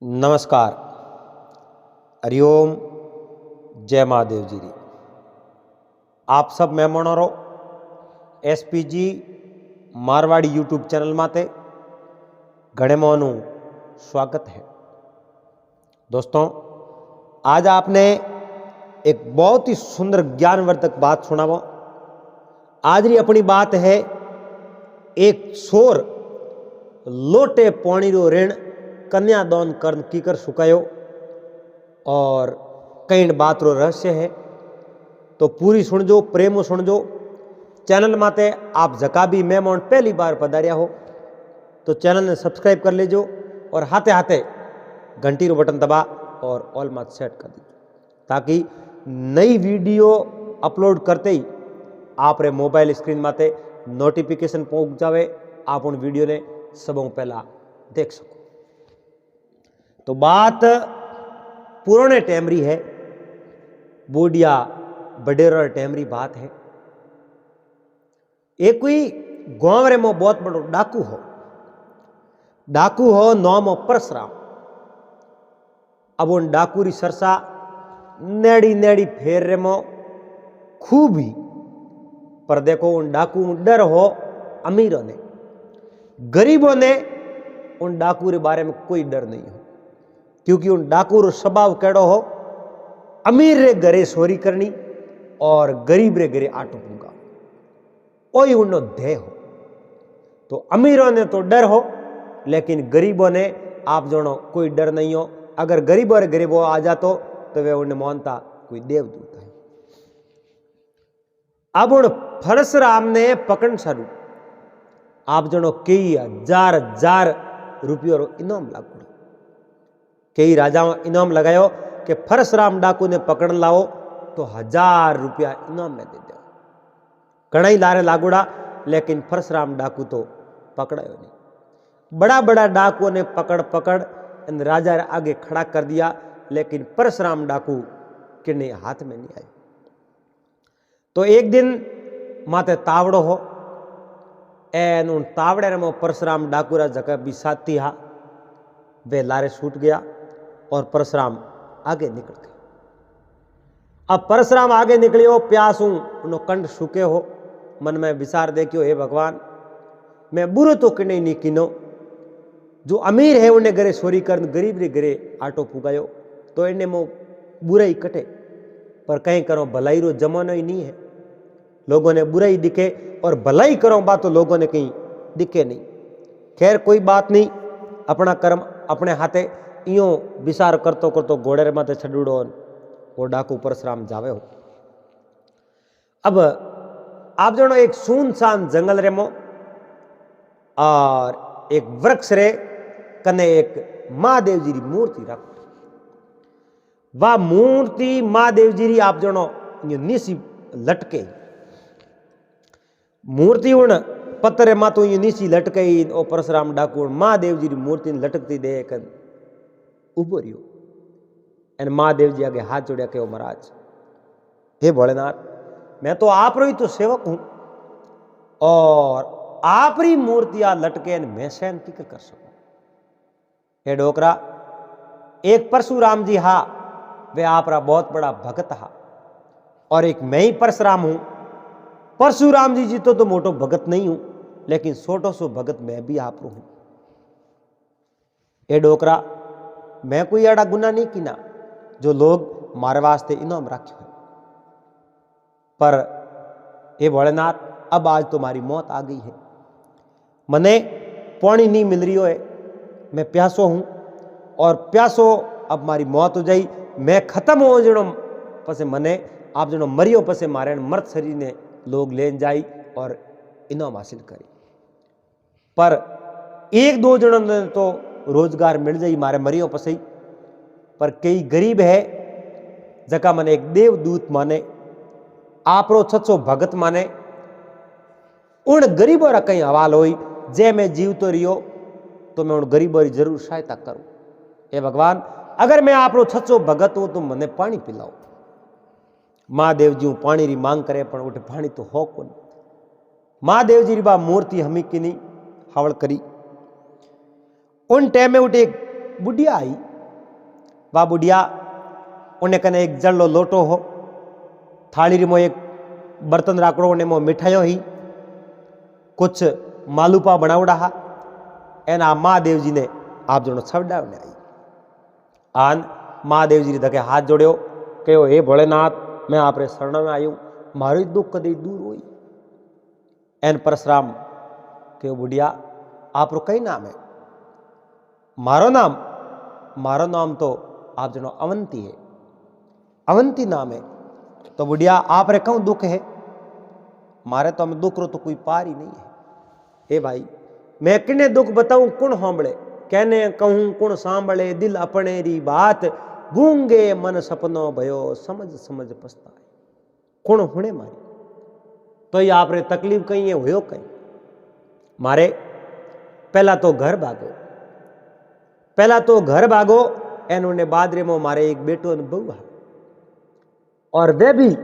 नमस्कार। हरिओम। जय महादेव जी री। आप सब मेहमानों रो एसपीजी मारवाड़ी यूट्यूब चैनल माते घणे मोनु स्वागत है। दोस्तों, आज आपने एक बहुत ही सुंदर ज्ञानवर्धक बात सुनावो। आज री अपनी बात है, एक छोर लोटे पानी रो ऋण कन्यादान कर्म कीकर सुकायो और कई बात रो रहस्य है। तो पूरी सुनजो, प्रेम सुनजो। चैनल माते आप जका भी मेहमान पहली बार पधारिया हो तो चैनल ने सब्सक्राइब कर लीजो और हाथे हाथे घंटी रो बटन दबा और ऑल मात सेट कर दीजिए, ताकि नई वीडियो अपलोड करते ही आप रे मोबाइल स्क्रीन माते नोटिफिकेशन पहुंच जावे, आप उन वीडियो ने सबों पहला देख सको। तो बात पुराने टेमरी है, बोडिया बडेरा टेमरी बात है। एक कोई गांव रे में बहुत बड़ो डाकू हो नाम हो परशुराम। अब उन डाकू री सरसा नेड़ी नेड़ी फेर रे मो खूब ही, पर देखो उन डाकू डर हो अमीरों ने, गरीबों ने उन डाकू रे बारे में कोई डर नहीं हो, क्योंकि उन डाकू रो स्वभाव केड़ो हो, अमीर रे घरे चोरी करनी और गरीब रे घरे आटो पूगा, ओही उन्नो ध्येय हो। तो अमीरों ने तो डर हो, लेकिन गरीबों ने आप जानो कोई डर नहीं हो। अगर गरीबों रे गरीबों आ जातो तो वे उन्हें मानता कोई देवदूत है। अब उन परशुराम ने पकड़ सारू आप जानो कई हजार रुपये रो इनाम लागू। कई राजाओं इनाम लगायो कि परशुराम डाकू ने पकड़ लाओ तो 1000 रुपया इनाम में दे दो। कणाई लारे लागूड़ा, लेकिन परशुराम डाकू तो पकड़ायो नहीं। बड़ा बड़ा डाकुओं ने पकड़ इन राजा आगे खड़ा कर दिया, लेकिन परशुराम डाकू किन्ने हाथ में नहीं आए। तो एक दिन माते तावड़ो हो एन उन तावड़े में परशुराम डाकू रा जगह भी साथी हा, वे लारे छूट गया और परशुराम आगे निकल गए। अब परशुराम आगे निकलियो, प्यासू उनो कंठ सूखे हो, मन में विचार देखियो, हे भगवान, मैं बुरो तो किने नहीं किनो, जो अमीर है उन्हें घरे चोरी कर, गरीब रे घरे आटो फुगायो, तो इन्हें मो बुराई कटे। पर कहीं करो भलाई रो जमानो ही नहीं है, लोगों ने बुराई दिखे और भलाई करो बात तो लोगों ने कहीं दिखे नहीं। खैर कोई बात नहीं, अपना कर्म अपने हाथे इो विचार करतो करतो घोड़े रे माथे छड़ूड़ो वो डाकू परशुराम जावे हो। अब आप जानो एक सुनसान जंगल रे मो और एक वृक्ष रे कने एक महादेव जी री मूर्ति रख। वह मूर्ति महादेव जी री आप जानो नीसी लटके, मूर्ति उन पत्थर मातो नीसी लटके। ओ परशुराम डाकू महादेव जी री मूर्ति लटकती देख उभो रियो। एन महादेव जी आगे हाथ जोड़िया कहो, महाराज, हे भोलेनाथ, मैं तो आप रो ही तो सेवक हूं और आप री मूर्तियां लटके मैं सहन की कर सकूं। हे डोकरा, एक परशुराम जी हा, वे आप रा बहुत बड़ा भगत हा, और एक मैं ही परशुराम हूं। परशुराम जी तो मोटो भगत नहीं हूं, लेकिन छोटो सो भगत मैं भी आप रो हूं। हे डोकरा, मैं कोई एड़ा गुना नहीं किना जो लोग मारे वास्ते इनाम रखे है, पर हे भोलेनाथ, अब आज तुम्हारी मौत आ गई है, मने पानी नहीं मिल रही है, मैं प्यासो हूं और प्यासो अब मारी मौत हो जाई, मैं खत्म हो जनो पसे मने आप जनो मरियो पसे मारे मर्द शरीर ने लोग लेन जाई और इनाम हासिल करी। पर एक दो जनों ने तो रोजगार मिल जाई मारे मरियो पसे, पर कई गरीब है जका मने एक देवदूत माने, आप रो सच्चो भगत माने, उन गरीबों रा कहीं हवाल होई, जे मैं जीव तो रियो तो मैं उन गरीबों की जरूर सहायता करूं। हे भगवान, अगर मैं आप रो सच्चो भगत हूं तो मने पानी पिलाओ। महादेव जी पानी री मांग करे, पर उठे पानी तो हो कौन। महादेव जी री बा मूर्ति हमी की नहीं हवल करी। उन टाइम में उठे एक बुढ़िया आई, वा बुढ़िया उन्हें कने एक जड़लो लोटो हो, थाली री मो एक बर्तन राकड़ो, उन्हें मो मिठाइयो ही कुछ मालूपा बनावड़ा हा, एना महादेव जी ने आप जनो छवडावने आई। आन महादेव जी धके हाथ जोड़ो, कहो हे भोलेनाथ, मैं आपरे शरण में आयु, मारो दुख कदी दूर होई। एन परशुराम कहो बुढ़िया आपरो कई नाम है? मारो नाम तो आप जनो अवंती है, अवंती नाम है। तो बुढ़िया आप रे कहूं दुख है? मारे तो हमें दुख रो तो कोई पार ही नहीं है। हे भाई मैं किने दुख बताऊं कुण सांभळे, कहने कहूं कुण सांभळे, दिल अपने री बात, गूंगे मन सपनो भयो, समझ समझ पछताए। कुण हुणे मारी तो ये आप रे तकलीफ कहीं है हुयो कहीं। मारे पहला तो घर भागो, एनोने बादरे में मारे एक बेटो ने बहू, और वे भी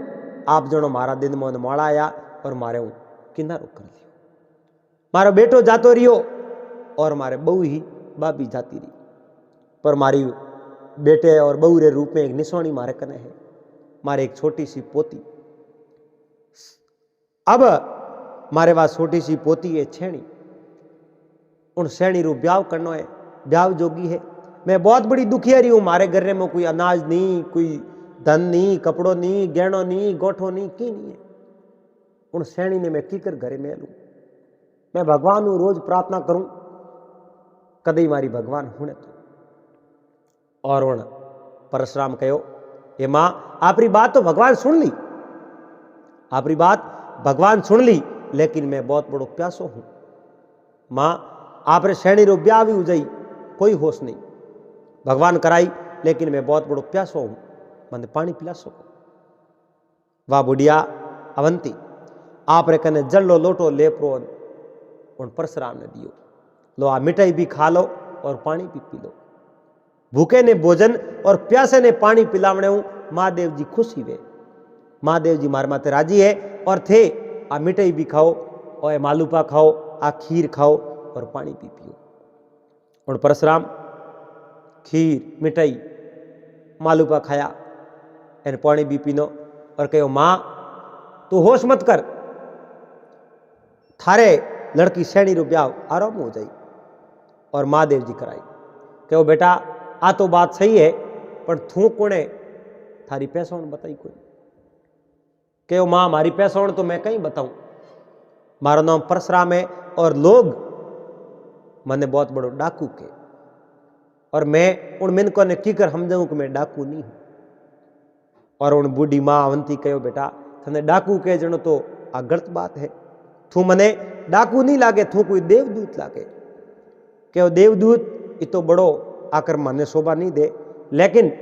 आप जनो मारा दिन में मोड़ा आया और मारे हूं किनारो कर दियो। मारो बेटो जातो रियो और मारे बहू ही बाबी जाती रही, पर मारी बेटे और बहू रे रूप में एक निशानी मारे कने है, मारे एक छोटी सी पोती। अब मारे पास छोटी सी पोती है छेणी, उन छेणी रू ब्याह करनो है, ब्याह जोगी है। मैं बहुत बड़ी दुखिया रही हूं, मारे घर में कोई अनाज नहीं, कोई धन नहीं, कपड़ो नहीं, गहनो नहीं, गोठो नहीं, की नहीं है। उन छेणी ने मैं कीकर घरे में लू। मैं भगवान हूं रोज प्रार्थना करूं, कदई मारी भगवान हुणे तो। और उन परशुराम कहो हे मां आपरी बात तो भगवान सुन ली, आपरी बात भगवान सुन ली, लेकिन मैं बहुत बड़ो प्यासो हूं। मां आप रे शैणी रो ब्याह भी हो जाई, कोई होश नहीं, भगवान कराई, लेकिन मैं बहुत बड़ो प्यासो हूं, मन पानी पिला सको। वाह बुढ़िया अवंती आप रे कने जल्लो लोटो लेपरो उन परशुराम ने दियो, लो आ मिठाई भी खा लो और पानी भी पी लो। भूखे ने भोजन और प्यासे ने पानी पिलावने हूं, महादेव जी खुशी वे, महादेव जी मारे माते राजी है। और थे आ मिठाई भी खाओ और मालूपा खाओ, आ खीर खाओ और पानी भी पियो। और परशुराम खीर मिठाई मालूपा खाया, एन पानी भी पीनो और कहो मां तू होश मत कर, थारे लड़की शैणी रो ब्याह आराम हो जाई। और महादेव जी कराई, कहो बेटा आ तो बात सही है, पर थू कोने थारी पैसों बताई कोई? कहो मां मारी पैसों तो मैं कहीं बताऊं, मारो नाम परशुराम है और लोग मने बहुत बड़ो डाकू के, और मैं उन मिनकों ने की कर समझाऊं कि मैं डाकू नहीं हूं। और उन बूढ़ी मां अवंती कहो बेटा थने डाकू के जनो तो आ गलत बात है, तू मने डाकू नहीं लागे, तू कोई देवदूत लागे। कहो देवदूत ये तो बड़ो आकर मने शोभा नहीं दे, लेकिन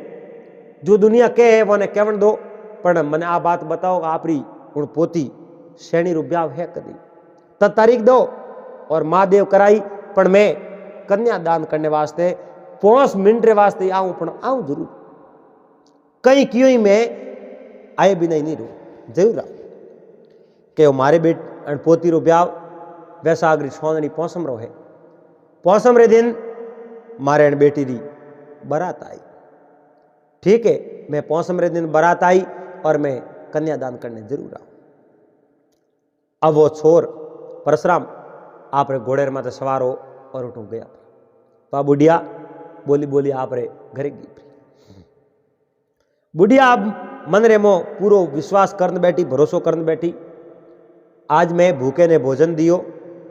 जो दुनिया के है वो ने कहवन दो, पर मने आ बात बताओ आपरी उन पोती शैणी रू ब्याह है कदी त तारीख दो। और महादेव कराई, पर मैं कन्या दान करने वास्ते 5 मिनट रे वास्ते आऊं, पण आऊं जरूर, कहीं क्यों ही मैं आए भी नहीं रू जरूर। कहो मारे बेट पोती रो ब्याह वैसागरी सोननी पौसम रो है, पौसम रे दिन मारे बेटी री बारात आई। ठीक है, मैं पौसम रे दिन बारात आई और मैं कन्यादान करने जरूर आऊं। अब वो छोर परशुराम आप रे घोड़े माथे सवार हो और उठो गया। तो बुढ़िया बोली बोली आप रे घरे गई। बुढ़िया अब मन रे मो पूरो विश्वास करने बैठी, भरोसो करने बैठी, आज मैं भूखे ने भोजन दियो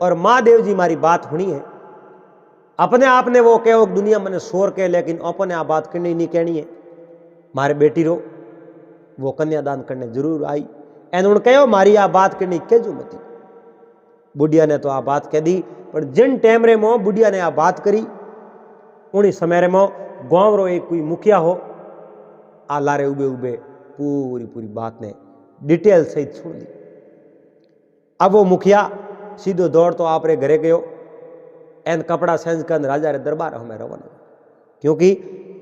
और महादेव जी मारी बात हुई है। अपने आप ने वो कहो दुनिया मैंने शोर के, लेकिन अपने आप बात करनी नहीं कहनी है। मारे बेटी रो वो कन्यादान करने जरूर आई, एन उन कहो मारी आ बात करनी कहजू मती। बुढ़िया ने तो आ बात कह दी, पर जिन टाइम रे मो बुढ़िया ने आ बात करी, उन्हीं समय रे मो गांव रो एक कोई मुखिया हो आ लारे उबे उबे पूरी पूरी बात ने डिटेल सहित सुन ली। अब वो मुखिया सीधो दौड़ तो आप रे घरे गयो, एन कपड़ा सेंज कर राजा रे दरबार हमें रवाना, क्योंकि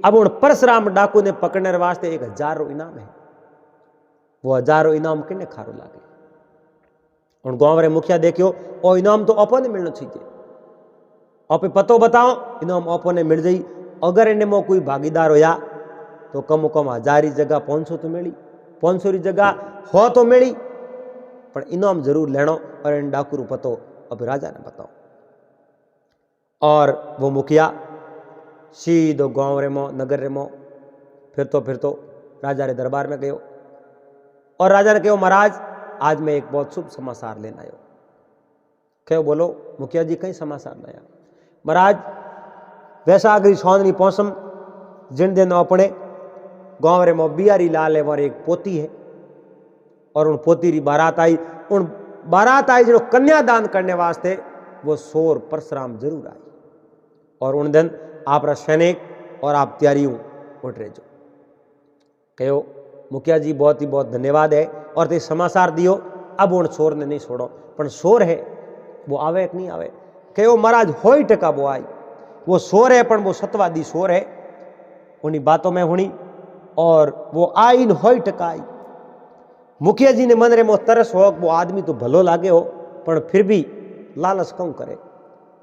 अब उन परशुराम डाकू ने पकड़ने वास्ते 1000 रो इनाम है। वो 1000 रो इनाम किन्ने खारो लागे। उन गांव रे मुखिया देखियो ओ इनाम तो ओपो ने मिलना चाहिए, ओपे पतो बताओ इनाम ओपो ने मिल जाई। अगर इन्हें मो कोई भागीदार होया तो कम कम 1000 जगह 500 तो मिली, 500 जगह हो तो मिली, पर इनाम जरूर लेनो। और इन डाकू रो पतो अब राजा ने बताओ। और वो मुखिया सीधो गांव रे मो नगर रे मो फिर तो राजा रे दरबार में गयो। और राजा ने कहो महाराज आज मैं एक बहुत शुभ समाचार लेना आयो। कहो बोलो मुखिया जी कई समाचार लाया। महाराज वैसाखी सौंदनी मौसम जिन दिन अपने गांव रे मो बिहारी लाल है मारे एक पोती है, और उन पोती री बारात आई। उन बारात आई जो कन्यादान करने वास्ते वो सोर परशुराम जरूर आई। और उन दिन आप सैनिक और आप तैयारी उठ रहे जो। कहो मुखिया जी बहुत ही बहुत धन्यवाद है और ते समाचार दियो। अब उन सोर ने नहीं छोड़ो, पर सोर है वो आवे कि नहीं आवे। कहो महाराज हो ही टका वो आई, वो सोर है पर वो सतवादी सोर है। उन्हीं बातों में हुई और वो आई हो ही टका आई। मुखिया जी ने मन रे मो तरस हो, वो आदमी तो भलो लागे हो पर फिर भी लालच क्यों करे।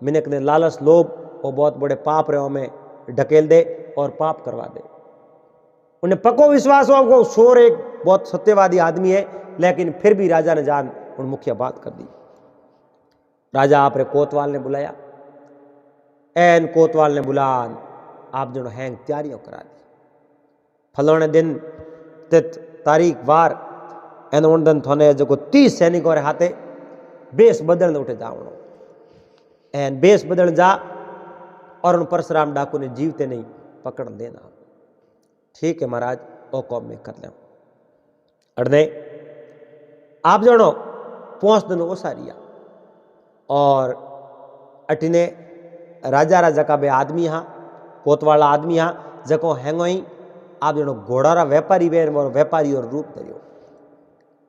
मिनक ने लालच लोभ वो बहुत बड़े पाप रे में ढकेल दे और पाप करवा दे। उन्हें पक्को विश्वास हो वो सोर एक बहुत सत्यवादी आदमी है, लेकिन फिर भी राजा ने जान उन मुखिया बात कर दी। राजा आपरे कोतवाल ने बुलाया। एन कोतवाल ने बुलान आप जो हैंग तैयारियों करा दी। फलोने दिन तिथ तारीख वार एन उन दिन थोने जो 30 सैनिकों रे हाथे बेस बदलने उठे जावणो। एन बेस बदल जा और उन परशुराम डाकू ने जीवते नहीं पकड़ देना। ठीक है महाराज ओ कौम में कर ले। अड़ने आप जनो 5 दिन ओसारिया और अटिने राजा जका बे आदमी हाँ कोतवाला आदमी हाँ जको हैंगो ही आप जनो घोड़ा रा व्यापारी वे व्यापारी और रूप धरियो।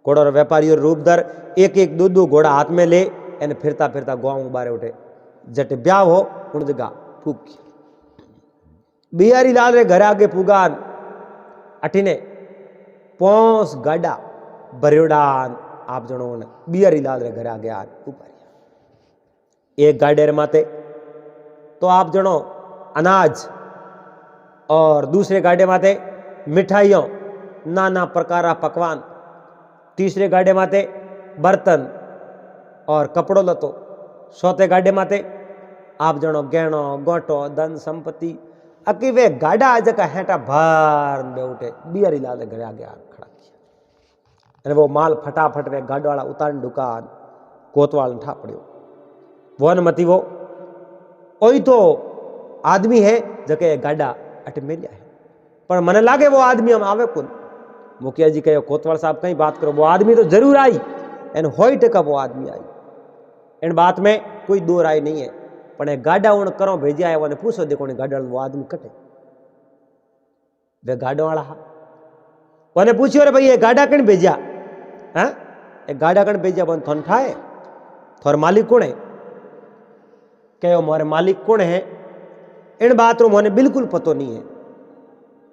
घोड़ा रा व्यापारी और रूप धर एक एक दो घोड़ा हाथ में ले एने फिरता फिरता गाँव बारे उठे। जटे ब्याह हो उन जगह फूक बिहारी लाल रे घर आगे पुगान अटिने 5 गाड़ा भरियोडान आप जनो बिहारी लाल रे घर आगे आ उपारिया। एक गाड़े रे माते तो आप जनो अनाज और दूसरे गाड़े माते मिठाइयों नाना प्रकार पकवान, तीसरे गाड़े माते बर्तन और कपड़ो लतो, चौथे गाड़े माते आप जनो गहणो गोटो धन संपत्ति। अकी वे गाड़ा जका हेटा भार में उठे बिहारी लाल घर आगे खड़ा किया। और वो माल फटाफट वे गाड़ा वाला उतार दुकान कोतवाल ठा पड़ियो। वो न मती वो ओई तो आदमी है जके गाड़ा अट मिलिया है, पर मने लागे वो आदमी हम आवे कौन। मुखिया जी कहो कोतवाल साहब कहीं बात करो, वो आदमी तो जरूर आई एन होई टका वो आदमी आई। इन बात में कोई दो राय नहीं है, पर गाड़ा उन करो भेजा है वो पूछो देखो गाड़ा वो आदमी कटे वे गाड़ा वाला हा वो पूछियो रे भाई ये गाड़ा कण भेजा है, ये गाड़ा कण भेजा बन थन ठाए थोर मालिक कौन है। कहो मोरे मालिक कौन है इन बात रो मोने बिल्कुल पतो नहीं है।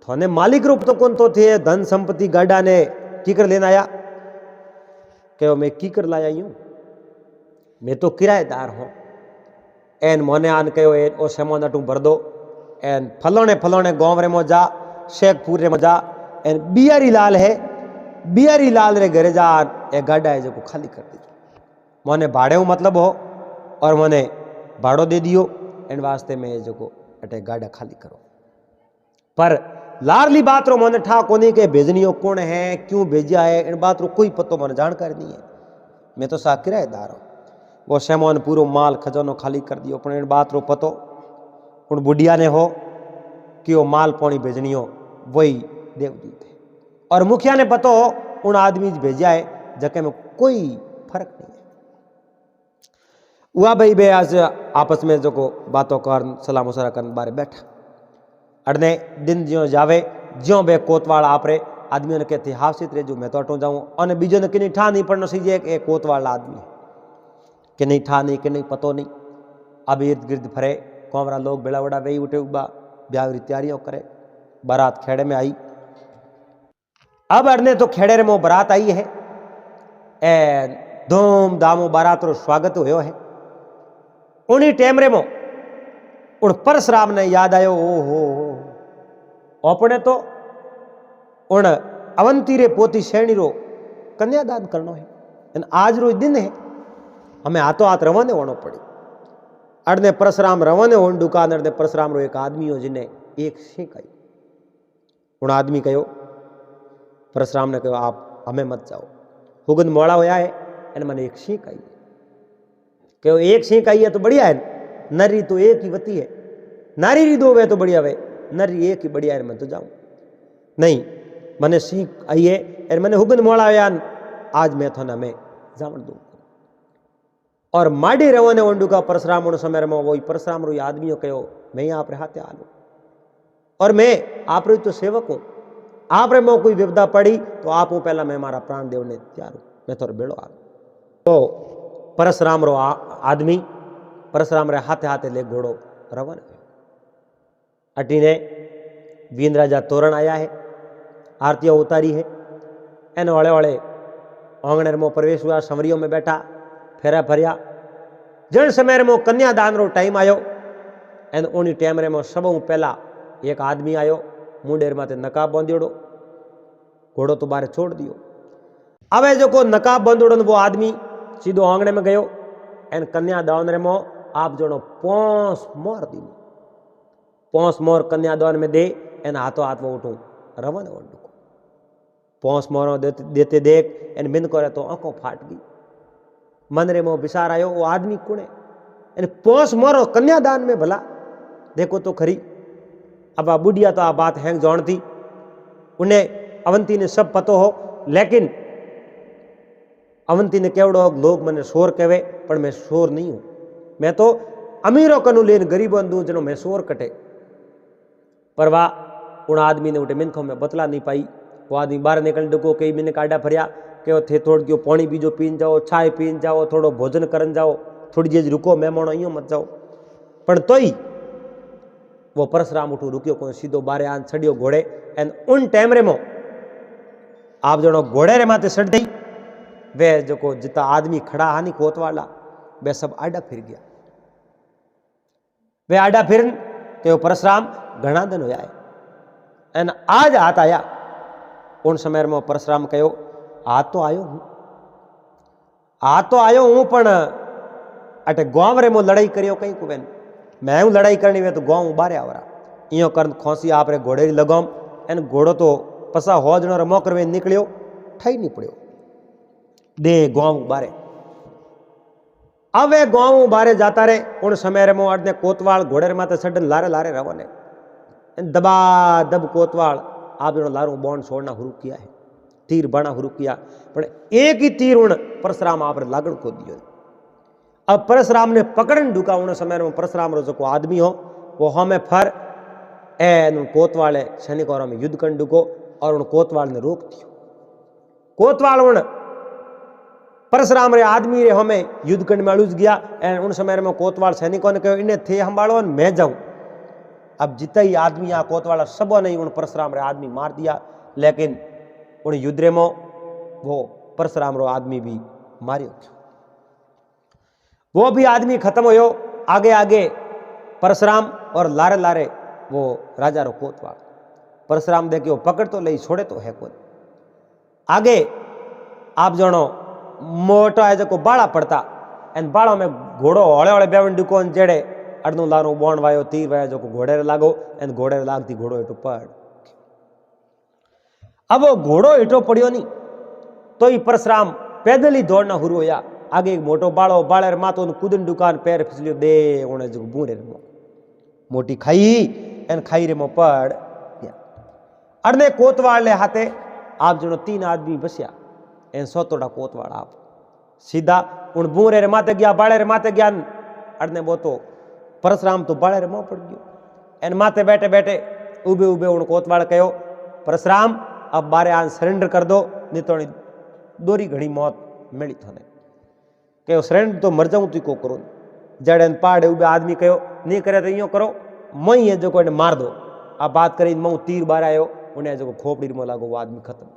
थोने मालिक रूप तो कौन तो थे धन संपत्ति गाड़ा ने कीकर लेना आया। कहो मैं कीकर लाया यूं, मैं तो किराएदार हूं। एन मोने आन कहो एन ओ सेमोन अटू भर दो एन फलोने गांव रे मोजा शेखपुर रे मोजा एन बिहारी लाल है बिहारी लाल रे घरे जा ए गाड़ा है जो खाली कर दीजिए। मोने भाड़े मतलब हो और मोने भाड़ो दे दियो इन वास्ते में जो अटे गाड़ा खाली करो। पर लारली बात रो मोने ठा कोनी के भेजनियो कौन है क्यों भेजा है इन बात रो कोई पतो मन जानकारी नहीं है। मैं तो सा किराएदार हूं। वो सेमोन पूरो माल खजानो खाली कर दियो, पर इन बात रो पतो उन बुढ़िया ने हो कि वो माल पौनी भेजनियो वही देवदूत है। और मुखिया ने पतो हो उन आदमी भेजा है जके में कोई फर्क नहीं है। हुआ भाई बे आज आपस में जो को बातों कर सलाह मुशरा कर बारे बैठा। अड़ने दिन ज्यो जावे ज्यो बे कोतवाल आपरे आदमियों ने कहते हाफसित रे जो मैं तो अटो जाऊं और बीजो ने कि नहीं ठा नहीं पड़ना सीजे एक कोतवाल आदमी कि नहीं ठा नहीं कि नहीं पतो नहीं। अब इर्द गिर्द फरे कौमरा लोग बेड़ा बड़ा वही उठे उबा ब्याह की तैयारियों करे। बारात खेड़े में आई। अब अड़ने तो खेड़े रे मो बारात आई है ए धूम धामो बारात रो स्वागत हुयो है। उन्हीं टेम रे मो उन परशुराम ने याद आयो ओ हो अपने तो उन अवंती रे पोती श्रेणी रो कन्यादान करनो है। आज रो दिन है, हमें हाथों हाथ रवाने होना पड़ी। अड़ने परशुराम रवाने होने दुकान अड़ने परशुराम रो एक आदमी हो जिन्हें एक सीख आई। उन आदमी कहो, परशुराम ने कहो आप हमें मत जाओ, हुगन मोड़ा होया है एन मैंने एक सीख आई। कहो एक सीख आई है तो बढ़िया है, नरी तो एक ही वती है, नारी री दो वे तो बढ़िया वे, नरी एक ही बढ़िया है, मैं तो जाऊं नहीं, मैंने सीख आई है और मैंने हुगन मोड़ा होया, आज मैं थोड़ा मैं जावन दूं। और माडी रवाने वंडू का परशुराम उन समय में वही परशुराम रो आदमी कहो मैं यहाँ पर हाथे आलू और मैं आप रो तो सेवक हूं, आप रे में कोई विपदा पड़ी तो आप हूं पहला मैं मारा प्राण देवने तैयार हूं, मैं थोड़ा बेड़ो आ। तो परशुराम रो आदमी परशुराम रे हाथे हाथे ले घोड़ो रवाना। अटी ने वीन राजा तोरण आया है, आरतियां उतारी है, एन वाले वाले आंगणे में प्रवेश हुआ, संवरियों में बैठा फेरा फरिया। जन समय में कन्यादान रो टाइम आयो एन उनी टाइम रे में सब पहला एक आदमी आयो, मुंडेर माथे नकाब बांधियोड़ो, घोड़ो तो बारे छोड़ दियो। अब जो को नकाब बांधोड़ो वो आदमी सीधो आंगणे में गयो एन कन्यादान रे में आप जनो 5 मोर दी, 5 मोर कन्यादान में दे एन हाथों हाथ में उठू रवाना वंडू को 5 मोर देते देख एन बिन करे तो आंखों फाट गई। मन रे मो विचार आयो वो आदमी कुणे एन 5 मोर कन्यादान में भला देखो तो खरी। अब आ बुढ़िया तो आ बात हैंग जान थी, उन्हें अवंती ने सब पतो हो, लेकिन अवंती ने केवड़ो लोग मैंने शोर कहे पर मैं शोर नहीं हूं, मैं तो अमीरों कनु लेन गरीबों दूं जनो मैं शोर कटे। पर वाह उन आदमी ने उठे मिनखों में बतला नहीं पाई। वो आदमी बाहर निकल डुको, कई मिनट काटा फरिया के थे थोड़ क्यों पानी बीजो पीन जाओ, चाय पीन जाओ, थोड़ो भोजन करन जाओ, थोड़ी देर रुको मेहमानो अँ मत जाओ। पर तो ही वो परशुराम उठू रुकियो को सीधो बारे आन चढ़ियो घोड़े एन उन टाइम रे मो आप जनो घोड़े रे माथे चढ़ गई वे जो को जिता आदमी खड़ा हानि कोतवाला वे सब आडा फिर गया। वे आडा फिर के परशुराम घना दिन होया है एन आज हाथ आया। उन समय में परशुराम कहो हाथ तो आयो हूं, हाथ तो आयो हूं, पण अटे गांव रे मो लड़ाई करियो कहीं को बेन मैं हूं लड़ाई करनी वे तो गांव बारे आवरा इं कर खोसी आप रे घोड़े लगाम एन घोड़ो तो पसा हो जनो रमो करवे निकलियो ठई नहीं पड़ियो दे गांव बारे। अब वे गांव बारे जाता रे उन समय रे मो अडने कोतवाल घोड़े रे माथे सडन लारे लारे रवाने दबा दब कोतवाल आप जनो लारू बॉन्ड छोड़ना शुरू किया है, तीर बाणा शुरू किया, पर एक ही तीर उन परशुराम आप लागण को दियो। अब परशुराम ने पकड़न ढुका उन समय में परशुराम रो जो आदमी हो वो हमें फर एन कोतवाले सैनिकों में युद्ध कर ढुको और उन कोतवाल ने रोक दियो। कोतवाल उन परशुराम रे आदमी रे हमें युद्ध करने में अड़ूज गया एन उन समय में कोतवाल सैनिकों ने कहो इन्हें थे संभालो मैं जाऊं। अब जितना ही आदमी आ कोतवाला सबो नहीं उन परशुराम रे आदमी मार दिया, लेकिन उन युद्ध रे में वो परशुराम रो आदमी भी मारियो। वो भी आदमी खत्म होयो। आगे आगे परशुराम और लारे लारे वो राजा रो कोतवाल परशुराम देखे वो पकड़ तो ले छोड़े तो है कोई आगे आप जनो मोटा है जो बाड़ा पड़ता एन बाड़ों में घोड़ो हौले हौले बेवन डुको जेड़े अड़नू लारू बोण वायो तीर वायो जो घोड़े रे लागो एन घोड़े रे लागती घोड़ो हेठो पड़। अब वो घोड़ो हेठो पड़ियो नहीं तो ही परशुराम पैदल ही दौड़ना शुरू होया। आगे एक मोटो बाड़ो बाड़े मातो कूदन दुकान पैर फिसलियो दे उन्हें जो बूरे रे मोटी खाई एन खाई रे मो पड़ गया। अड़ने कोतवाल ले हाथे आप जनो 3 आदमी बसिया एन सोतोड़ा कोतवाल आप सीधा उन बूरे रे माथे गया बाड़े रे माथे गया। अड़ने वो तो परशुराम तो बाड़े रे मोह पड़ गयो एन माथे बैठे बैठे उबे उबे उन कोतवाल कहो परशुराम अब बारे आन सरेंडर कर दो नहीं तो दोरी घड़ी मौत मिली थोने कहो सरेंडर तो मर जाऊं तू को करो जड़े पहाड़े उबे आदमी कहो नहीं करे तो यो करो मई है जो को मार दो। अब बात करी मऊ तीर बार आयो उन्हें जो खोपड़ी में लागो वो आदमी खत्म।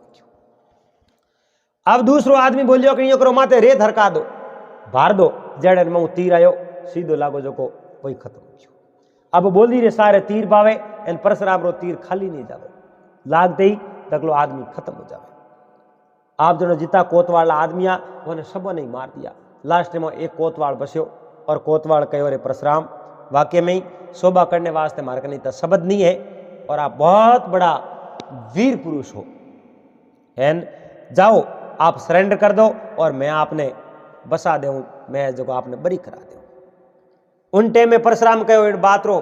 अब दूसरो आदमी बोलियो कि यो करो माते रेत हरका दो भार दो जड़े मऊ तीर आयो सीधो लागो जो को वही खत्म। अब बोली रे सारे तीर पावे एन परशुराम रो तीर खाली नहीं जावे लागते ही तकलो आदमी खत्म हो जाए। आप जो जितना कोतवाल आदमी आ उन्हें सबो नहीं मार दिया। लास्ट में एक कोतवाल बस्यो और कोतवाल कहो रे परशुराम वाक्य में ही शोभा करने वास्ते मारे नहीं तो शब्द नहीं है और आप बहुत बड़ा वीर पुरुष हो एन जाओ आप सरेंडर कर दो और मैं आपने बसा दे मैं जो आपने बरी करा दे। उन टाइम में परशुराम कहो बात रो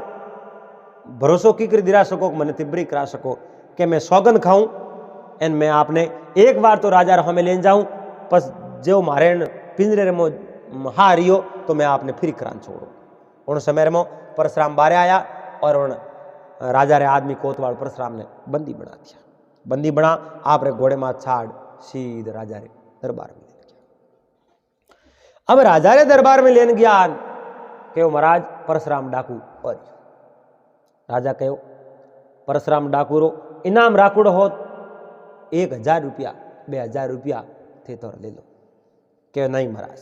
भरोसो की कर दिला सको मैंने तिब्री करा सको कि मैं सौगन खाऊं एन मैं आपने एक बार तो राजा रहा में लेन जाऊं बस जो मारे पिंजरे में हारियो तो मैं आपने फिर करान छोड़ो। उन समय में परशुराम बारे आया और उन राजा रे आदमी कोतवाल परशुराम ने बंदी बना दिया। बंदी बना आप रे घोड़े में छाड़ सीधे राजा रे दरबार में ले गया। अब राजा रे दरबार में लेन गया कहो महाराज परशुराम डाकू और राजा कहो परशुराम डाकू रो इनाम राकुड़ो हो 1000 रुपया 2000 रुपया थे तो ले लो। कहो नहीं महाराज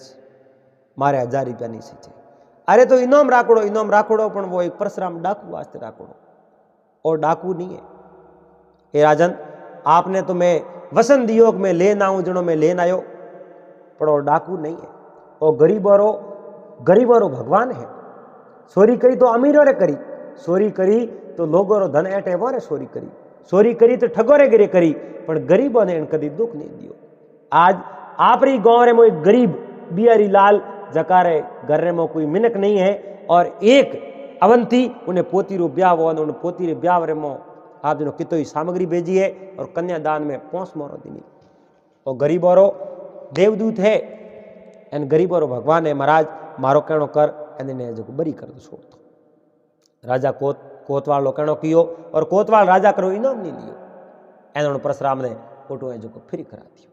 मारे 1000 रुपया नहीं सीखे। अरे तो इनाम राकुड़ो पण वो एक परशुराम डाकू वास्ते राकुड़ो और डाकू नहीं है। ए राजन आपने तो मैं वसन दियो कि मैं लेन आऊं जनो मैं लेन आयो पर वो डाकू नहीं है। वो गरीबों रो भगवान है। चोरी करी तो अमीरों रे करी, चोरी करी तो लोगों रो धन ऐटे वो रे चोरी करी तो ठगो रे गिरे करी पर गरीबों ने कदी दुख नहीं दियो। आज आपरी गांव रे में गरीब बिहारी लाल जकारे घर में कोई मिनक नहीं है और एक अवंती उन्हें पोती रो ब्याह हुआ उन्हें पोती रे ब्याह रे मो आप जो कितो ही सामग्री भेजी है और कन्यादान में 5 मोरो दीनी और गरीबों रो देवदूत है एन गरीबों रो भगवान है। महाराज मारो कहनो कर एने जो बरी कर दो छोड़ दो। राजा कोतवाल लो कहनो कियो और कोतवाल राजा करो इनाम नहीं लियो एन परशुराम ने फोटो है जो फ्री करा दियो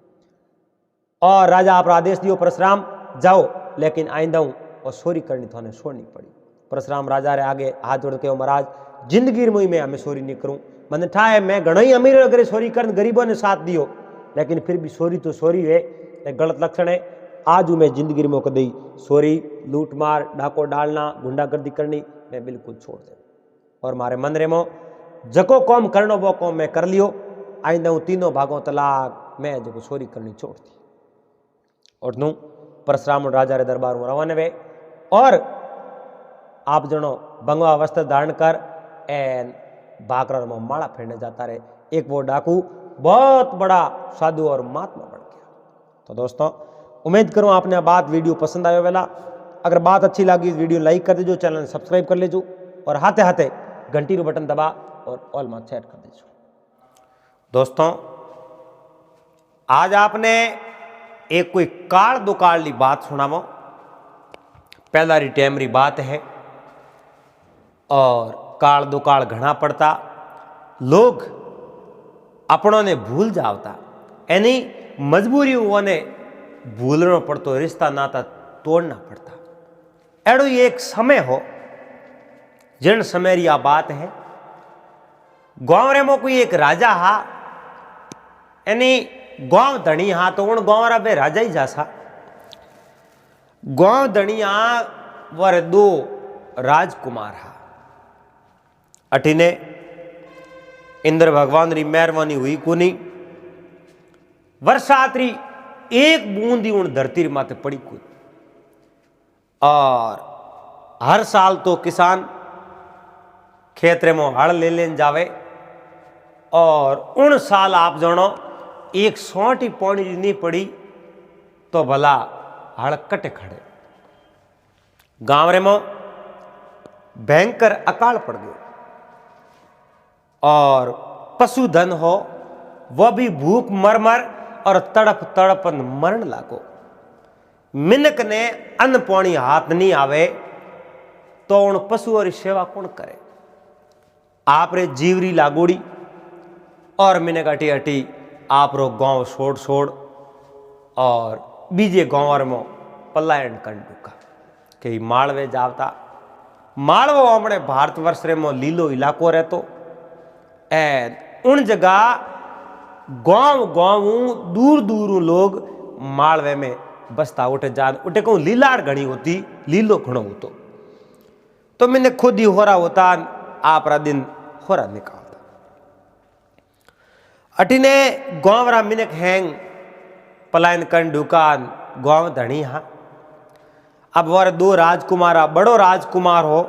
और राजा आप आदेश दियो परशुराम जाओ लेकिन आइंदा और चोरी करनी तो छोड़नी पड़ी। परशुराम राजा रे आगे हाथ जोड़ के महाराज जिंदगी में मैं हमें चोरी नहीं करूं मैंने ठा है मैं घना ही अमीर अगर चोरी कर गरीबों ने साथ दियो लेकिन फिर भी चोरी तो चोरी है गलत लक्षण है। आज मैं जिंदगी में कदी चोरी लूट मार डाको डालना गुंडागर्दी करनी मैं बिल्कुल छोड़ दे और मारे मन रे मो जको कौम करनो वो कौम मैं कर लियो आइंदा हूँ 3 भागों तलाक मैं जो चोरी करनी छोड़ दी। और नू परशुराम राजा रे दरबार में रवाने वे और आप जनो बंगवा वस्त्र धारण कर एन बाकरा में माला फेरने जाता रहे। एक वो डाकू बहुत बड़ा साधु और महात्मा बन गया। तो दोस्तों उम्मीद करूं आपने बात वीडियो पसंद आयो वाला। अगर बात अच्छी लगी वीडियो लाइक कर दीजो चैनल सब्सक्राइब कर लीजो और हाथे हाथे घंटी रो बटन दबा और ऑल में सेट कर दीजो। दोस्तों आज आपने एक कोई काल दुकाल ली बात सुनावो पहला री टाइम री बात है और काल दुकाल घना पड़ता लोग अपनों ने भूल जावता एनी मजबूरी ने भूलना पड़तो रिश्ता नाता तोड़ना पड़ता। एड़ो ये एक समय हो जिन समय री आ बात है गांव रे में कोई एक राजा हा एनी गांव धनी हा तो उन गांव रा बे राजा ही जासा गांव धनिया वर 2 राजकुमार हा अठीने इंद्र भगवान री मेहरबानी हुई कोनी वर्षात्री एक बूंदी उन धरती माथे पड़ी कोई और हर साल तो किसान खेतरे में हल ले लेन जावे और उन साल आप जानो एक सोटी पानी नहीं पड़ी तो भला हल कटे खड़े। गांव रे में भयंकर अकाल पड़ गयो और पशुधन हो वह भी भूख मर मर और तड़प तड़पन मरण लागो। मिनक ने अन्न पानी हाथ नहीं आवे तो उन पशुओं की सेवा कौन करे। आप रे जीवरी लागोड़ी और मिनक अटी अटी आप रो गांव छोड़ छोड़ और बीजे गांव में पलायन कर डूका कि मालवे जावता। मालवो हमने भारतवर्ष रे में लीलो इलाको रहतो एन उन जगह गांव गांव दूर दूर लोग मालवे में बसता उठे जान उठे कहूँ लीलाड़ घनी होती लीलो घणो होतो तो मैंने खुद ही हो रहा होता आप दिन हो रहा निकालता। अटिने गांव रा मिनक हैंग पलायन कन दुकान गांव धनी हा। अब वर दो राजकुमारा, बड़ो राजकुमार हो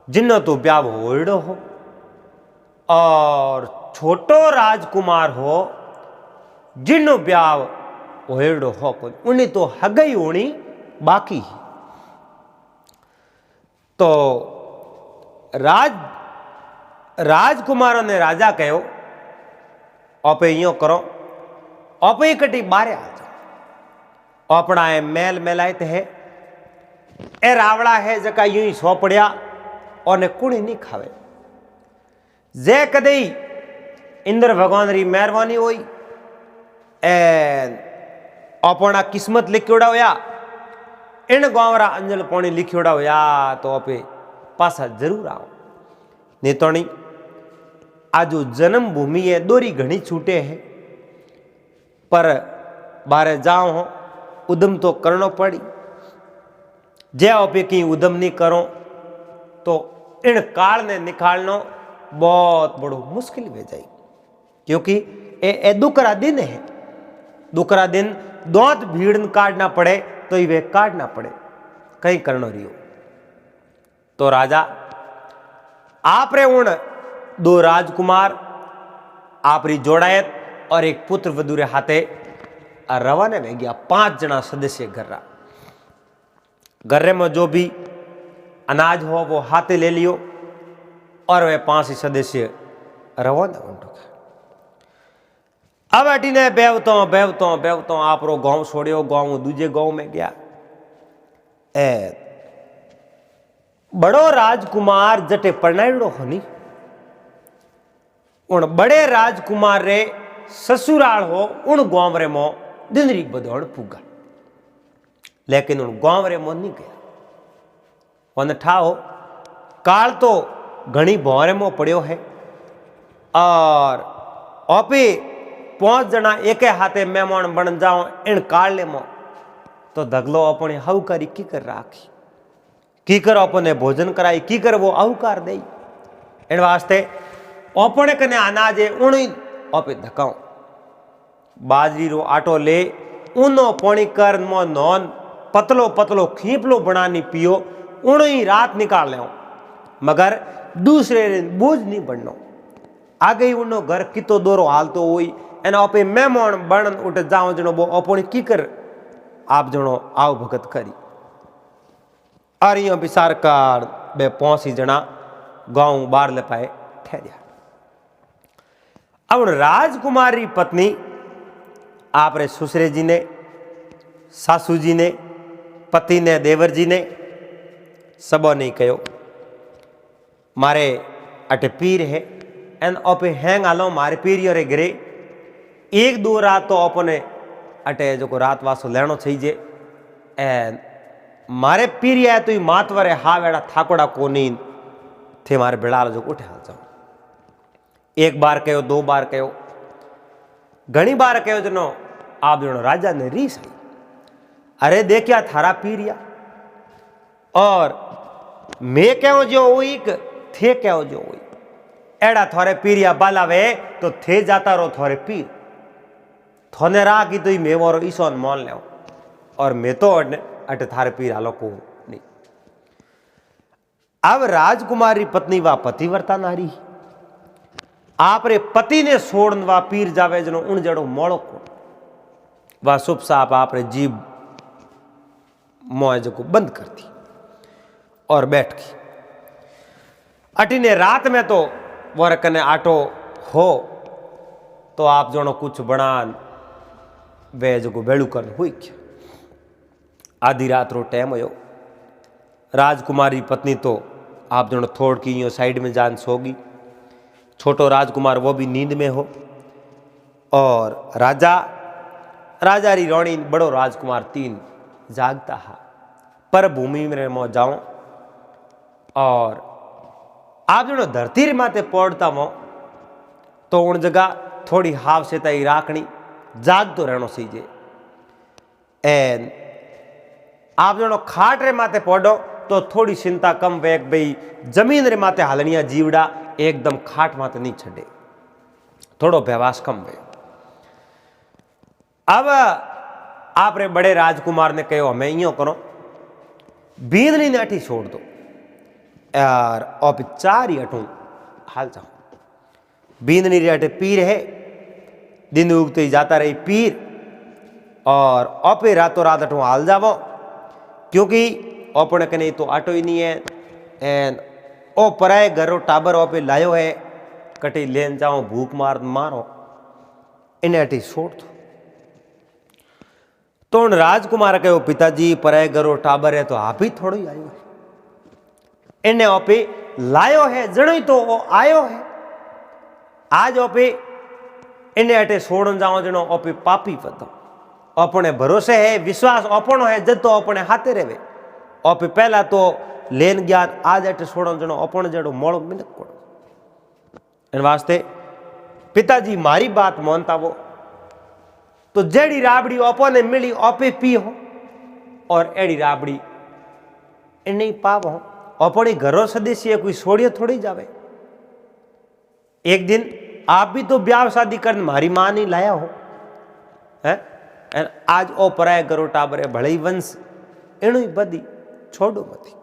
जिन्नो तो ब्याह होड़ो हो, और छोटो राजकुमार हो जिन्नो ब्याह होड़ो हो, उन्हें तो हगई होनी बाकी। तो राजकुमारों ने राजा कहो आपे यो करो, आपे कटी बारे आ जाओ, अपना मेल मेलायत है ए रावड़ा है जका यूं ही सो पड़िया और ने कुणी नहीं खावे। जे कदई इंद्र भगवान री मेहरबानी हुई अपना किस्मत लिखोड़ा होया, इन गांव रा अंजल पानी लिखोड़ा होया तो आपे पासा जरूर आओ। नहीं तो नहीं आजू जन्म भूमि है दोरी घनी छूटे है, पर बारे जाओ हो उदम तो करनो पड़ी। जे आपे की उदम नहीं करो तो इन काल ने निकालनो बहुत बड़ो मुश्किल हो जाए, क्योंकि ए दुकरा दिन है। दुकरा दिन दोत भीड़ काटना पड़े तो ये काटना पड़े, कहीं करनो रियो। तो राजा आप रे उन दो राजकुमार आपरी जोड़ायत और एक पुत्र वधु रे हाथे रवाना हो गया। 5 जना सदस्य घर में जो भी अनाज हो वो हाथे ले लियो और वे 5 सदस्य रवाना हो। अब अटी ने बेवतो आप रो गांव छोड़ियो, गांव दूजे गांव में गया। बड़ो राजकुमार जटे परनाइड़ो होनी, उन बड़े राजकुमार रे ससुराल हो उन गांव रे मो दिनरी बदौड़ पुगा, लेकिन उन गांव रे मो नहीं गया। उन ठाओ काल तो घनी भौरे मो पड़ियो है, और ओपी 5 जना एक हाथे मेहमान बन जाओ इन काल ले मो तो दगलो अपने हवकारी की कर राखी, की कर अपने भोजन कराई, की कर वो अवकार दे। इन वास्ते अपने कने अनाज उणी आपे धकाओ, बाजरी रो आटो ले उनो पानी कर मो नॉन पतलो पतलो खीपलो बनानी पियो, उणी रात निकाल ले, मगर दूसरे दिन बोझ नहीं बननो। आगे उनो घर कितो दोरो हाल तो हुई एना आपे मेहमान बन उठ जाओ जनो वो अपने की कर आप जनो आव भगत करी। और यो विचार कर बे 5 जना गांव बार ले पाए ठहरिया। अब राजकुमारी पत्नी आप रे ससुरे जी ने, सासू जी ने, पति ने, देवर जी ने सबो नहीं कहो मारे अटे पीर है एन ओपे हैंग आलो मारे पीर रे घरे 1-2 रात तो अपने अटे जो को रात वासो लेनो चाहिए। एन मारे पीर है तो मातवरे हा वेड़ा थाकोड़ा को नींद थे मारे बिड़ाल जो उठे हाल जाओ। 1 बार कहो, 2 बार कहो, घनी बार कहो जनो आप जनो राजा ने रीस आई, अरे देखिया थारा पीरिया और मैं कहो जो हुई थे कहो जो हुई, एड़ा थोरे पीरिया बालावे तो थे जाता रो थोरे पीर थोने रा की तो मैं वो ईसोन मान ले, और मैं तो अटे थारे पीर हालो को नहीं। अब राजकुमारी पत्नी वा पतिव्रता नारी, आप रे पति ने छोड़न वा पीर जावे जनो उन जड़ो मोड़ो को वा शुभ साप आप रे जीव मोज को बंद कर दी और बैठ गई। अटी ने रात में तो वो कने आटो हो तो आप जनो कुछ बनान वे जो बेड़ू कर हुई क्या। आधी रात रो टाइम हो, राजकुमारी पत्नी तो आप जनो थोड़ की यो साइड में जान सोगी, छोटो राजकुमार वो भी नींद में हो, और राजा री रानी बड़ो राजकुमार 3 जागता हा। पर भूमि में मो जाओ और आप जो धरती रे माते पड़ता मो तो उन जगह थोड़ी हाव से तई राखनी जाग तो रहनो सीजे। एन आप जो खाट रे माते पड़ो तो थोड़ी चिंता कम वेग भाई जमीन रे माते हालनिया जीवड़ा एकदम खाट माते नहीं छड़े। थोड़ो व्यवास कम भयो। अब आप रे बड़े राजकुमार ने कहो हमें यो करो, बींदनी ने अठी छोड़ दो यार, आप 4 ही अठू हाल जाओ। बींदनी रे अटे पीर है, दिन उगते ही जाता रही पीर, और ओपे रातों रात अठू हाल जावो, क्योंकि ओपने कने तो आटो ही नहीं है। एन ओ पराए घरों टाबर ओपे लायो है, कटी लेन जाओ भूख मारो, इन्हें अटी छोड़ दो। तो उन राजकुमार कहो पिताजी पराए घरों टाबर है तो आप ही थोड़ो ही आयो है, इन्हें ओपे लायो है, जनो ही तो आयो है। आज ओपे इन्हें अटे छोड़न जाओ जनो ओपे पापी पतो, अपने भरोसे है, विश्वास अपनो है, जब तो अपने हाथे रहे। ओपे पहला तो लेन ज्ञान, आज अटे छोड़न जनो अपन जड़ो मोड़ो मिनक पड़ो। इन वास्ते पिताजी मारी बात मानता वो तो जेड़ी राबड़ी ओपने मिली ओपे पी हो, और एड़ी राबड़ी इन्हें पाव हो। अपनी घरों सदस्य कोई छोड़िए थोड़ी जावे। एक दिन आप भी तो ब्याह शादी करने मारी मां नहीं लाया हो है, आज ओ पराए घरों टाबरे भले ही वंश एणु ही बदी छोड़ो मती।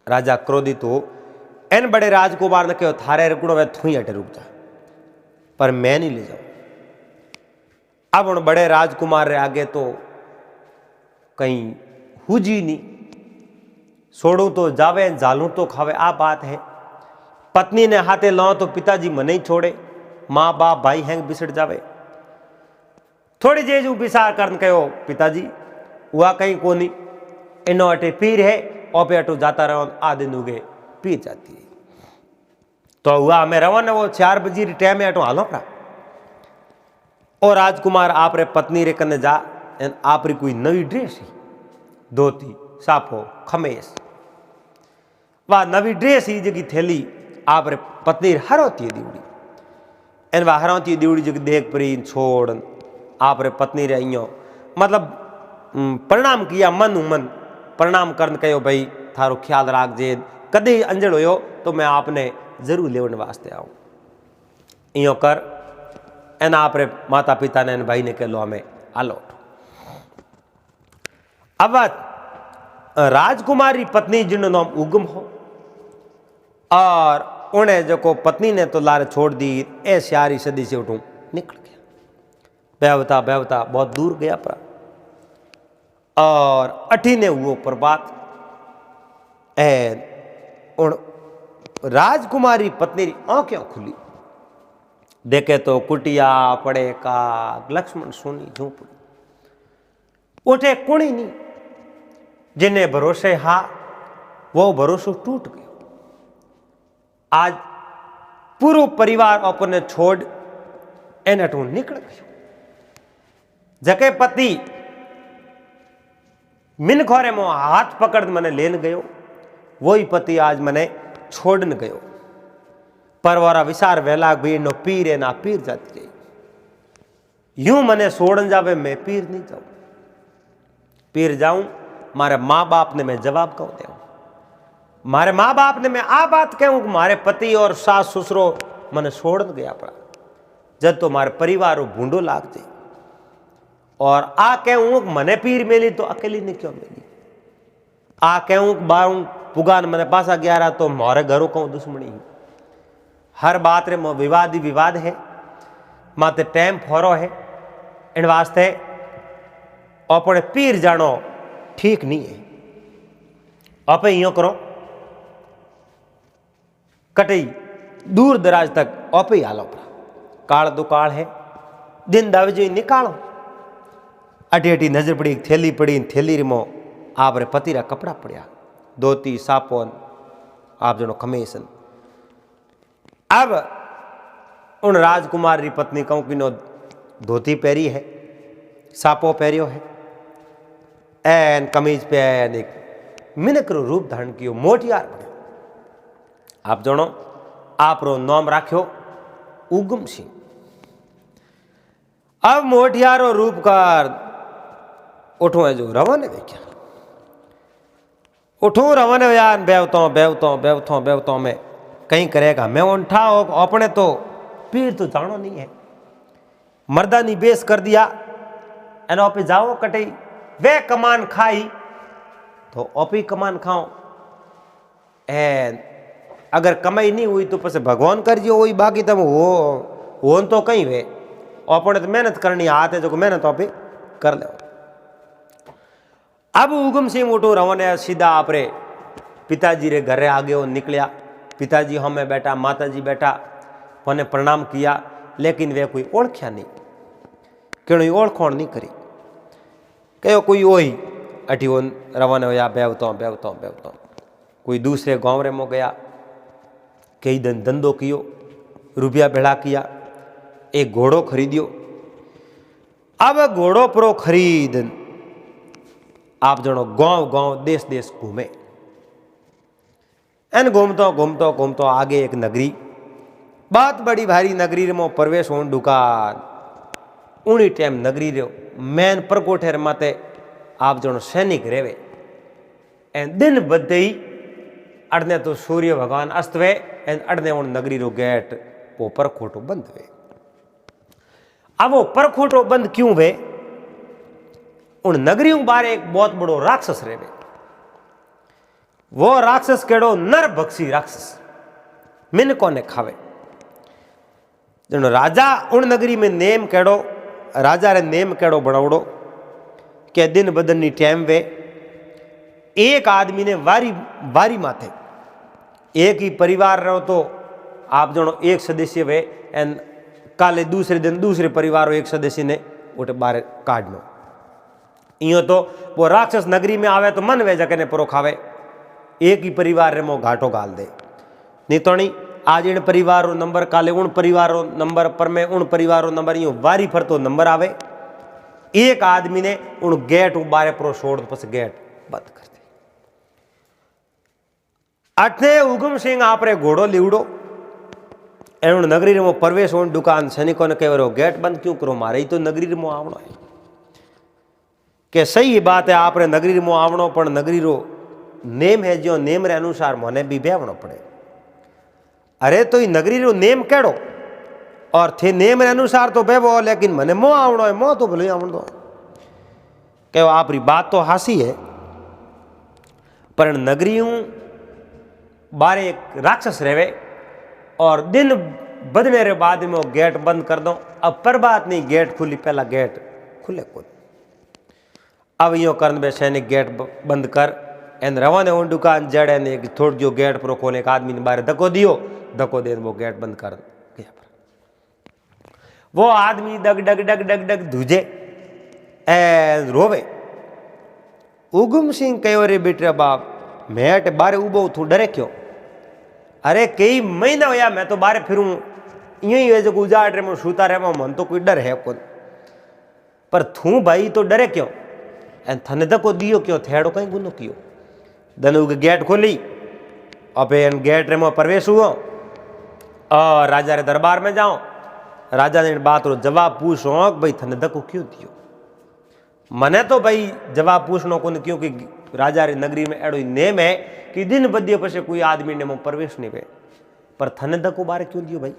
राजा क्रोधित हो, एन बड़े राजकुमार ने कहो थारे रुकड़ो वे थुई अटे रुक जा, पर मैं नहीं ले जाऊं। अब उन बड़े राजकुमार रे आगे तो कहीं हुजी नहीं, छोड़ू तो जावे जालू तो खावे, आ बात है। पत्नी ने हाथे लो तो पिताजी मन ही छोड़े, माँ बाप भाई हैंग बिसड़ जावे। थोड़ी जेजू बिसार कर कहो पिताजी हुआ कहीं कोनी, इनो अटे पीर है, ओपे अटो जाता रहो, आ दिन उगे पीर जाती है। तो हुआ हमें रहो ने वो 4 बजे टाइम है अटो हालो पड़ा। और राजकुमार आप रे पत्नी रे कने जा, आप री कोई नवी ड्रेस ही, धोती साफो खमेस, वह नवी ड्रेस ही जगी थैली आप रे पत्नी हरोती दीवड़ी, एन वह हरोती दीवड़ी जगी देख परी छोड़ आप रे पत्नी रे अयो मतलब प्रणाम किया, मन प्रणाम करन कहो भाई थारो ख्याल राख जे, कदे अंजड़ हो तो मैं आपने जरूर लेवन वास्ते आऊँ। इं कर एन आप रे माता पिता ने भाई ने कह लो हमें आलो। अब राजकुमारी पत्नी जिनो नाम उगम हो, और उन्हें जो को पत्नी ने तो लारे छोड़ दी, ए 4 सदी से उठूं निकल गया। बेवता बेवता बहुत दूर गया पर, और अठी ने हुआ पर बात उन राजकुमारी पत्नी री आंखें खुली, देखे तो कुटिया पड़े का लक्ष्मण सोनी झोंपड़ी, उठे कुणी नहीं। जिन्हें भरोसे हा वो भरोसो टूट गयो। आज पूरा परिवार अपने छोड़ एन अटू निकल गयो। जके पति मिन खोरे मो हाथ पकड़ मने लेन गयो, वही पति आज मने छोड़न गयो। परवारा विचार वेला भी नो पीर ना पीर जाती गई, यूं मने छोड़न जावे मैं पीर नहीं जाऊं। पीर जाऊं मारे माँ बाप ने मैं जवाब कहूं दे, मारे माँ बाप ने मैं आ बात कहूं कि मारे पति और सास ससुरो मने छोड़न गया पड़ा, जब तो मारे परिवार भूंडो लाग जाए। और आ कहूं मने पीर मिली तो अकेली ने क्यों मिली, आ कहूं बारू पुगान मने पासा 11 तो मारे घरों कहूं दुश्मनी। हर बात रे मो विवाद ही विवाद है, माते टाइम फोरो है, इन वास्ते अपने पीर जानो ठीक नहीं है। आप यो करो कटई दूर दराज तक आप ही आलो पड़ा, काल दो काल है, दिन दावे निकालो। अटी अटी नजर पड़ी, थैली पड़ी, थैली रिमो आप रे पति रा कपड़ा पड़िया, धोती सापोन आप जनो खमेसन। अब उन राजकुमार री पत्नी कहूं कि नो धोती पहरी है, सापो पहरियो है, एन कमीज पे एक मिनक रो रूप धारण कियो, मोटियार बन्यो। आप जनो आप रो नाम राख्यो उगम सिंह। अब मोटियारो रूप कर उठो है जो रवन है देखा, उठो रवन यार बेवतो बेवतो बेवतो बेवतो में कहीं करेगा मैं उठाओ अपने तो पीर तो जानो नहीं है, मर्दानी बेस कर दिया एन ओपी जाओ कटे वे कमान खाई तो ओपी कमान खाओ एन अगर कमाई नहीं हुई तो पसे भगवान कर जो वही बाकी तम हो तो कहीं वे अपने तो मेहनत करनी हाथ है जो मेहनत ओपी कर ले। अब उगम सिंह उठो रवाने सीधा आपरे पिताजी रे घरे आगे वो निकलिया। पिताजी हमें बैठा, माता जी बैठा, उन्हें प्रणाम किया, लेकिन वे कोई ओळख्या नहीं, क्यों ओळखोण नहीं करी। कहो कोई वही अठी वो रवाना होया बेवतो बेवतो बेवतो कोई दूसरे गांव रे में गया, कई दिन धंधो कियो, रुपया भेड़ा किया, एक घोड़ो खरीदियो। अब घोड़ो परो खरीद आप जनो गांव गांव देश देश घूमे। एन घूमतो घूमतो घूमतो आगे एक नगरी, बहुत बड़ी भारी नगरी में प्रवेश होने दुकान। उन्हीं टाइम नगरी रो मैन परकोठेर माते आप जनो सैनिक रेवे। एन दिन बदे ही अड़ने तो सूर्य भगवान अस्त वे एन अड़ने उन नगरी रो गेट वो परखोटो बंद वे। अब वो परखोटो बंद क्यों वे? उन नगरियों बारे एक बहुत बड़ो राक्षस रेवे। वो राक्षस केड़ो नर भक्षी राक्षस, मिनकों ने खावे। जनो राजा उन नगरी में नेम केड़ो, राजा रे नेम केड़ो बनावड़ो के दिन बदन टाइम वे एक आदमी ने वारी वारी माथे एक ही परिवार रहो तो आप जनो एक सदस्य वे एन काले दूसरे दिन दूसरे परिवार एक सदस्य ने उठे बारे काटनो। इं तो वो राक्षस नगरी में आवे तो मन वे जगह ने परो खावे, एक ही परिवार रे मो घाटो गाल दे। नहीं तो नहीं आज इन परिवारों नंबर काले उन परिवारों नंबर पर में उन परिवारों नंबर यूं वारी फरतो नंबर आवे। एक आदमी ने उन गेट बारे परो छोड़ पस गेट बंद कर दे। अठने उगम सिंह आपरे घोड़ो लिवड़ो एन नगरी रे मो प्रवेश होने दुकान सैनिकों ने कहो गेट बंद क्यों करो, मारे ही तो नगरी रे मो आवणो है। के सही बात है आपरे नगरी रे मो आवणो, पण नगरी रो नेम है जो नेम रे अनुसार मने भी बेवणो पड़े। अरे तो ये नगरी रो नेम केड़ो और थे नेम रे अनुसार तो बेवो, लेकिन मने मो आवणो है, मो तो भले आवण दो। कहो आपरी बात तो हासी है, पर नगरियों बारे एक राक्षस रेवे और दिन बदने रे बाद में वो गेट बंद कर दो। अब पर बात नहीं गेट खुली, पहला गेट खुले खुद। अब यो करन बे सैनिक गेट बंद कर एन रवाने उन दुकान जड़े ने थोड़ जो गेट पर खोले एक आदमी ने बाहर धक्को दियो, धक्को दे वो गेट बंद कर गया। वो आदमी डग डग डग डग डग धुजे ए रोवे। उगम सिंह कहो रे बेटे बाप मैं बारे उबो तू डरे क्यों? अरे कई महीना होया मैं तो बारे फिरूं यूं ही जो उजाड़ रे में सूता रे मन तो कोई डर है कौन, पर थू भाई तो डरे क्यों? एन थने धक्को दियो क्यों? थेड़ो कहीं गुनो कियो? धनु के गेट खोली और एन गेट रे में प्रवेश हुओ और राजा रे दरबार में जाओ। राजा ने बात रो जवाब पूछो भाई थने धक्को क्यों दियो? मने तो भाई जवाब पूछनो को क्योंकि राजा रे नगरी में एड़ो नेम है कि दिन बदिये पछे कोई आदमी ने में प्रवेश नहीं वे, पर थने धक्को बारे क्यों दियो भाई?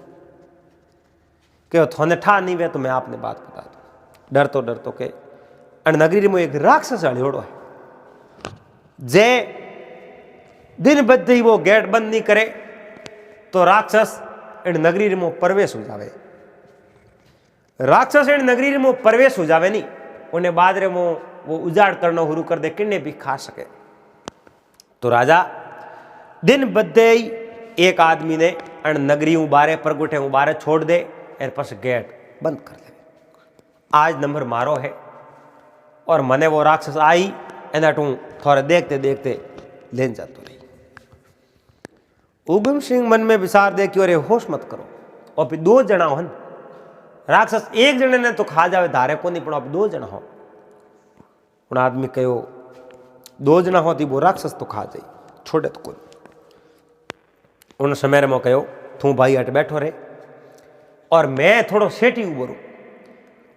क्यों थने ठा नहीं वे तो मैं आपने बात बता दू। डर तो के नगरी में एक राक्षस अड़ियोड़ो है जे दिन बदे ही वो गेट बंद नहीं करे तो राक्षस इन नगरी में प्रवेश हो जावे। राक्षस इन नगरी में प्रवेश हो जावे नहीं उन्हें बाद रे वो उजाड़ करना शुरू कर दे, किन्ने भी खा सके। तो राजा दिन बदे ही एक आदमी ने अन नगरी बारे परगुठे बारे छोड़ दे एर पास गेट बंद कर दे। आज नंबर मारो है और मने वो राक्षस आई एना टू थोड़े देखते देखते लेन जातो रही। उगम सिंह मन में विचार दे कि अरे होश मत करो। और फिर दो जना हो राक्षस, एक जने ने तो खा जावे धारे को नहीं, पर दो जना हो। उन आदमी कहो दो जना होती वो राक्षस तो खा जाई, छोड़े तो कोई। उन समय में कहो तू भाई हट बैठो रे और मैं थोड़ो सेठी उबरू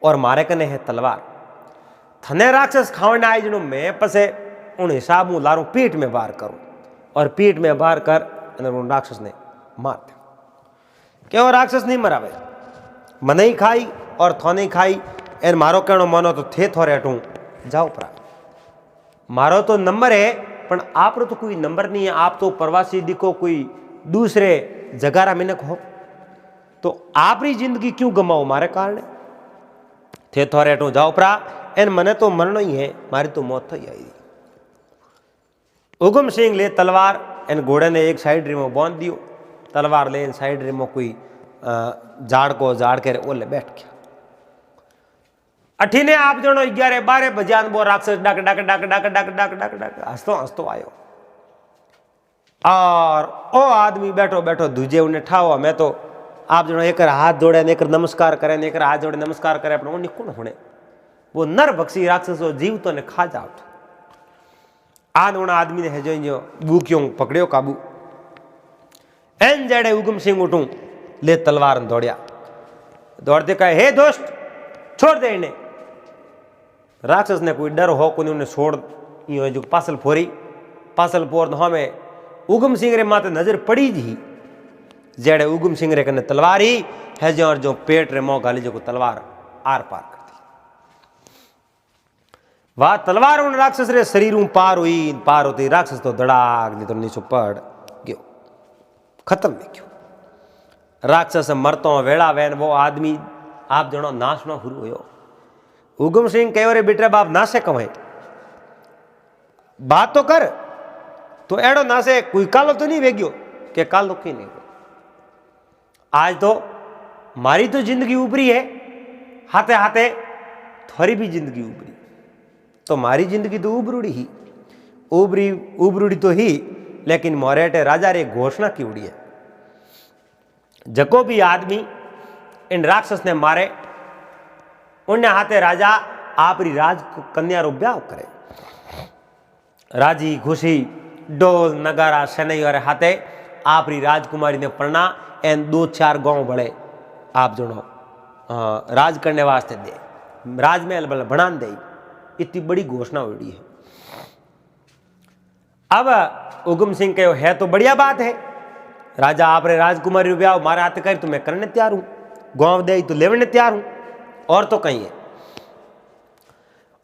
और मारे कने है तलवार। थने राक्षस खावने आई जनो मैं पसे उन हिसाब मु लारू पीठ में वार करूं और पीठ में वार कर उन राक्षस ने मार दिया। કે वो राक्षस नहीं मरावे, મને खाई और थोने खाई। एन मारो कहनो मानो तो थे थोड़े हटूं जाओ परा, मारो तो नंबर है पण आप तो कोई नंबर नहीं है। आप तो प्रवासी दिखो, कोई दूसरे जगारा मिनक हो, तो आपरी जिंदगी क्यों गमाओ मारे कारण? थे थोड़े हटूं जाओ परा, एन मने तो मरनो ही है, मारी तो मौत थई आई। उगम सिंह ले तलवार, एन घोड़े ने एक साइड रीमो बांध दियो, तलवार ले साइड रीमो कोई झाड़ के ओले बैठ गया। अठीने आप जनो 11-12 बजान वो राक्षस डक डक डक डक डक डक डक डक हंसतो हंसतो आयो, और ओ आदमी बैठो बैठो दूजे उन्हें ठाओ। मैं तो आप जनो एक हाथ जोड़े ने एक नमस्कार करे, ने एक हाथ जोड़े नमस्कार करे, अपने उन्हें कौन होने वो नर भक्षी राक्षस जीव तो ने खा जाओ। आन उन आदमी ने है जो बूक्यों पकड़ियो काबू। एन जड़े उगम सिंह उठूं ले तलवार दौड़िया, दौड़ते कहे हे दोस्त छोड़ दे इन्हें। राक्षस ने कोई डर हो कोई उन्हें छोड़ जो पासल फोरी, पासल फोर तो हमें उगम सिंह रे माते नजर पड़ी जी, जेड़े उगम सिंह रे कने तलवार ही है जो और जो पेट रे मोह गाली जो को तलवार आर पार कर दी। वह तलवार उन राक्षस रे शरीर पार हुई, पार होती राक्षस तो धड़ाक दी तो नीचो पड़ गयो, खत्म नहीं क्यों। राक्षस मरतो वेड़ा वैन वो आदमी आप जनो नाशनो हुरु होयो। उगम सिंह कहो रे बेटे बाप नासे कमाए, बात तो कर, तो एड़ो नासे कोई कालो तो नहीं वेग्यो के कालो की नहीं। आज तो मारी तो जिंदगी उभरी है, हाथे हाथे थोड़ी भी जिंदगी उभरी, तो मारी जिंदगी तो उभरूड़ी ही, उभरूड़ी तो ही, लेकिन मोरेटे राजा रे घोषणा की उड़ी है, जको भी आदमी इन राक्षस ने मारे उन्हें हाथे राजा आपरी राज कन्या रो ब्याह करे। राजी खुशी डोल नगारा शनई और हाथे आपरी राजकुमारी ने पढ़ना एन 2-4 गांव बड़े आप जनो राज करने वास्ते दे, राजमहल बल बना दे, इतनी बड़ी घोषणा हुई है। अब उगम सिंह कहो है तो बढ़िया बात है, राजा आपरे राजकुमारी रो ब्याह मारे हाथ कर तो मैं करने तैयार हूं, गांव दे तो लेवने तैयार हूं, और तो कहीं है।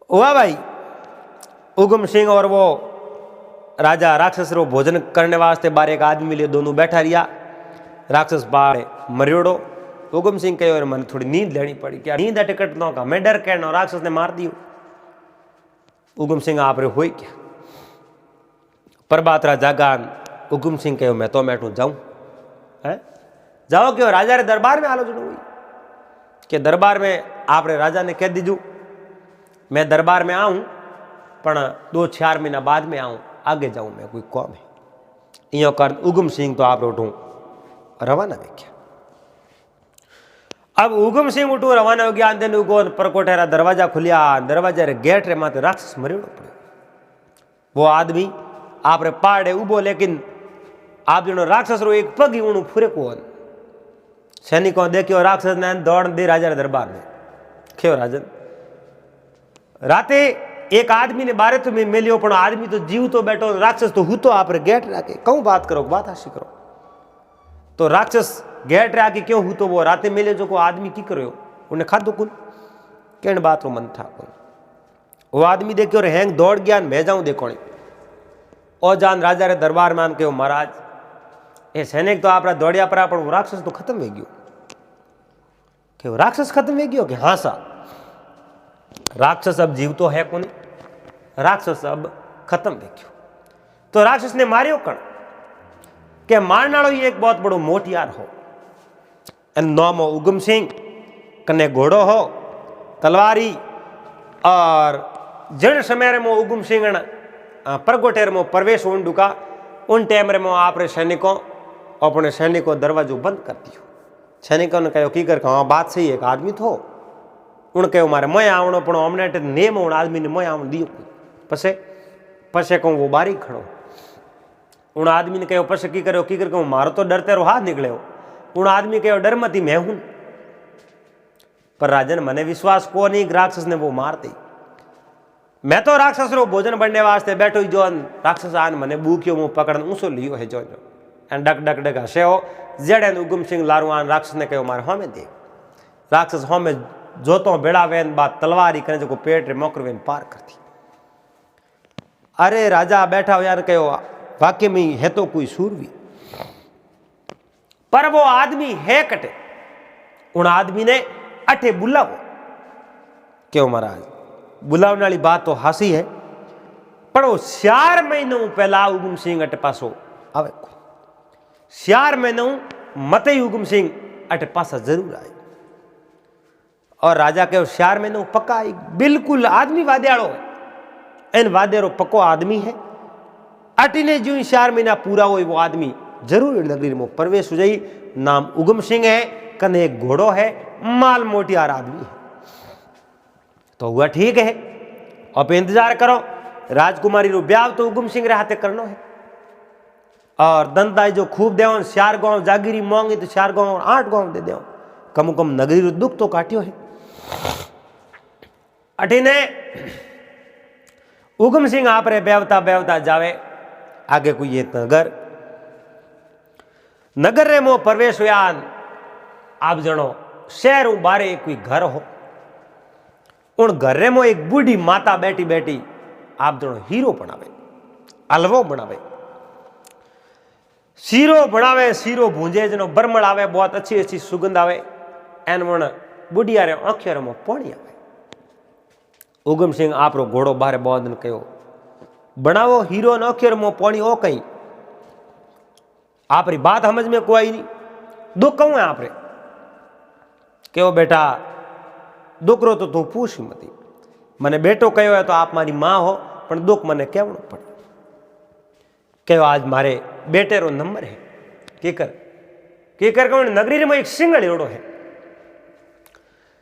हुआ भाई उगम सिंह और वो राजा राक्षस रो भोजन करने वास्ते बारे एक आदमी मिले, दोनों बैठा रिया। राक्षस बारे मरियोड़ो, उगम सिंह कहो और मन थोड़ी नींद लेनी पड़ी, क्या नींद टिकट न का मैं डर कहना राक्षस ने मार दियो। उगम सिंह आप रे होई क्या प्रभात जागान। उगम सिंह कहो मैं तो बैठू जाऊं है, जाओ क्यों राजा रे दरबार में आलोचना हुई कि दरबार में आप रे राजा ने कह दीजू मैं दरबार में आऊं पण 2-4 महीना बाद में आऊं, आगे जाऊं मैं कोई कौम है यो कर। उगम सिंह तो आप उठूं रवाना हो गया। अब उगम सिंह उठू रवाना हो गया, दिन उगो परकोटेरा दरवाजा खुलिया, दरवाजा रे गेट रे माते राक्षस मरियोड़ो पड़ो। वो आदमी आप रे पाड़े उबो, लेकिन आप जनो राक्षस रो एक पग ही उणु फुरे को सैनिकों देखियो राक्षस ने दौड़ दी राजा रे दरबार में। क्यों राजन राते एक आदमी ने बारे तो में मिलियो, पण आदमी तो जीव तो बैठो, राक्षस तो हूँ तो आप रे गेट राके कहूँ बात करो बात हासी करो। तो राक्षस गेट राके क्यों हूँ तो वो राते मिले जो को आदमी की करो उन्हें खादो कुल केन बात रो मन था कुल। वो आदमी देखियो रे हैंग दौड़ गया, मैं जाऊं देखो और जान राजा रे दरबार में आन के महाराज ये सैनिक तो आप दौड़िया पड़ा, पर वो राक्षस तो खत्म हो गयो। कि राक्षस खत्म हो गयो कि हाँ सा राक्षस अब जीव तो है कोनी, राक्षस अब खत्म हो गयो। तो राक्षस ने मारियो कण के मारनाड़ो ही एक बहुत बड़ो मोटियार हो, नाम उगम सिंह कने घोड़ो हो तलवारी, और जन समय रे मो उगम सिंह परगोटेर मो प्रवेश होन डुका उन टाइम रे मो आप रे सैनिकों अपने सैनिकों दरवाजो बंद कर दियो। सैनिकों ने कहो की कर हाँ बात सही है, एक आदमी थो उन कहो मारे मैं आवणो पण अमने नेम उन आदमी ने मैं आवण दियो पसे पसे कहूँ वो बारी खड़ो। उन आदमी ने कहो पसे की करो कहूँ मारो तो डर तेरो हाथ निकले। उन आदमी कहो डर मती मैं हूं, पर राजन मने विश्वास को नहीं राक्षस ने वो मार दी। मैं तो राक्षस रो भोजन बनने वास्ते बैठो जो राक्षस आन मने बूक्यो मुंह पकड़ ऊसो लियो है जो एन डक डक डक हसे हो जेड़े उगम सिंह लारुआन राक्षस ने कहो मारे हमें दे राक्षस हमें जोतो बेड़ा वेन बात तलवारी करे जो पेट रे मोकर वेन पार करती। अरे राजा बैठा हो यार कहो वाक्य में है तो कोई सूरवी, पर वो आदमी है कटे। उन आदमी ने अठे बुलाओ क्यों महाराज बुलावने वाली बात तो हासी है, पर वो 4 महीनों पहला उगम सिंह अटे पासो आवे 4 महीनों मते ही उगम सिंह अटे पासा जरूर आए। और राजा के 4 महीनों पक्का बिल्कुल आदमी वाद्याड़ो है, एन वाद्यारो पक्को आदमी है। अटीने जो 4 महीना पूरा हो वो आदमी जरूर नगरी में प्रवेश हो जाई। नाम उगम सिंह है, कने एक घोड़ो है, माल मोटियार आदमी है। तो हुआ ठीक है, अब इंतजार करो राजकुमारी रो ब्याह तो उगम सिंह रे हाथे करनो है। और दंताई जो खूब देवन 4 गांव जागीरी मांगी तो 4 गांव और 8 गांव दे देव, कम कम नगरी रो दुख तो काटियो है। अठीने उगम सिंह आप रे बेवता बेवता जावे आगे कोई ये नगर रे मो प्रवेश हुयान। आप जनो शहर बारे कोई घर हो, उन घर रे मो एक बूढ़ी माता बैठी बैठी आप जनो हीरो बनावे, अलवो बनावे, सीरो बनावे, सीरो भूंजे जनो बरमड़ आवे, बहुत अच्छी अच्छी सुगंध आवे। एन वण बुढ़िया रे आंखिया में पानी आवे। उगम सिंह आप रो घोड़ो बारे बहुत दिन कहो बनावो हीरो न आंखिया में पानी ओ कहीं आप री बात समझ में कोई नहीं। दुख कहूं है आप रे कहो बेटा दुख रो तो तू पूछ मती, मने बेटो कहो है तो आप मारी मां हो, पर दुख मने कहवणो पड़े। कहो आज मारे बेटे रो नंबर है केकर कहूं नगरी में एक सिंगल एवड़ो है,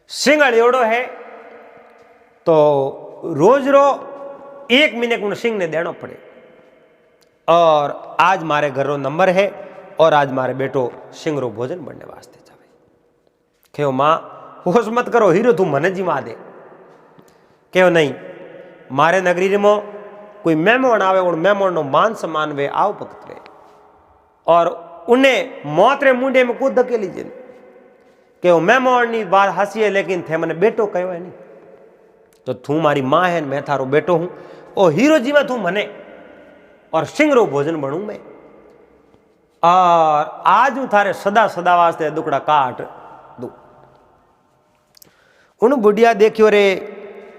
सिंगल एवड़ो है तो रोज रो 1 मिनट उन सिंह ने देना पड़े। और आज मारे घर रो नंबर है और आज मारे बेटो सिंह रो भोजन बनने वास्ते जावे। कहो मां होश मत करो हीरो तू मने जिमा दे। कहो नहीं मारे नगरी में कोई मेहमान आवे उन मेहमान नो मान सम्मान वे आओ भक्त रे और उन्हें मौत रे मुंडे में कूद धके लीजिए। कहो मेहमान नी बात हंसी है लेकिन थे मने बेटो कहो है नहीं, तो तू मारी मां है मैं थारो बेटो हूं ओ हीरो जी में तू मने और सिंह रो भोजन बनू मैं और आज हूं थारे सदा सदा वास्ते दुकड़ा काट दू। उन बुढ़िया देखियो रे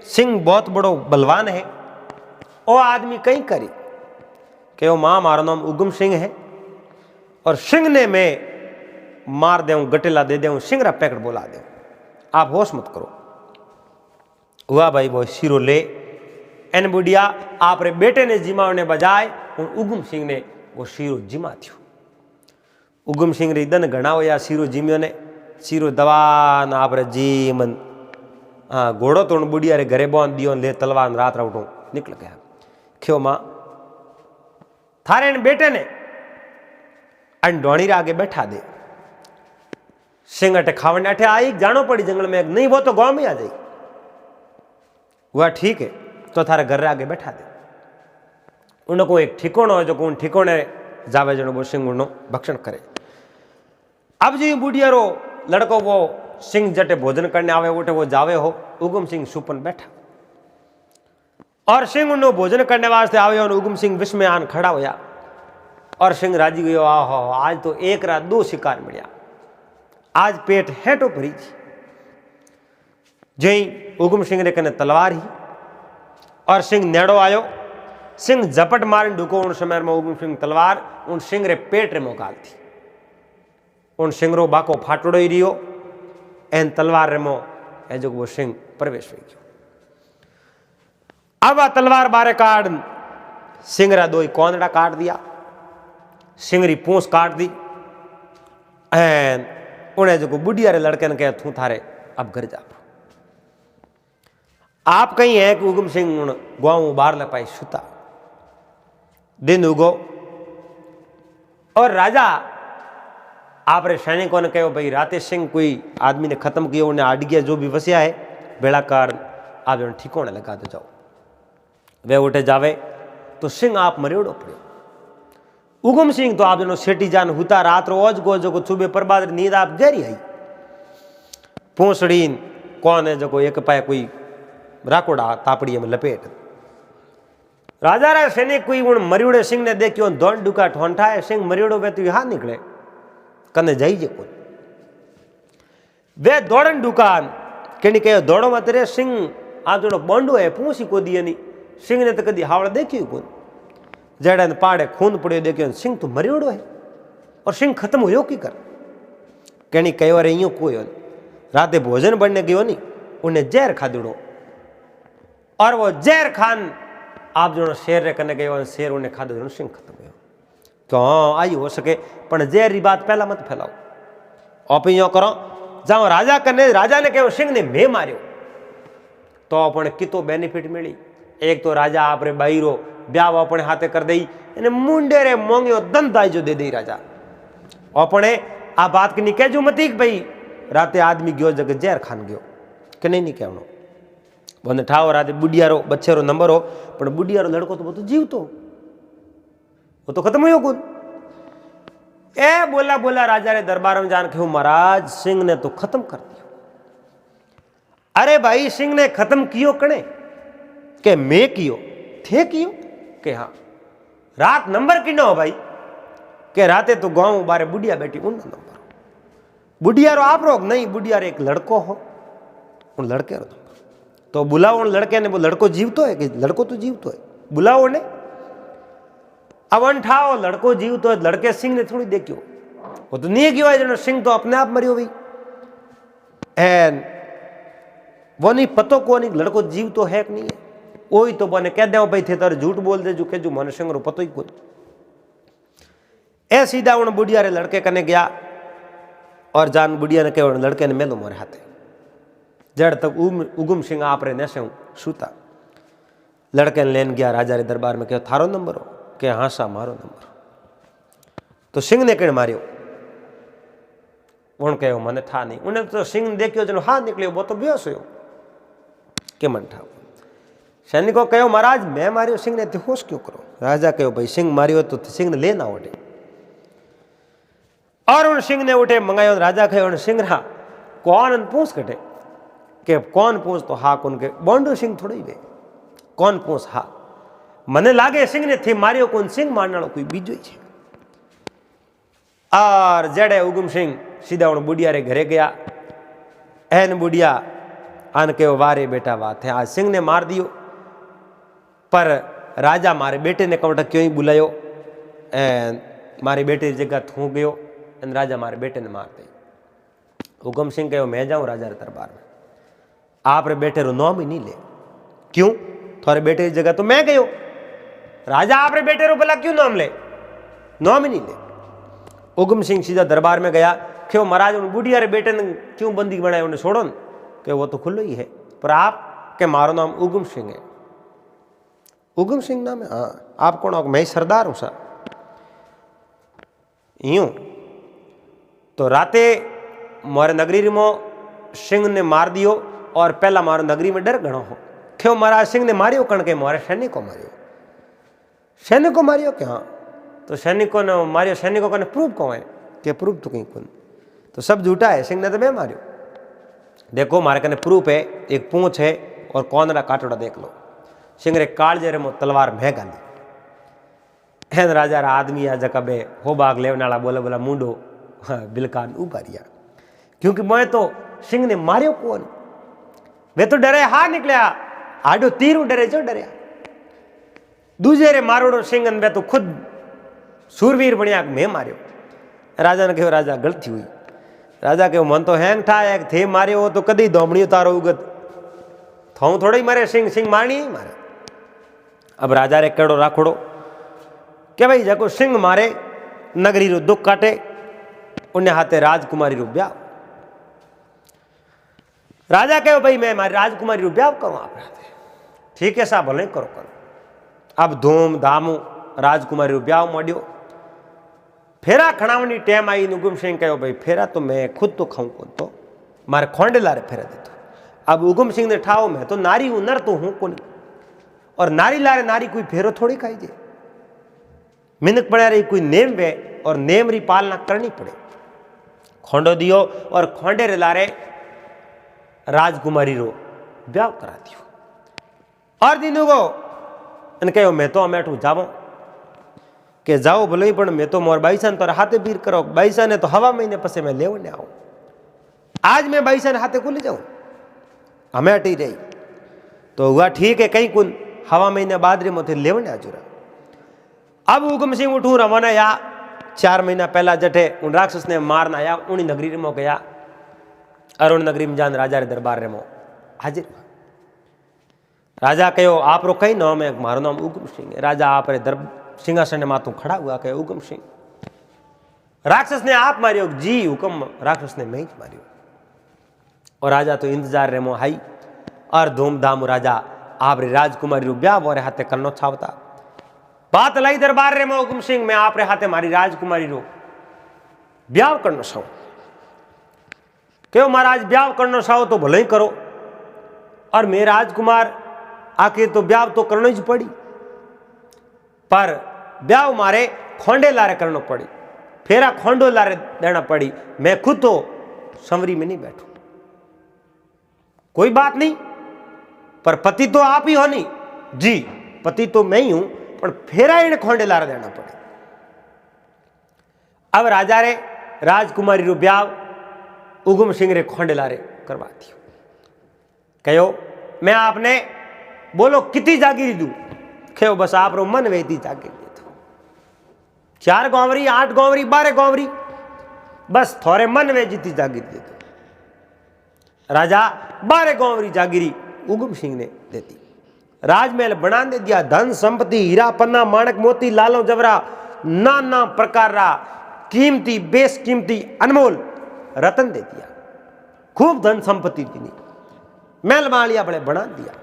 सिंह बहुत बड़ो बलवान है, ओ आदमी कहीं करी कहो मां मारो नाम उगम सिंह है और सिंह ने मैं मार देऊं गटेला दे देऊं सिंह रा पैकेट बोला दे, आप होश मत करो। हुआ भाई वो सिरो ले एन बुढ़िया आप रे बेटे ने जिमाने बजाय उन उगम सिंह ने वो सिरो जिमा थयो। उगम सिंह रे दन घना होया सिरो जिम्यो ने सिरो दवान आप रे जीमन हाँ घोड़ो तो उन बुढ़िया रे घरे बांध दियो ले तलवार रात राउटो निकल गया। क्यों मां थारे बेटे ने अन डोणी रे आगे बैठा दे, सिंह अटे खावन अटे आई जानो पड़ी जंगल में, नहीं वो तो गांव में आ जाए। वह ठीक है तो थारे घर आगे बैठा दे, उनको एक ठिकानो है जो उन ठिकाने जावे जनो वो सिंह उनो भक्षण करे। अब जो बुढ़िया रो लड़को वो सिंह जटे भोजन करने आवे उठे वो जावे हो, उगम सिंह सुपन बैठा और सिंह उनो भोजन करने वास्ते आवे और उगम सिंह विष में आन खड़ा होया और सिंह राजी गयो आहो आज तो 1 रात 2 शिकार मिलिया, आज पेट हेटो भरी थी। जई उगम सिंह ने कने तलवार ही और सिंह नेड़ो आयो, सिंह झपट मार ढुको उन समय में उगम सिंह तलवार उन सिंह रे पेट रे मोकाल थी। उन सिंह रो बाको फाटड़ो ही रियो एन तलवार रे मो ए जो वो सिंह प्रवेश हो गयो। अब आ तलवार बारे काट सिंह रा 2 कोंदड़ा काट दिया, सिंह री पूंछ काट दी एन उन्हें जो बुढ़िया रे लड़के ने कहा तू थारे अब घर जा। आप कहीं है कि उगम सिंह गांव बाहर ले पाई सुता, दिन उगो और राजा आप रे सैनिकों ने कहो भाई राते सिंह कोई आदमी ने खत्म किया उन्हें आड़ गया जो भी वसिया है बेड़ाकार आप जो ठिकाने लगा दो जाओ। वे उठे जावे तो सिंह आप मरेड़ो पड़ो उगम सिंह तो आप जनो सेठी जान हुता रात रो ओज गो जो सुबह प्रभात नींद आप गहरी आई पूछड़ी कौन है जो एक पाए कोई राकोड़ा तापड़ी में लपेट राजा रा सैनिक कोई उन मरियोड़े सिंह ने देखियो दौड़ डुका ठोंठा है सिंह मरियोड़ो वे तो हाथ निकले कने जाइए कोई वे दौड़न दुकान कहनी कहो दौड़ो मत रे सिंह आप जो बोंडो है पूछी को दिए नहीं सिंह ने तो कभी हावड़ा देखियो कौन जड़ा ने पाड़े खून पड़े देखियो सिंह तो मरियोड़ो है और सिंह खत्म हो की कर कहनी कहो अरे यूं कोई राते भोजन बनने गयो नहीं उन्हें जहर खा दिड़ो और वो जहर खान आप जो शेर रे कने गयो शेर उन्हें खा दो सिंह खत्म हो तो हाँ आई हो सके पर जहर री बात पहला मत फैलाओ आप यो करो जाओ राजा कने राजा ने कहो सिंह ने मैं मारियो तो अपने कितो बेनिफिट मिली एक तो राजा आपरे बाईरो ब्याह अपने हाथे कर दई ने मुंडे रे मोंगियो दंताई जो दे दई राजा अपने आ बात की नहीं कहजो मती भाई राते आदमी गयो जग जहर खान गयो कि नहीं कहनो बोने ठाओ राते बुढ़ियारो बच्चेरो नंबर हो पर बुढ़ियारो लड़को तो वो तो जीवतो वो तो खत्म हो कौन ए बोला बोला राजा रे दरबार में जान के महाराज सिंह ने तो खत्म कर दिया अरे भाई सिंह ने खत्म कियो कने के मैं कियो थे कियो के हाँ रात नंबर की न हो भाई के राते तो गांव बारे बुढ़िया बैठी उन नंबर बुढ़िया रो आप रोग नहीं बुढ़िया रे एक लड़को हो उन लड़के रो नंबर तो बुलाओ उन लड़के ने वो लड़को जीवतो है कि लड़को तो जीवतो है बुलाओ ने अब अनठाओ लड़को जीवतो है लड़के सिंह ने थोड़ी देखियो वो तो नहीं क्यों है जनो सिंह तो अपने आप मरियो भाई एन वो नहीं पतो को नहीं लड़को जीवतो है कि नहीं है वही तो बने कह दे भाई थे तारे झूठ बोल दे जो के जो मन सिंह रो पतो ही कोई ए सीधा उन बुढ़िया रे लड़के कने गया और जान बुढ़िया ने कहो लड़के ने मेलो मोरे हाथे जड़ तक उगम सिंह आप रे नशे सूता लड़के ने लेन गया राजा रे दरबार में कहो थारो नंबर हो के हाँ सा मारो नंबर तो सिंह ने कण मारियो उन कहो मने था नहीं उन्हें तो सिंह ने देखियो जनो हाथ निकलियो वो तो बेहोश हो के मन था सैनिकों कहो महाराज मैं मारियो सिंह ने होश क्यों करो राजा कहो भाई सिंह मारियो तो सिंह ने लेना उठे और उन सिंह ने उठे मंगायो राजा कहो सिंह रहा कौन पूछ कटे के कौन पूछ तो हा कौन के बोंडो सिंह थोड़ी वे कौन पूछ हा मने लागे सिंह ने थी मारियो कौन सिंह मारना कोई बीजो ही और जड़े उगम सिंह सीधा उन बुढ़िया रे घरे गया एन बुढ़िया आन के वारे बेटा बात है आज सिंह ने मार दियो पर राजा मारे बेटे ने कवटा क्यों ही बुलायो मारे बेटे की जगह थूक गयो राजा मारे बेटे ने मार दे उगम सिंह कहो मैं जाऊं राजा रे दरबार में आप रे बेटे रो नाम ही नहीं ले क्यों थोड़े बेटे की जगह तो मैं गयो राजा आप रे बेटे रो भला क्यों नाम ले नाम ही नहीं ले उगम सिंह सीधा दरबार में गया क्यों महाराज उन बुढ़िया रे बेटे ने क्यों बंदी बनाए उन्हें छोड़ो न कि वो तो खुलो ही है पर आप के मारो नाम उगम सिंह है उगम सिंह नाम है हाँ आप कौन हो मैं सरदार हूं सा यूं तो राते मारे नगरी में सिंह ने मार दियो और पहला मारो नगरी में डर घणो हो क्यों महाराज सिंह ने मारियो कण के मारे सैनिकों मारियो क्या हाँ तो सैनिकों ने मारियो सैनिकों ने प्रूफ कौन है कि प्रूफ तो कहीं कौन तो सब झूठा है सिंह ने तो मैं मारियो देखो मारे कने प्रूफ है एक पूंछ है और कौन रा काटोड़ा देख लो सिंह रे कालजे रे मो तलवार मैं गाली हैन राजा रा आदमी आ जका बे हो बाग लेवने वाला बोले बोला मुंडो हाँ बिलकान उबारिया क्योंकि मैं तो सिंह ने मारियो कौन वे तो डरे हा निकलिया आडो तीरू डरे जो डरिया दूजे रे मारोड़ो सिंह वे तो खुद सूरवीर बनिया मैं मारियो राजा ने कहो राजा गलती हुई राजा कहो मन तो हैंग था एक थे मारियो तो कदी दोमड़ी तारो उगत थों थोड़ा ही मारे सिंह सिंह मारनी ही मारे अब राजा रे कड़ो राखोड़ो के भाई जको सिंह मारे नगरी रो दुख काटे उन्हें हाथे राजकुमारी रो ब्याह राजा कहो भाई मैं मारी राजकुमारी रो ब्याह करूं आप ठीक है साहब भले करो करो अब धूम धाम राजकुमारी रो ब्याह मोड़ियो फेरा खणावनी टाइम आई उगम सिंह कहो भाई फेरा तो मैं खुद तो खाऊं कौन तो मारे खोंडे लारे फेरा देतो अब उगम सिंह ने ठाओ मैं तो नारी हूं नर तो हूं कौन और नारी लारे नारी कोई फेरो थोड़ी खाई जे मिनक पड़ा रही कोई नेम वे और नेम री पालना करनी पड़े। खोंडो दियो और खोंडे रे लारे राजकुमारी रो ब्याह करा दियो। और दिनों को इन कहो मैं तो अमेठू जाऊं के जाओ भले ही पण मैं तो मोर बाईसन तो हाथे बीर करो बाईसन ने तो हवा महीने पसे मैं लेवने आऊं। आज मैं बाईसन हाथे को ले जाऊं अमेठी रही तो हुआ ठीक है कहीं कुन हवा महीने बाद रे मोथे लेवने आजुरा। अब हुकुम सिंह उठू रवाना या 4 महीना पहला जठे उन राक्षस ने मारना आया उनी नगरी में गया अरुण नगरी में जान राजा रे दरबार रे मो हाजिर। राजा कहो आप रो कई नाम है मारो नाम हुकुम सिंह है। राजा आप रे सिंहासन माथू खड़ा हुआ कहे हुकुम सिंह राक्षस ने आप मारियो जी हुकुम राक्षस ने मैं ही मारियो। और राजा तो इंतजार रे मो हाई और धूमधाम राजा आप रे राजकुमारी रू ब्याह मोरे हाथे करनो छावता। बात लाई दरबार रे मो हुकुम सिंह मैं आप रे हाथे मारी राजकुमारी रू ब्याह करनो छाऊ। क्यों महाराज ब्याह करनो छाओ तो भले ही करो और मैं राजकुमार आखिर तो ब्याह तो करना ही पड़ी पर ब्याह मारे खोंडे लारे करना पड़ी फेरा खोंडो लारे देना पड़ी। मैं खुद तो संवरी में नहीं बैठू कोई बात नहीं पर पति तो आप ही हो नहीं जी पति तो मैं ही हूं पर फेरा इन्हें खोंडे लारे देना पड़े। अब राजा रे राजकुमारी रू ब्याह हुकुम सिंह रे खोंडे लारे करवा दियो। कहो मैं आपने बोलो कितनी जागीरी दू कहो बस आप रो मन वेती जागीरी दे दो 4 गांवरी 8 गांवरी 12 गांवरी बस थोड़े मन वे जीती जागीरी दे दो। राजा 12 गांवरी जागीरी हुकुम सिंह ने दे दी। राजमहल बना दे दिया धन संपत्ति हीरा पन्ना माणक मोती लालो जवरा नाना प्रकार रा कीमती बेशकीमती अनमोल रतन दे दिया। खूब धन संपत्ति दी महल मालिया बड़े बना दिया।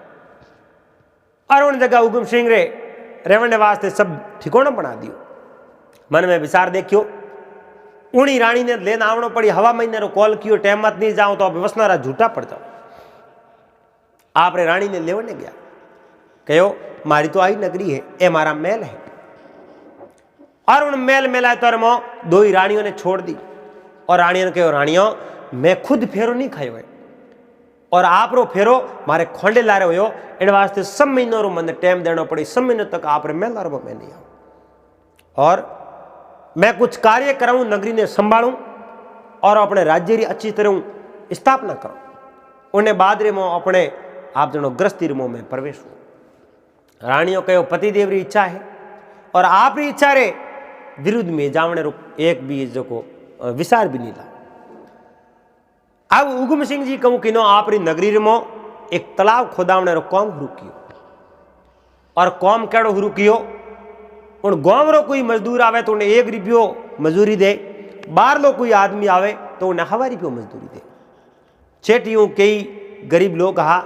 और उन जगह हुकुम सिंह रे रेवने वास्ते सब ठिकाना बना दियो। मन में विचार देखियो उनी रानी ने लेना आवनो पड़ी हवा महीने रो कॉल कियो टाइम मत नहीं जाऊं तो अब वसना रा झूठा पड़ जाओ। आप रे रानी ने लेवने गया कहो मारी तो आई नगरी है ए मारा महल है। और उन महल में लाए तो 2 ही रानियों ने छोड़ दी और रानियों ने कहो रानियों मैं खुद फेरो नहीं खायो है और आप रो फेरो मारे खोंडे ला रहे हो इन वास्ते सब महीनों रो मन टाइम देना पड़ी सब महीनों तक आप रे महल ला मैं नहीं आऊं और मैं कुछ कार्य कराऊं नगरी ने संभालूं और अपने राज्य की अच्छी तरह स्थापना करूं उन्हें बाद रे मो अपने आप जनो ग्रस्ती रो में प्रवेश हो। रानियों कहो पतिदेव री इच्छा है और आप री इच्छा रे विरुद्ध में जावने रो एक भी जो को विचार भी नहीं ला। अब हुकुम सिंह जी कहूं कि नो आप री नगरी रे मो एक तालाब खोदावने रो काम शुरू कियो और काम केड़ो शुरू कियो उन गांव रो कोई मजदूर आवे तो उन्हें 1 रुपयो मजदूरी दे बाहर लो कोई आदमी आवे तो उन्हें 1.5 रुपयो मजदूरी दे। चेटियों कई गरीब लोग हा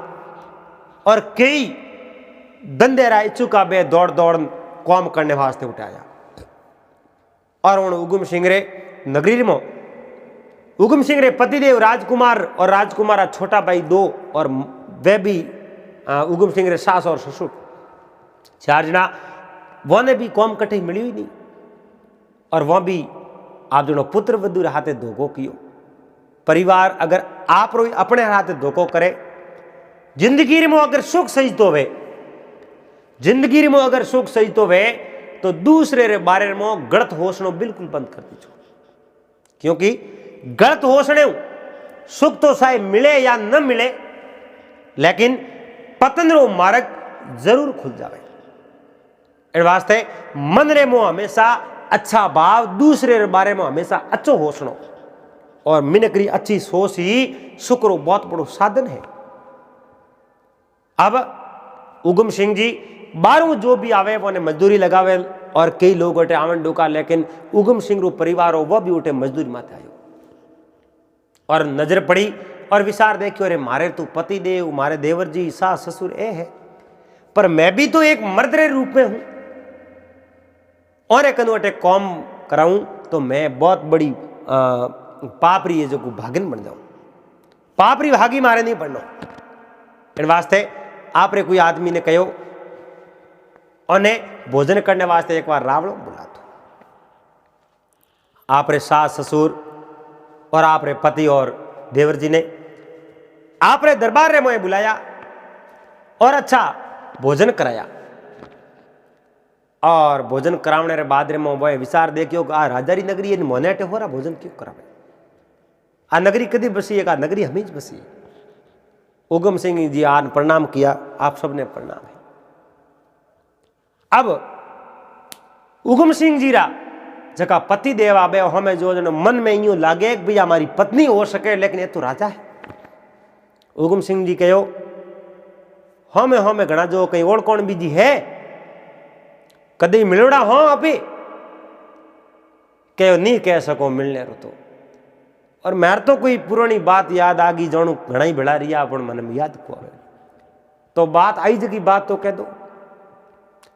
और कई धंधे रा इच्छुका बे दौड़ दौड़ काम करने वास्ते उठाया। और उन हुकुम सिंह रे नगरी में हुकुम सिंह रे पतिदेव राजकुमार और राजकुमारा छोटा भाई 2 और वे भी हुकुम सिंह रे सास और ससुर 4 जना वो ने भी कौम कटे मिली हुई नहीं और वह भी आप जो पुत्र वधु हाथे धोखो कियो। परिवार अगर आप अपने हाथे धोखो करे जिंदगी में अगर सुख सही तो वे जिंदगी में अगर सुख सही तो वे तो दूसरे रे बारे में गलत होसनो बिल्कुल बंद कर दीजिए क्योंकि गलत होसने सुख तो चाहे मिले या न मिले लेकिन पतन रो मार्ग जरूर खुल जाए। इन वास्ते मन रे मो हमेशा अच्छा भाव दूसरे रे बारे में हमेशा अच्छो होसनो और मिनकरी अच्छी सोच ही सुख रो बहुत बड़ो साधन है। अब हुकुम सिंह जी 12 जो भी आवे वो ने मजदूरी लगावे और कई लोग उठे आवन डुका लेकिन हुकुम सिंह रो परिवार हो वह भी उठे मजदूरी माथे आयो और नजर पड़ी और विचार देखियो रे मारे तू पति देव मारे देवर जी सास ससुर ए है पर मैं भी तो एक मर्द रे रूप में हूं और एक अटे कौम कराऊं तो मैं बहुत बड़ी पापरी जो को भागिन बन जाऊं। पापरी भागी मारे नहीं पड़ना। इन वास्ते आपरे कोई आदमी ने कहो उन्हें भोजन करने वास्ते एक बार रावण बुला दो। आपरे सास ससुर और आपरे पति और देवर जी ने आपरे दरबार रे मोए बुलाया और अच्छा भोजन कराया। और भोजन करावने रे बाद रे मोए विचार देखियो कि आ राजारी नगरी मोने टे हो रहा भोजन क्यों करावे। आ नगरी कदी बसी है, नगरी हमीज बसी है। उगम सिंह जी आन प्रणाम किया, आप सबने प्रणाम है। अब उगम सिंह जी रा जका पति देव आवे हमें जो मन में यूं लागे कि भैया हमारी पत्नी हो सके, लेकिन ये तो राजा है। उगम सिंह जी कहो हमें घना जो कहीं और कौन बीजी है कदी मिलड़ा हो अभी कहो नहीं कह सको मिलने रो तो। और मेरे तो कोई पुरानी बात याद आ गई जाणू घना ही भड़ा रिया पण मन में याद को आवे तो बात आई जगी बात तो कह दो,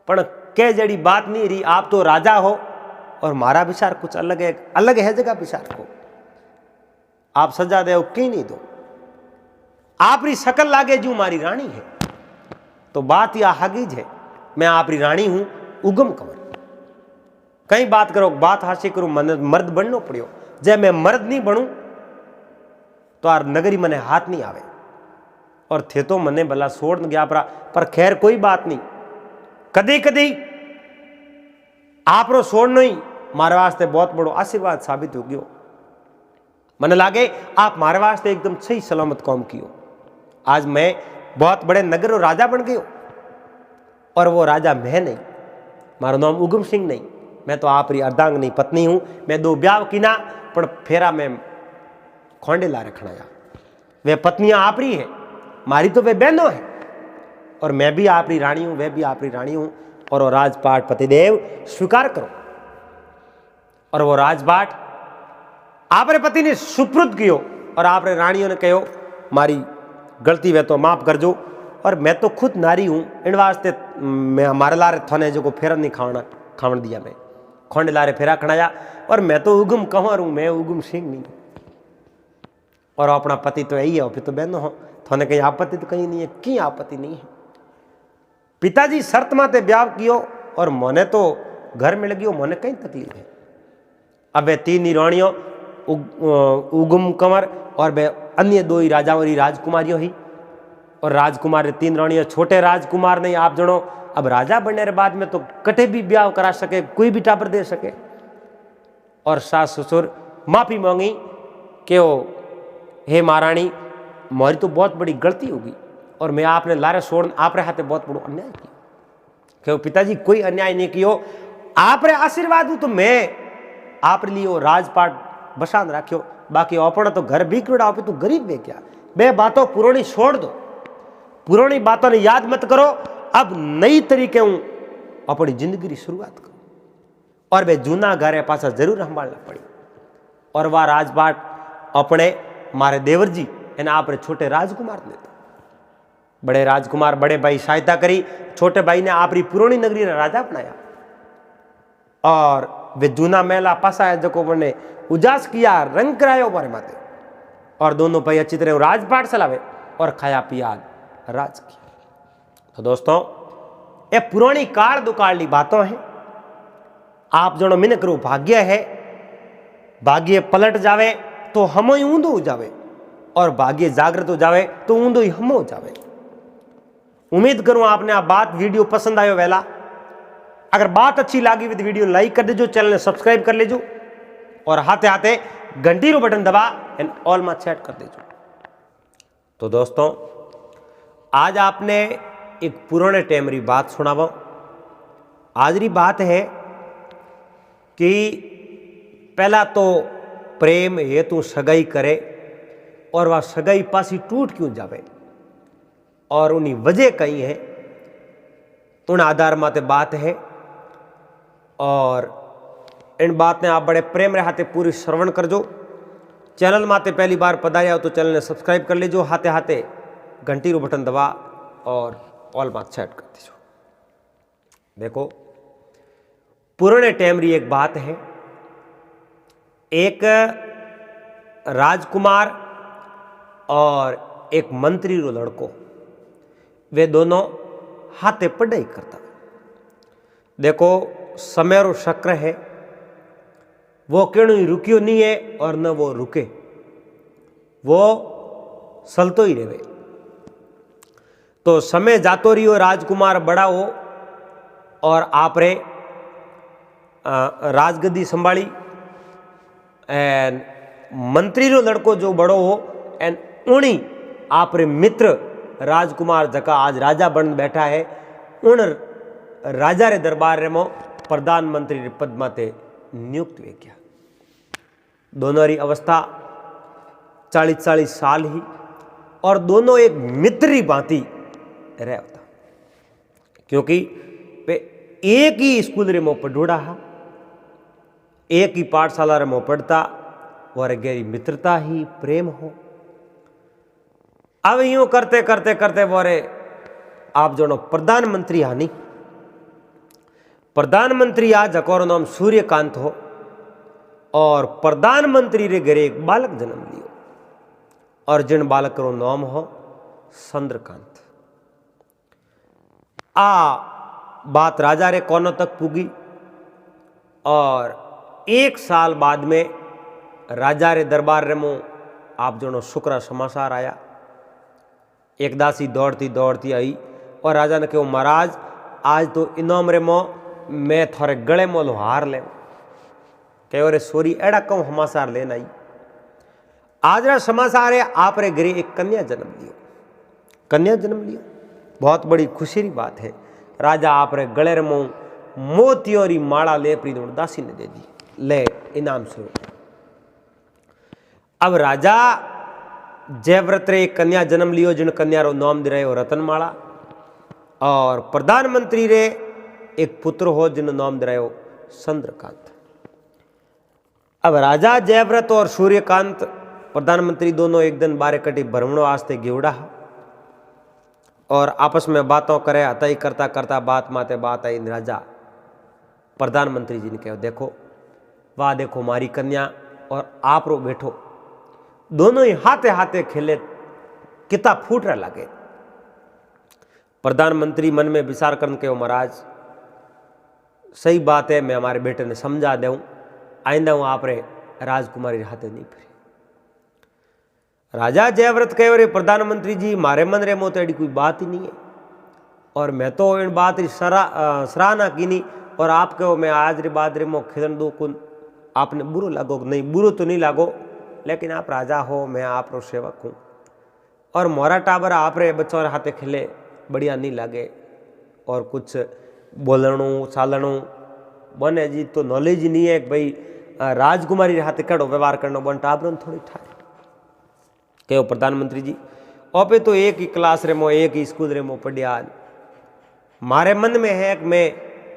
पण कह जड़ी बात नहीं रही। आप तो राजा हो और मारा विचार कुछ अलग है जगह विचार को। आप सजा दे कहीं नहीं दो, आप री शकल लागे जो मारी रानी है तो बात या हकीज है। मैं आप री रानी हूं उगम कंवर। कई बात करो बात हासिल करो मर्द बनना पड़ियो। जब मैं मर्द नहीं बनूं तो आर नगरी मने हाथ नहीं आवे और थे तो मने भला छोड़ गया पर खैर कोई बात नहीं। कदी कदी आप रो छोड़ना ही मारे वास्ते बहुत बड़ो आशीर्वाद साबित हो गयो। मने लागे आप मारे वास्ते एकदम सही सलामत काम कियो। आज मैं बहुत बड़े नगर रो राजा बन गयो और वो राजा मैं नहीं, मारो नाम उगम सिंह नहीं, मैं तो आप री अर्धांगनी पत्नी हूं। मैं 2 ब्याह की ना पर फेरा में खोंडे ला रखनाया। वे पत्नियां आप री है, मारी तो वे बहनों है और मैं भी आप री रानी हूं, वे भी आप री रानी हूं। और वो राजपाट पतिदेव स्वीकार करो। और वो राजपाट आपरे पति ने सुपुर्द कियो और आपरे रानियों ने कहो मारी गलती वे तो माफ कर जो। और मैं तो खुद नारी हूं इन वास्ते मैं हमारे लारे थाने जो को फेरा नहीं खावन दिया। मैं खोंड लारे फेरा खड़ाया और मैं तो उगम कंवर हूं, मैं उगम सिंह नहीं। और अपना पति तो यही है, फिर तो बहनों हो थाने कहीं आपत्ति तो कहीं नहीं है, की आपत्ति नहीं है। पिताजी शर्त माते ब्याह कियो और मोने तो घर मिल गयो, मोने कहीं तकलीफ है। अब वे 3 रानियों उगम कंवर और वे अन्य 2 राजाओं री राजकुमारियों ही। और राजकुमार 3 रानियों छोटे राजकुमार नहीं आप जनो अब राजा बनने के बाद में तो कटे भी ब्याह करा सके, कोई भी टाबर दे सके। और सास ससुर माफी मांगी कि हे महारानी मारी तो बहुत बड़ी गलती होगी और मैं आपने लारे छोड़ आपरे हाथे बहुत बड़ो अन्याय किया। क्यों पिताजी कोई अन्याय नहीं कियो, आपरे आशीर्वाद हूं तो मैं आप लिए राजपाट बसान राख्यो। बाकी अपना तो घर भी क्यों तो गरीब वे क्या। बे बातों पुरानी छोड़ दो, पुरानी बातों ने याद मत करो। अब नई तरीके हूं अपनी जिंदगी की शुरुआत करो। और वे जूना घर पासा जरूर संभालना पड़ी। और वह राजपाट अपने मारे देवर जी एने आपरे छोटे राजकुमार ने बड़े राजकुमार बड़े भाई सहायता करी। छोटे भाई ने आपरी पुरानी नगरी राजा बनाया और वे जूना मेला पासा है जो बने उजास किया, रंग करायो बारे माते। और दोनों भाई अच्छी तरह राजपाट चलावे और खाया पिया राज किया। तो दोस्तों ये पुरानी काल दुकाल बातों हैं। आप जनो मिन करो भाग्य है, भाग्य पलट जावे तो हम ही ऊंधो हो जावे और भाग्य जागृत हो जावे तो ऊंधो ही हम हो जावे। उम्मीद करूं आपने आ बात वीडियो पसंद आयो वेला। अगर बात अच्छी लगी तो वीडियो लाइक कर दीजो, चैनल ने सब्सक्राइब कर लीजो और हाथे हाथे घंटी रो बटन दबा एंड ऑल में सेट कर दीजो। तो दोस्तों आज आपने एक पुराने टाइम री बात सुनावा। आज री बात है कि पहला तो प्रेम हेतु सगाई करे और वह सगाई पासी टूट क्यों जावे और उन्हीं वजह कही है, उन आधार माते बात है। और इन बात ने आप बड़े प्रेम रहते पूरी श्रवण कर जो। चैनल माते पहली बार पधारिया हो तो चैनल ने सब्सक्राइब कर लीजो, हाथे हाथे घंटी रो बटन दबा और ऑल बात सेट कर दीजो। देखो पुराने टाइम री एक बात है, एक राजकुमार और एक मंत्री रो लड़को, वे दोनों हाथे पढ़ाई करता। देखो समय रो चक्र है, वो केणु रुकियो नहीं है और न वो रुके, वो चलतो ही रहे। तो समय जातो रहियो, राजकुमार बड़ा हो और आप रे राजगद्दी संभाली एन मंत्री रो लड़को जो बड़ो हो एन उणी आप रे मित्र राजकुमार जका आज राजा बन बैठा है, उन राजा रे दरबार रे मो प्रधानमंत्री रे पद माते नियुक्त हुए गया। दोनों री अवस्था 40-40 साल ही और दोनों एक मित्री भांति रह होता, क्योंकि वे एक ही स्कूल रे मो पढ़ोड़ा हा, एक ही पाठशाला रे मो पढ़ता और गहरी मित्रता ही प्रेम हो। अब यूं करते करते करते बोरे आप जो प्रधानमंत्री हानि, प्रधानमंत्री आ जकोरो नाम सूर्यकांत हो और प्रधानमंत्री रे घरे एक बालक जन्म लियो और जिन बालक रो नाम हो चंद्रकांत। आ बात राजा रे कोनों तक पुगी और 1 साल बाद में राजा रे दरबार रे मो आप जो शुक्र समाचार आया। एक दासी दौड़ती दौड़ती आई और राजा ने कहो, महाराज आज तो इनाम रे मो मैं थोड़े गले मोलो हार ले। कहो रे सोरी एड़ा कहूँ समाचार लेना आई। आज रा समाचार है आप रे घरे एक कन्या जन्म लियो, कन्या जन्म लियो, बहुत बड़ी खुशी की बात है। राजा आप रे गले रे मो मोतियों री माला ले प्री दासी ने दे दी, ले इनाम से। अब राजा जयव्रत रे एक कन्या जन्म लियो जिन कन्या रो नाम दे रहे रतनमाला और प्रधानमंत्री रे एक पुत्र हो जिन नाम दे रहे चंद्रकांत। अब राजा जयव्रत और सूर्यकांत प्रधानमंत्री दोनों एक दिन बारे कटी भ्रमणों वास्ते गेवड़ा और आपस में बातों करे, हताई करता करता बात माते बात आई। राजा प्रधानमंत्री जी ने कहो, देखो वाह देखो मारी कन्या और आप रो बैठो, दोनों ही हाथे हाथे खेले किता फूट रहा लगे। प्रधानमंत्री मन में विचार करने के, महाराज सही बात है, मैं हमारे बेटे ने समझा दूं, आइंदा हूं आप रे राजकुमारी हाथे नहीं फिरे। राजा जयव्रत कहो, रे प्रधानमंत्री जी मारे मन रे मो तो एडी कोई बात ही नहीं है और मैं तो इन बात री सराहना की नहीं, और आप कहो मैं आज रे बाद रे मो खिलन दो कुन आपने बुरो लागो? नहीं बुरो तो नहीं लागो, लेकिन आप राजा हो, मैं आप रो सेवक हूँ और मोरा टाबर आप रे बच्चों रे हाथे खिले बढ़िया नहीं लागे और कुछ बोलणु चालणु बने जी तो नॉलेज ही नहीं है कि भाई राजकुमारी रे हाथे कड़ो व्यवहार करना बन टाबरन थोड़ी ठाए। कहो प्रधानमंत्री जी ओपे तो एक ही क्लास रे मो एक ही स्कूल रे मो पढ़िया, मारे मन में है कि मैं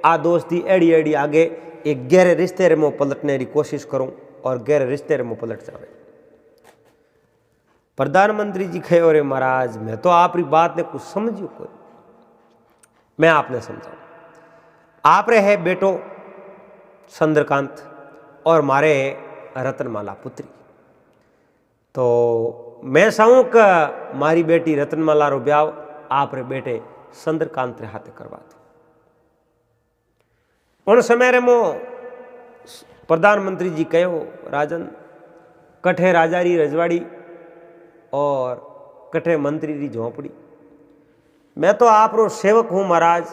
आ दोस्ती एड़ी एड़ी आगे एक गहरे रिश्ते रे मो पलटने की कोशिश करूं और गहरे रिश्ते रे मो पलट जावे। प्रधानमंत्री जी कहो, रे महाराज मैं तो आपकी बात ने कुछ समझियो कोई, मैं आपने समझाऊं। आप रे है बेटो चंद्रकांत और मारे रतनमाला पुत्री, तो मैं चाहूँ कि मारी बेटी रतनमाला रो ब्याह आप रे बेटे चंद्रकांत रे हाथे करवा दो। उन समय रे मो प्रधानमंत्री जी कहो, राजन कठे राजा री रजवाड़ी और कठे मंत्री री झोंपड़ी, मैं तो आप रो सेवक हूँ महाराज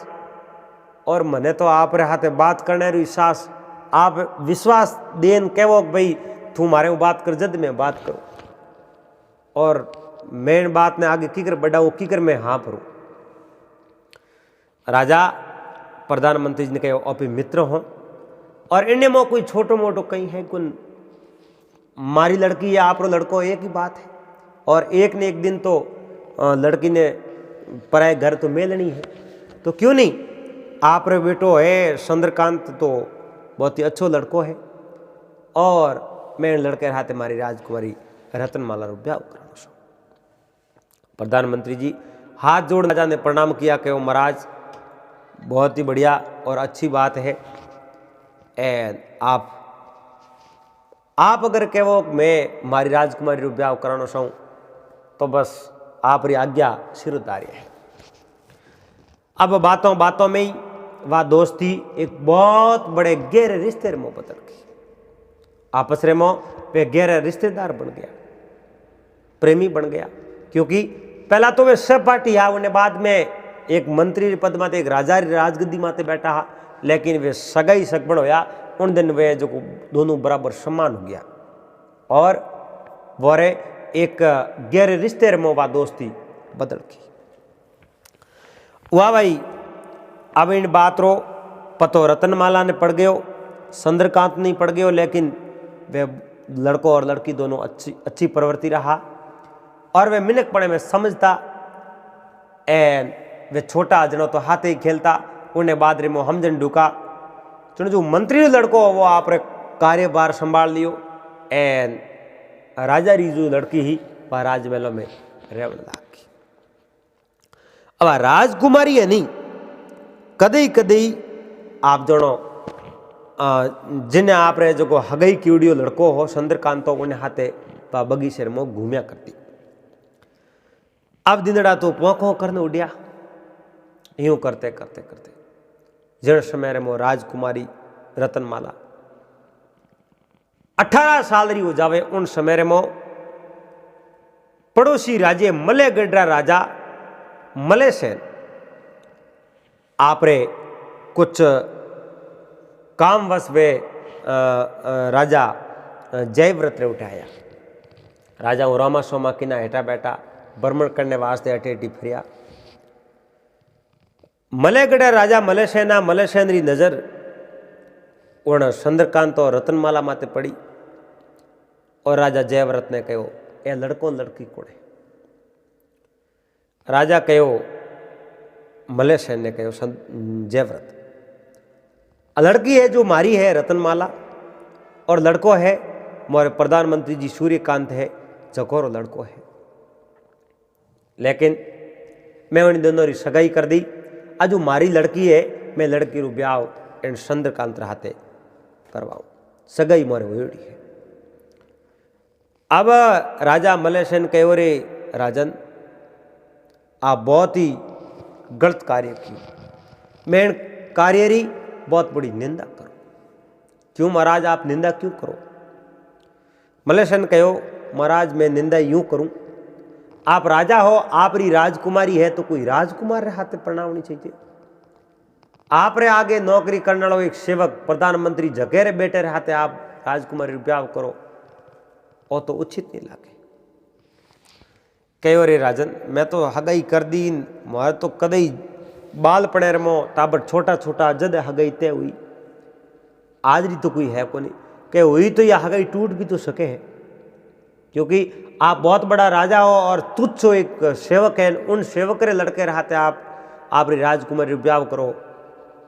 और मने तो आप रे हाथे बात करने री सास आप विश्वास देन कहो भाई तू मारे बात कर जद मैं बात करूँ और मैं बात ने आगे कीकर बढ़ाऊँ कीकर मैं हाँ करूँ। राजा प्रधानमंत्री जी ने कहो आप मित्र हो और इन्हें मो कोई छोटो मोटो कहीं है कुन मारी लड़की या आप रो लड़को एक ही बात है और एक ने एक दिन तो लड़की ने पराए घर तो मेलनी है, तो क्यों नहीं आप रे बेटो है चंद्रकांत तो बहुत ही अच्छो लड़को है और मैं लड़के हाथे मारी राजकुमारी रतनमाला रो ब्याह कराना छो। प्रधानमंत्री जी हाथ जोड़ राजा ने प्रणाम किया, कहो महाराज बहुत ही बढ़िया और अच्छी बात है, एंड आप अगर कहो मैं मारी राजकुमारी रो ब्याह कराना चाहूँ तो बस आप री आज्ञा सिर उतारी है। अब बातों बातों में ही वह दोस्ती एक बहुत बड़े गहरे रिश्ते में बदल गई आपस रे में वे गहरे रिश्तेदार बन गया, प्रेमी बन गया। क्योंकि पहला तो वे सहपाठी हा, उन्हें बाद में एक मंत्री पद माते एक राजा राजगद्दी माते बैठा हा, लेकिन वे सगाई सगबड़ होया। उन दिन वे जो दोनों बराबर समान हो गया और वोरे एक गहरे रिश्ते रे मोह दोस्ती बदल गई। वाह भाई, अब इन बात रो पतो रतनमाला ने पड़ गयो, चंद्रकांत नहीं पड़ गयो, लेकिन वे लड़को और लड़की दोनों अच्छी प्रवृत्ति रहा और वे मिनक पड़े में समझता एन वे छोटा जनो तो हाथे ही खेलता। उन्हें बाद रे मो हमजन ढुका चुन जो मंत्री लड़को वो आप कार्यभार संभाल लियो एन राजा री जो लड़की ही वह राजमहलों में रेवण लागी। अब राजकुमारी है नहीं कदई कदई आप जनो जिन्हें आप जो हगई कीड़ियो लड़को हो चंद्रकांत उन्हें हाथे बगीचे में घूमया करती। अब दिनड़ा तो पोखो करने उड़िया। यूं करते करते करते जड़ समय रे मो राजकुमारी रतनमाला 18 साल री हो जावे। उन समय रे मो पड़ोसी राज्य मलेगढ़ राजा मलेसेन आपरे कुछ कामवश वे राजा जयव्रत रे उठाया। राजा रामा सोमा किना हेठा बैठा भ्रमण करने वास्ते अटे अटी फिरिया। मलेगढ़ राजा मलेसेन री नजर उन चंद्रकांत और रतनमाला माते पड़ी और राजा जयव्रत ने कहो ए लड़को लड़की कोण है। राजा कहो मलेसेन ने कहो जयव्रत लड़की है जो मारी है रतनमाला और लड़को है मोरे प्रधानमंत्री जी सूर्यकांत है जकोरो लड़को है, लेकिन मैं उन दोनों री सगाई कर दी। आज मारी लड़की है मैं लड़की रू ब्याह इन चंद्रकांत हाथे करवाऊं, सगाई मोरे होड़ी है। अब राजा मलेसेन कहो रे राजन आप बहुत ही गलत कार्य की, मैं कार्य री बहुत बड़ी निंदा करो। क्यों महाराज आप निंदा क्यों करो? मलेसेन कहो महाराज मैं निंदा यूं करूं, आप राजा हो आप री राजकुमारी है तो कोई राजकुमार रे हाथे प्रणावनी चाहिए। आप रे आगे नौकरी करने वालों एक सेवक प्रधानमंत्री जगह रे बेटे रे हाथे आप राजकुमारी ब्याह करो वो तो उचित नहीं लागे। कहो रे राजन मैं तो हगाई कर दी, मारे तो कदई बाल पड़े रमो टाबर छोटा छोटा जद हगाई तय हुई, आज री तो कोई है को नहीं। कहे हुई तो यह हगाई टूट भी तो सके है, क्योंकि आप बहुत बड़ा राजा हो और तुच्छ हो एक सेवक है, उन सेवक रे लड़के रहते आप री राजकुमारी ब्याह करो,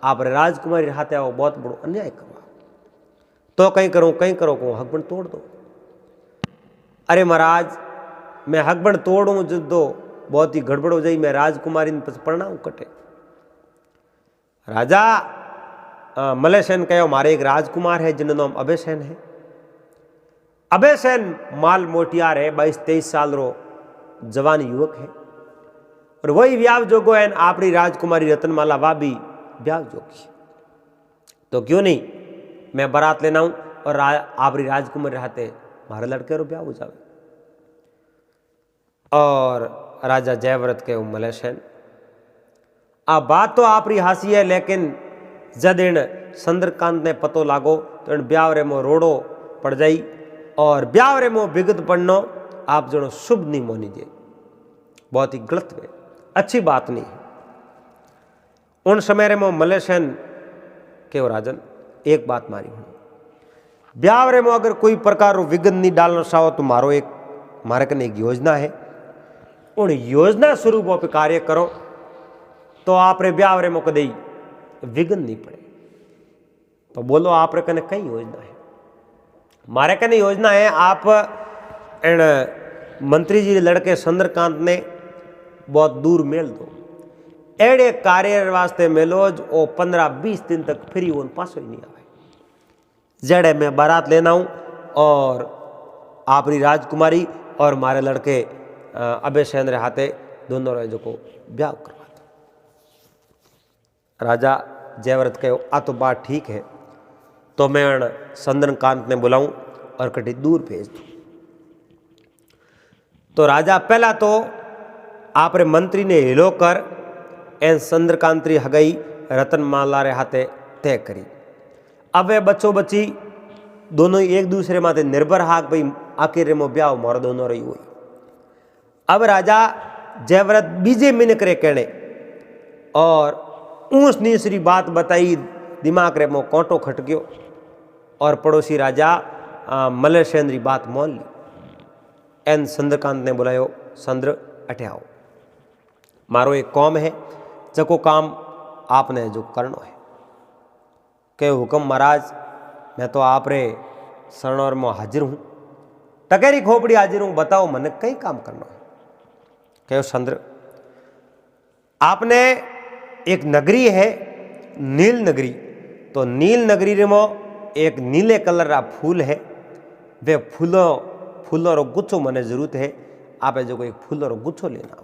आप रे राजकुमारी रहते आओ बहुत बड़ो अन्याय करो। तो कहीं करो को हकबन तोड़ दो। अरे महाराज मैं हकबन तोड़ू जो बहुत ही गड़बड़ हो जाई, मैं राजकुमारी प्रणाम कटे। राजा मलेसेन कहो मारे एक राजकुमार है जिनका नाम अभयसेन है। अभयसेन माल मोटियार है, 22-23 साल रो जवान युवक है और वही ब्याह जोगो है आपरी राजकुमारी रतनमाला वा भी ब्याह जोगी। तो क्यों नहीं मैं बारात लेना हूं और आपरी राजकुमारी रहते मारे लड़के रो ब्याह हो जावे। और राजा जयव्रत के मलेसेन आ बात तो आपरी हासी है, लेकिन जद इन चंद्रकांत ने पतो लागो तो इन ब्याह रे मो रोड़ो पड़ जाई और ब्याह रे मो विगत पड़नो आप जनो शुभ नहीं मोनीजे, बहुत ही गलत है, अच्छी बात नहीं है। उन समय रे मो मलेसेन के राजन एक बात मारी हूं, ब्याह रे मो अगर कोई प्रकार विघ्न नहीं डालना चाहो तो मारे कने एक योजना है, उन योजना स्वरूप पे कार्य करो तो आप रे ब्याह रे मो कदई विघ्न नहीं पड़े। तो बोलो आप रे कने कई योजना है? मारे कने योजना है आप इन मंत्री जी लड़के चंद्रकांत ने बहुत दूर मेल दो, एड़े कार्य वास्ते मेलो जो 15-20 दिन तक फ्री उन पास ही नहीं आवे। जड़े मैं बारात लेना हूं और आपरी राजकुमारी और मारे लड़के अभयसेन रे हाथे दोनों रे जो को ब्याह करवा दो। राजा जयव्रत कहो आ तो बात ठीक है, तो मैं चंद्रकांत ने बुलाऊं और कटी दूर भेज दूं। तो राजा पहला तो आपरे मंत्री ने हिलो कर एन चंद्रकांत री हगई रतनमाला रे हाथे तय करी। अब वे बच्चों बच्ची दोनों एक दूसरे माथे निर्भर हाक भाई आखिर में ब्याह मारो दोनों रही हुई। अब राजा जयव्रत बीजे मिनक रे कहने और ऊंस नीसरी बात बताई, दिमाग रे मो कांटो खट गयो और पड़ोसी राजा मलेसेन री बात मान ली। एन चंद्रकांत ने बुलायो, चंद्र अठे आओ, मारो एक कौम है जको काम आपने जो करनो है। के हुक्म महाराज, मैं तो आप रे शरणोर में हाजिर हूँ, टकेरी खोपड़ी हाजिर हूँ, बताओ मन कई काम करना है। कहो चंद्र, आपने एक नगरी है नील नगरी, तो नील नगरी में एक नीले कलर का फूल है, वे फूलों रो गुच्छो मने जरूरत है, आप जो एक फूलों रो गुच्छो लेना।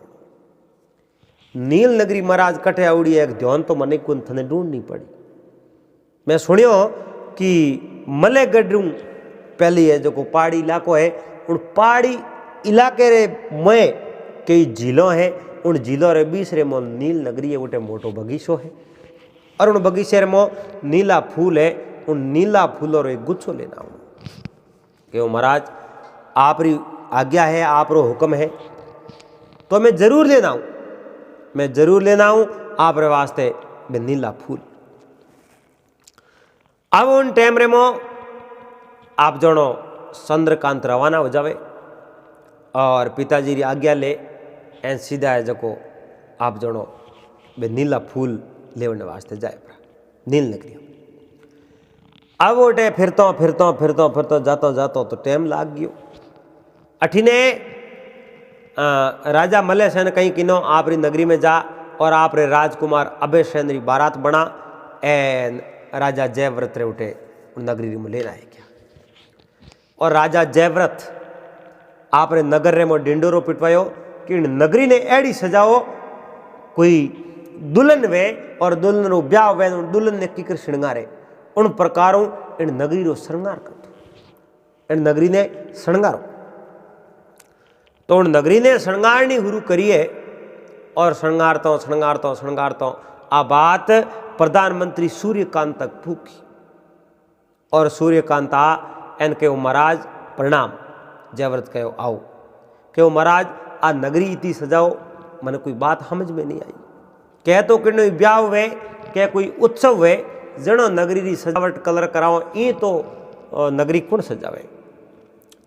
नील नगरी महाराज कटे आवड़ी एक ध्यान तो मने को थने ढूंढनी पड़ी। मैं सुनियो कि मलेगढ़ पहली है जो को पहाड़ी इलाको है, उन पहाड़ी इलाके रे में कई झीलों है, उन झीलों रे बीच रे में नील नगरी है, उठे मोटो बगीचो है और उन बगीचे में नीला फूल है, उन नीला फूलों रे गुच्छो लेना। क्यों महाराज, आप री आज्ञा है, आप रो हुक्म है, तो मैं जरूर लेना हूं, मैं जरूर लेना हूं आप रे वास्ते बे नीला फूल। अब उन टाइम रे मो आप जनो चंद्रकांत रवाना हो जावे और पिताजी री आज्ञा ले एन सीधा है जको आप जनो बे नीला फूल लेवने वास्ते जाए नील नगरी। अब उठे फिरतो जातो तो टाइम लाग गयो। अठीने राजा मलेसेन कहीं किनो आप री नगरी में जा और आप रे राजकुमार अभयसेन री बारात बना एन राजा जयव्रत रे उठे नगरी में लेना है क्या। और राजा जयव्रत आप रे नगर रे मो डिंडोरो पिटवायो कि नगरी ने एड़ी सजाओ कोई दुल्हन वे और दुल्हन रो ब्याह वे, दुल्हन ने किकर श्रृंगारे, उन प्रकारों इन नगरी रो श्रृंगार कर, इन नगरी ने श्रृंगारो। तो उन नगरी ने श्रृंगारनी शुरू करिए और श्रृंगारतो आ बात प्रधानमंत्री सूर्यकांत तक फूकी और सूर्यकांत आ एन कहो महाराज प्रणाम। जयव्रत कहो आओ। कहो महाराज आ नगरी इतनी सजाओ, मन कोई बात समझ में नहीं आई। कह तो कि ब्याह वे क्या कोई उत्सव वे, जनो नगरी री सजावट कलर कराओ, ये तो नगरी कौन सजावे।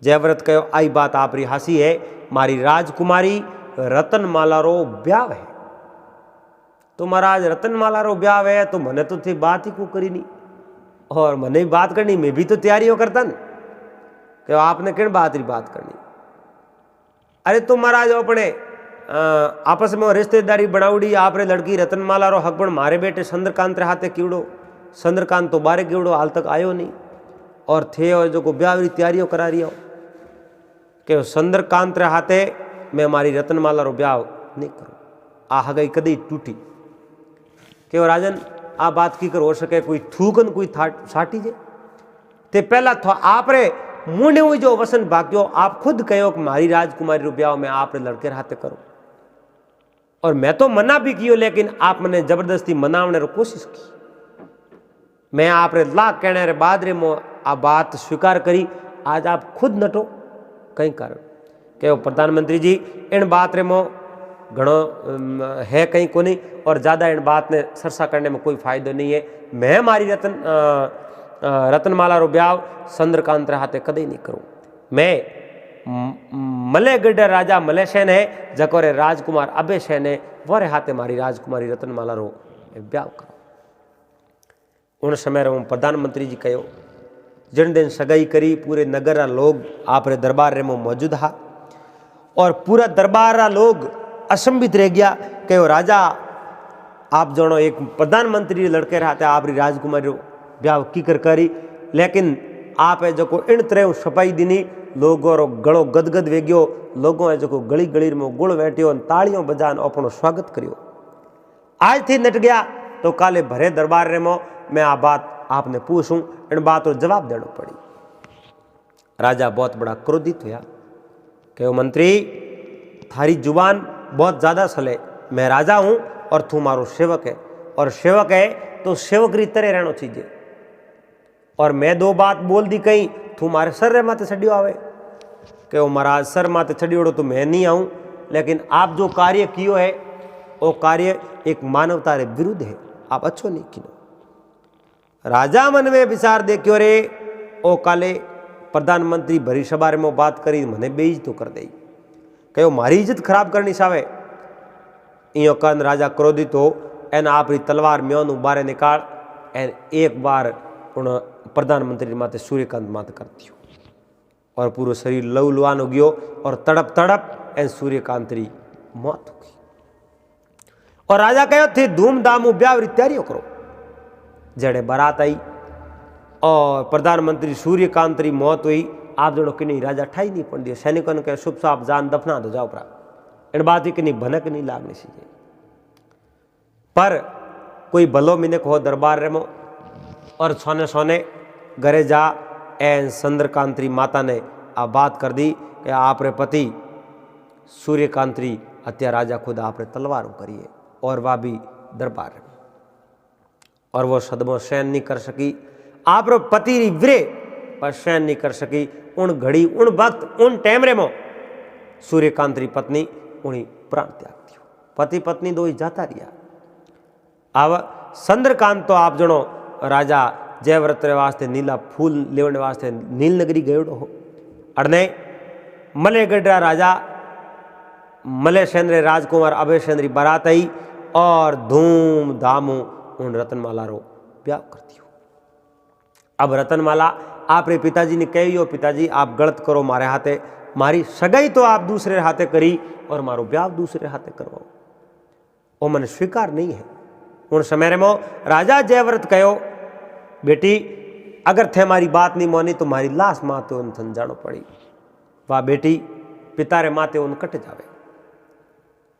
जयव्रत कहो आई बात आप री हासी है, मारी राजकुमारी रतनमाला रो ब्याह है। तो महाराज रतनमाला रो ब्याह है तो मने तो थी बात ही को करी नहीं, और मने बात करनी, मैं भी तो तैयारियों करता न कि आपने किन बात री बात करनी। अरे तुम महाराज अपने आपस में रिश्तेदारी बनावड़ी, आप रे लड़की रतनमाला रो हकबण मारे बेटे चंद्रकांत रे हाथे कीवड़ो, चंद्रकांत तो बारे कीवड़ो हाल तक आयो नहीं, और थे और जो को ब्याह री तैयारियों करा रही हो कि चंद्रकांत रे हाथे मैं हमारी रतनमाला रो ब्याह नहीं करूँ। आ हगई कदी टूटी कि राजन आ बात की कर हो सके, कोई थूकन कोई साटी जे ते पहला तो आप रे मुंडे हुई जो वसन बाक्यो, आप खुद कहो कि मारी राजकुमारी रो ब्याह में आप रे लड़के हाथे करो, और मैं तो मना भी कियो, लेकिन आप मैंने जबरदस्ती मनावने रो कोशिश की। मैं आप रे लाख कहने रे बाद रे मो आ बात स्वीकार करी, आज आप खुद नटो कई कारण कहो प्रधानमंत्री जी इन बात रे मो घणो है कहीं को नहीं, और ज़्यादा इन बात ने सरसा करने में कोई फायदो नहीं है। मैं मारी रतनमाला रो ब्याह चंद्रकांत रे हाथे कदे नहीं करूँ। मैं मलेगढ़ राजा मलेसेन है जको रे राजकुमार अभयसेन है, वो रे हाथे मारी राजकुमारी रतनमाला रो ब्याह करो। उन समय रे प्रधानमंत्री जी कहो जिन दिन सगाई करी, पूरे नगर लोग आप रे दरबार रे में मौजूद हा, और पूरा दरबार लोग असंबित रह गया। कहो राजा आप जनो एक प्रधानमंत्री लड़के रहते आप री राजकुमारी ब्याह की कर करी, लेकिन आप है जो इन तरह सफाई दिनी, लोगों रो गलो गदगद वेग्यो, लोगों है जो गली गली में गुड़ बैठियो, तालियों बजान अपनो स्वागत करियो। आज थी नट गया तो काले भरे दरबार रे में मैं आ बात आपने पूछूं, इन बात रो जवाब देना पड़ी। राजा बहुत बड़ा क्रोधित हुआ, कहो मंत्री थारी जुबान बहुत ज़्यादा सले, मैं राजा हूँ और तू मारो सेवक है, और सेवक है तो सेवक री तरह रहना चाहिए, और मैं दो बात बोल दी कहीं तू मारे सर रे माते छड़ियो आवे, कहो महाराज सर माते छड़ियोड़ो तो मैं नहीं आऊँ, लेकिन आप जो कार्य कियो है वो कार्य एक मानवता रे विरुद्ध है, आप अच्छो नहीं कियो। राजा मन में विचार देखियो रे ओ काले प्रधानमंत्री भरी सभा में बात करी मने बेइज्जत तो कर दई, कहो मारी इज्जत खराब करनी सावे। इं कन राजा क्रोधित हो एन आपरी तलवार म्योन बारे निकाल एन एक बार उन प्रधानमंत्री माते सूर्यकांत माते कर दियो, और पूरा शरीर लहूलुहान हो गयो, और तड़प तड़प एन सूर्यकांत री मौत हो गई। और राजा कहो थे धूमधाम ब्याह री तैयारी करो। जड़े बारात आई और प्रधानमंत्री सूर्यकांत री मौत हुई, आप जड़ो कि नहीं राजा ठाई नहीं पड़ दियो, सैनिकों ने कहे शुभ साफ जान दफना दो जाओ, परा इन बात की नहीं भनक नहीं लागनी चाहिए। पर कोई भलो मिनक हो दरबार रे मो और सोने सोने घरे जा एन चंद्रकांतरी माता ने आ बात कर दी कि आप रे पति सूर्यकांतरी हत्या राजा खुद आप रे तलवारों करिए, और वह भी दरबार में, और वो सदमो सहन नहीं कर सकी, आप रो पति विरे पर सहन नहीं कर सकी। उन घड़ी उन वक्त उन टाइम रे मो सूर्यकांत री पत्नी उन्हीं प्राण त्याग दियो, पति पत्नी दो ही जाता रिया। अब चंद्रकांत तो आप जनो राजा जयव्रत रे वास्ते नीला फूल लेवने वास्ते नीलनगरी गयोड़ो हो, अड़ने मलेगढ़ राजा मलेशेंद्र राजकुमार अभयसेन री बारात आई, और धूमधाम उन रतनमाला रो ब्याह कर दियो। अब रतनमाला आप रे पिताजी ने कहियो पिताजी आप गलत करो मारे हाथे, मारी सगाई तो आप दूसरे हाथे करी और मारो ब्याह दूसरे हाथे करवाओ, वो मन स्वीकार नहीं है। उन समय रे मो राजा जयव्रत कहो बेटी अगर थे मारी बात नहीं मानी तो मारी लाश माते उन थन जानो पड़ी। वाह बेटी पिता रे माते उन कट जावे,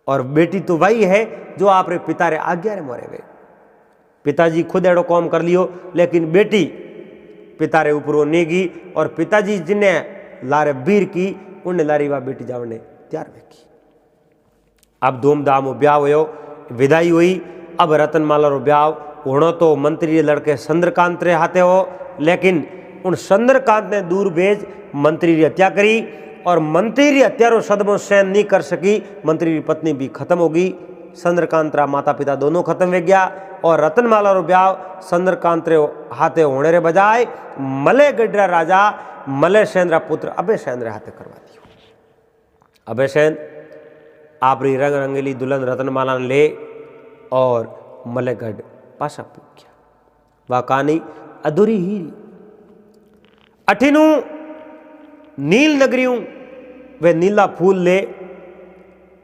और बेटी तो वही है जो आप रे पिता रे आज्ञा रे मोरे वे। पिताजी खुद एड़ो काम कर लियो, लेकिन बेटी पिता रे ऊपर नेगी, और पिताजी जिन्हें लारे वीर की उन्हें लारी वाह बेटी जावने तैयार वेखी। अब धूमधाम ब्याह हुयो, विदाई हुई। अब रतनमाला रो ब्याह होनो तो मंत्री लड़के चंद्रकांत रे हाथे हो, लेकिन उन चंद्रकांत ने दूर भेज मंत्री री हत्या करी, और मंत्री री हत्या रो सदमो सहन नहीं कर सकी। मंत्री री पत्नी भी खत्म हो गई, चंद्रकांत रा माता पिता दोनों खत्म हो गया, और रतनमाला रो ब्याह चंद्रकांत रे हाथे होने रे बजाय मलेगढ़ राजा मलेशेन रा पुत्र अभयसेन रे हाथे करवा दियो। अभयसेन आपरी रंग रंगीली दुल्हन रतनमाला ने ले और मलेगढ़ पासा पूछ गया। वह कहानी अधूरी ही अठिनू नील नगरियों वे नीला फूल ले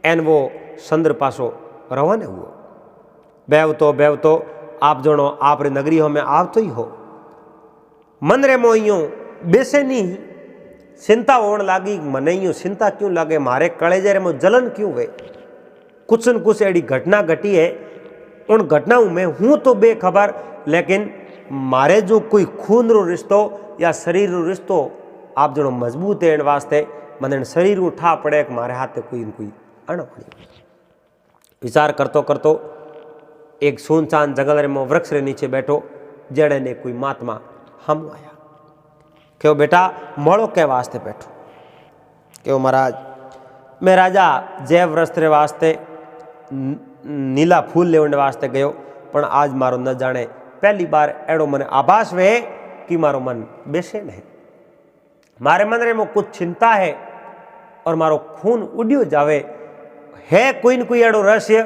एन वो चंद्र पासो रवाना हुआ। बेवतो आप जनो आप रे नगरी हो में आवतो ही हो, मन रे मोइयो बेचैनी चिंता होने लागी। मन यूँ चिंता क्यों लगे, मारे कलेजे रे मो जलन क्यों वे। कुछ न कुछ एड़ी घटना घटी है, उन घटनाओं में हूँ तो बेखबर, लेकिन मारे जो कोई खून रो रिश्तो या शरीर रो रिश्तो आप जनो मजबूत है, इन वास्ते मन शरीर उठा पड़े मारे हाथ कोई न कोई अणपड़ी। विचार करतो करतो एक सुनसान जंगल रे मो वृक्ष रे नीचे बैठो, जड़े ने कोई महात्मा हम आया। क्यों बेटा मोड़ो के वास्ते बैठो? क्यों महाराज मैं राजा जयव्रत रे वास्ते नीला फूल लेवने वास्ते गयो, पण आज मारो न जाने पहली बार एड़ो मन आभास वे कि मारो मन बेचैन है। मारे मन रे मो कुछ चिंता है और मारो खून उड़ियो जावे है। कोई न कोई एड़ो रहस्य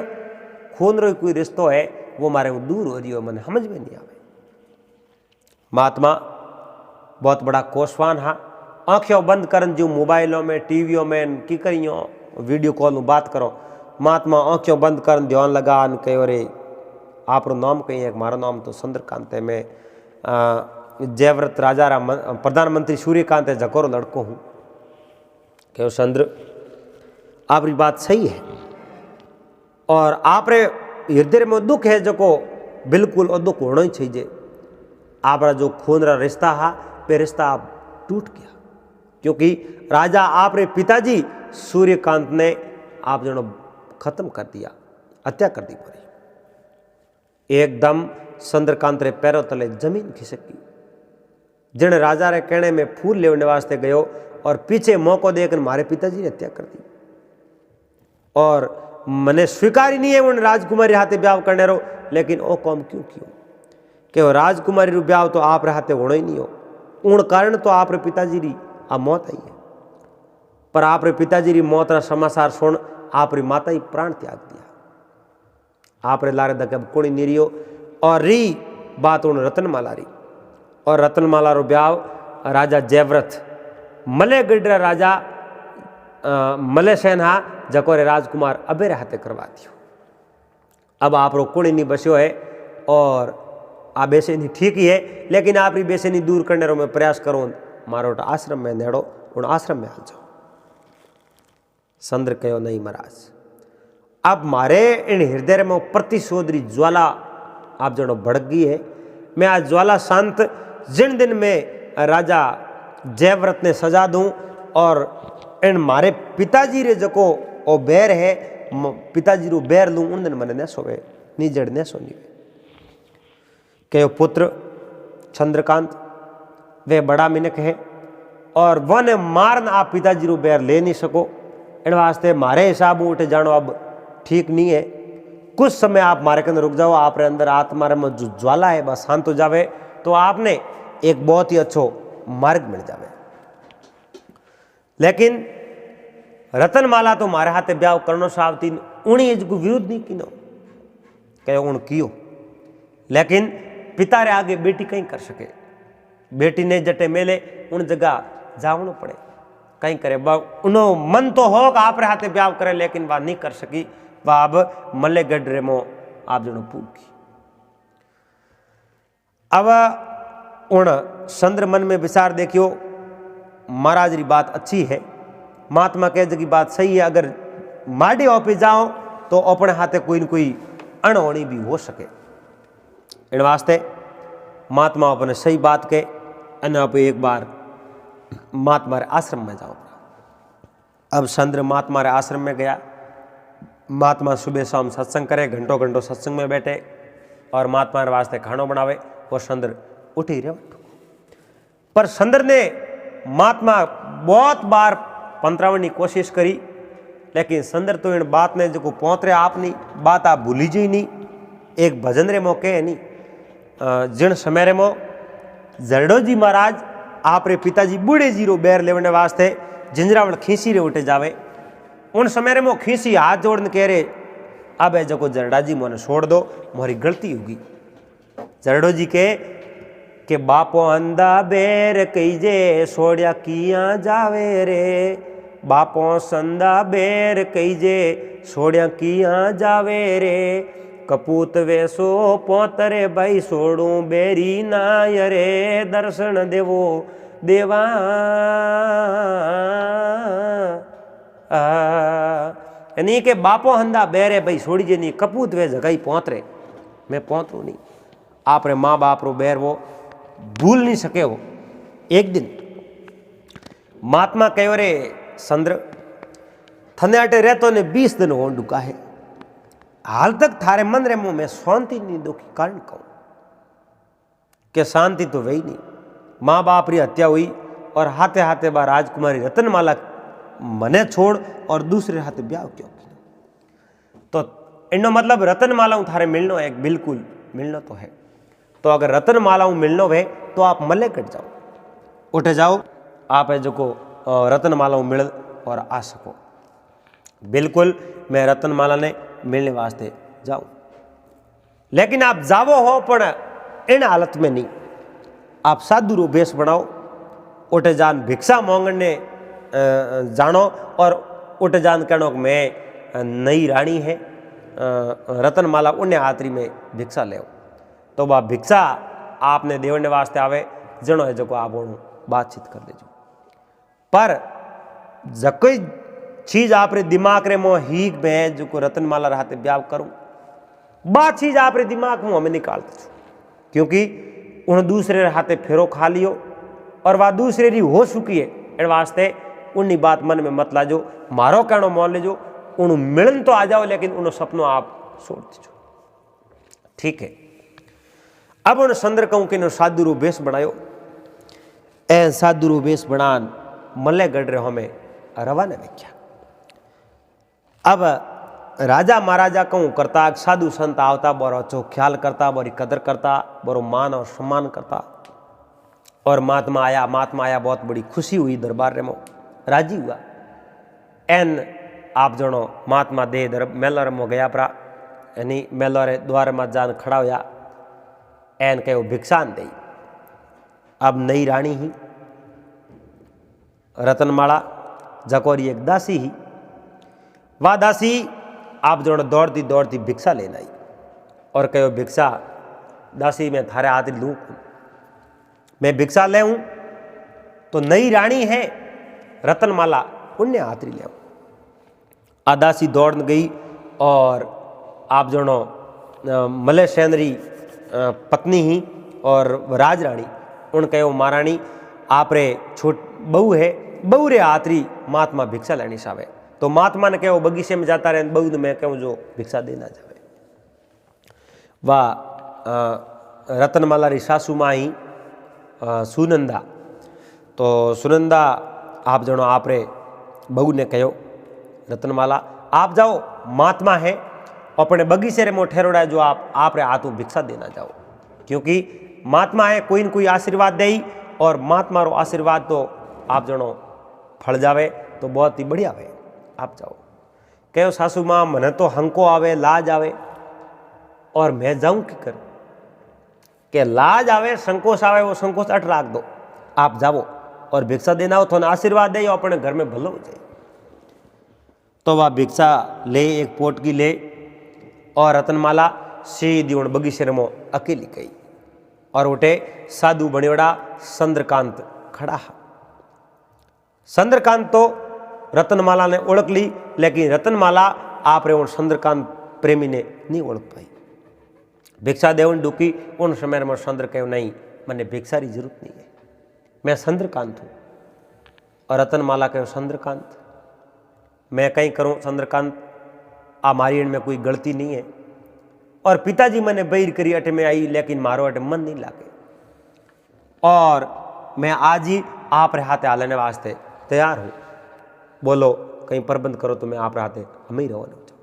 खून रो कोई रिश्तो है वो मारे दूर हो रियो, मन समझ में नहीं आवे। महात्मा बहुत बड़ा कोसवान हा, आँखों बंद करन जो मोबाइलों में टीवियों में की करियो वीडियो कॉल में बात करो। महात्मा आँखों बंद कर ध्यान लगा कहो रे आप नाम कहीं है? मारो नाम तो चंद्रकांत है, मैं जयव्रत राजा रा प्रधानमंत्री सूर्यकांत है जकोरो लड़को हूँ। कहो चंद्र आपकी बात सही है, और आप रे हृदय में दुख है जो को बिल्कुल और दुख होना ही चाहिए। आप जो खून रा रिश्ता हा पे रिश्ता आप टूट गया, क्योंकि राजा आप रे पिताजी सूर्यकांत ने आप जनो खत्म कर दिया, हत्या कर दी पड़ी। एकदम चंद्रकांत रे पैरों तले जमीन खिसकी। जिन राजा रे कहने में फूल लेने वास्ते गयो और पीछे मौको देकर मारे पिताजी ने हत्या कर दी। और मने स्वीकार ही नहीं है उन राजकुमारी हाथे ब्याह करने रो, लेकिन ओ कौम क्यों क्यों कि वो राजकुमारी रू ब्याह तो आप रे हाथे होना ही नहीं हो। उन कारण तो आप रे पिताजी री आ मौत आई है। पर आप रे पिताजी री मौत रा समाचार सुन आप री माता ही प्राण त्याग दिया। आप रे लारे दक अब कोई नहीं रियो। और री बात उन रतनमाला री, और रतनमाला रो ब्याह राजा जयव्रत मलेगढ़ राजा मलेसेन हा जको रे राजकुमार अबे रे हाथे करवा दियो। अब आप रो कुणी नहीं बस्यो है और आ बेचैनी ठीक ही है, लेकिन आप री बेचैनी दूर करने रो मैं प्रयास करूँ। मारो आश्रम में नेड़ो, उन आश्रम में आ जाओ। चंद्र कहो नहीं महाराज, अब मारे इन हृदय में प्रतिशोध री ज्वाला आप जनो भड़क गई है। मैं आज ज्वाला शांत जिन दिन में राजा जयव्रत ने सजा दूं और इन मारे पिताजी रे जको ओ बैर है पिताजी रू बैर लूं, उन दिन मैंने न सोवे नी जड़ न सोनी कहो पुत्र चंद्रकांत वे बड़ा मिनक है और वन मारन आप पिताजी रू बैर ले नहीं सको। इन वास्ते मारे हिसाब उठे जानो अब ठीक नहीं है। कुछ समय आप मारे के अंदर रुक जाओ। आप रे अंदर आत्मा में जो ज्वाला है बस शांत हो जावे तो आपने एक बहुत ही अच्छो मार्ग मिल जावे। लेकिन रतनमाला तो मारे हाथे ब्याह करनो सावती उन्हीं इसको विरोध नहीं किनो कहो उन कियो, लेकिन पिता रे आगे बेटी कहीं कर सके। बेटी ने जटे मेले उन जगह जावनो पड़े कहीं करे। उनो मन तो हो कि आप रे हाथे ब्याह करे, लेकिन वह नहीं कर सकी। वह अब मलेगढ़ रे मो आप जनो पूगी। अब उन चंद्र मन में विचार देखियो महाराज री बात अच्छी है, महात्मा कह जगी बात सही है। अगर माडे ऑफिस जाओ तो अपने हाथे कोई न कोई अणहोनी भी हो सके। इन वास्ते महात्मा अपने सही बात के आप एक बार महात्मा रे आश्रम में जाओ। अब चंद्र महात्मा रे आश्रम में गया। महात्मा सुबह शाम सत्संग करे, घंटों घंटों सत्संग में बैठे और महात्मा रे वास्ते खानो बनावे और चंद्र उठ ही रहे। पर चंद्र ने महात्मा बहुत बार पंतरावण की कोशिश करी, लेकिन चंद्र तो इन बात ने जो पहुँच रहे आप नहीं बात आप भूली जी नहीं। एक भजन रे मौके है नहीं जिन समय रे मो जरडो जी महाराज आप रे पिताजी बूढ़े जी रो बैर लेवने वास्ते जिंजरावल खींसी रे उठे जावे। उन समय रे मो खींसी हाथ जोड़ने कह रहे अब है जो जरडा जी मोने छोड़ दो, मोरी गलती होगी। जरडो जी के बापो अंधा बेर कईजे सोड़िया किया जावे रे, बापो संधा बेर कईजे सोड़िया किया जावे रे, कपूत वेसो पोतरे भाई सोड़ू बेरी नाय रे, दर्शन देवो देवा यानी के बापो हंदा बेरे भाई छोड़ी जे नहीं कपूत वे जगह ही पहुंच रहे, मैं पहुंचू नहीं। आप रे माँ बाप रो बैर वो भूल नहीं सके हो। एक दिन महात्मा कहो रे चंद्र थने अटे रहतो ने 20 दिन हो डुका है, हाल तक थारे मन रे मुंह में शांति नहीं दो की कारण कहूं के शांति तो वही नहीं। माँ बाप री हत्या हुई और हाथे हाथे बा राजकुमारी रतनमाला मने छोड़ और दूसरे हाथे ब्याह क्यों किया। तो इनो मतलब रतनमाला थारे मिलनो है, बिल्कुल मिलनो तो है। तो अगर रतनमाला मिलनो है तो आप मलेगढ़ जाओ, उठे जाओ, आप है जो को रतनमाला मिल और आ सको। बिल्कुल मैं रतनमाला ने मिलने वास्ते जाऊं, लेकिन आप जावो हो पर इन हालत में नहीं। आप साधु रो बेस बनाओ, उठे जान भिक्षा मांगने जानो और उठे जान कहनो कि मैं नई रानी है रतनमाला उन्हें हाथरी में भिक्षा ले। तो वह भिक्षा आपने देवने वास्ते आवे जनो है जो आप बातचीत कर लेजो। पर जकोई चीज आप रे दिमाग रे मो ही में जो को रतनमाला रहते ब्याह करूं, बात चीज आप रे दिमाग में हमें निकाल दो, क्योंकि उन दूसरे हाथे फेरो खा लियो और वह दूसरे री हो चुकी है। इन वास्ते उन्नी बात मन में मत लाजो, मारो कहनो मान लीजो, उन मिलन तो आ जाओ लेकिन उन सपनों आप छोड़ दीजो। ठीक है। अब उन संदर कहूं कि साधु रू वेश बनायो, ए साधु रू वेश बनान मल्ले गढ़ रहे हमें रवाना वेख्या। अब राजा महाराजा कहूं करता, साधु संत आवता बोरो अच्छो ख्याल करता, बोरी कदर करता, बोरो मान और सम्मान करता। और महात्मा आया, बहुत बड़ी खुशी हुई, दरबार रे मो राजी हुआ। एन आप जनो महात्मा दे मेलर में गया परा, यानी मेलर द्वार में जान खड़ा होया, एन कहो भिक्षान दे। अब नई रानी ही रतनमाला जकोरी एक दासी ही, वह दासी आप जनो दौड़ती दौड़ती भिक्षा लेना आई और कहो भिक्षा दासी मैं थारे हाथ लूँ, मैं भिक्षा ले हूँ। तो नई रानी है रतनमाला, उन्हें हाथरी ले आदासी दौड़ गई और आप जनो मले सेनरी पत्नी ही और राज रानी उन कहो महारानी आप रे छोट बहू है, बहू रे हाथरी महात्मा भिक्षा लेनी सावे। तो महात्मा ने कहो बगीचे में जाता रहे, बहू ने मैं कहूँ जो भिक्षा देना जावे। वाह रतनमाला री सासू माँ ही सुनंदा, तो सुनंदा आप जनो आप रे बहू ने कहो रतनमाला आप जाओ, महात्मा है अपने बगीचे रे मो ठहरोड़ा है, जो आप रे हाथों भिक्षा देना जाओ, क्योंकि महात्मा है कोई न कोई आशीर्वाद दे, और महात्मा रो आशीर्वाद तो आप जनो फल जावे तो बहुत ही बढ़िया है, आप जाओ। कहो सासू माँ मने तो हंको आवे, लाज आवे, और मैं जाऊं की कर के लाज आवे संकोच आवे, वो संकोच अट राख दो, आप जाओ और भिक्षा देना हो तो आशीर्वाद दे, अपने घर में भलो हो जाए। तो वह भिक्षा ले, एक पोट की ले, और रतनमाला सीधी उन बगीचे में अकेली गई, और उठे साधु बनियोड़ा चंद्रकांत खड़ा। चंद्रकांत तो रतनमाला ने ओळख ली, लेकिन रतनमाला आप रे उन चंद्रकांत प्रेमी ने नहीं ओळख पाई। भिक्षा देवन डूकी, उन समय में चंद्र कहो नहीं मैंने भिक्षा की जरूरत नहीं है, मैं चंद्रकांत हूँ। और रतनमाला कहो चंद्रकांत मैं कहीं करूँ चंद्रकांत, मारी में कोई गलती नहीं है, और पिताजी मैंने बैर करी अटे में आई, लेकिन मारो अटे मन नहीं लागे, और मैं आज ही आप रे हाथे हालने वास्ते तैयार हूँ, बोलो कहीं प्रबंध करो तो मैं आप रे हाथे हम ही रवाना हो जाऊँ।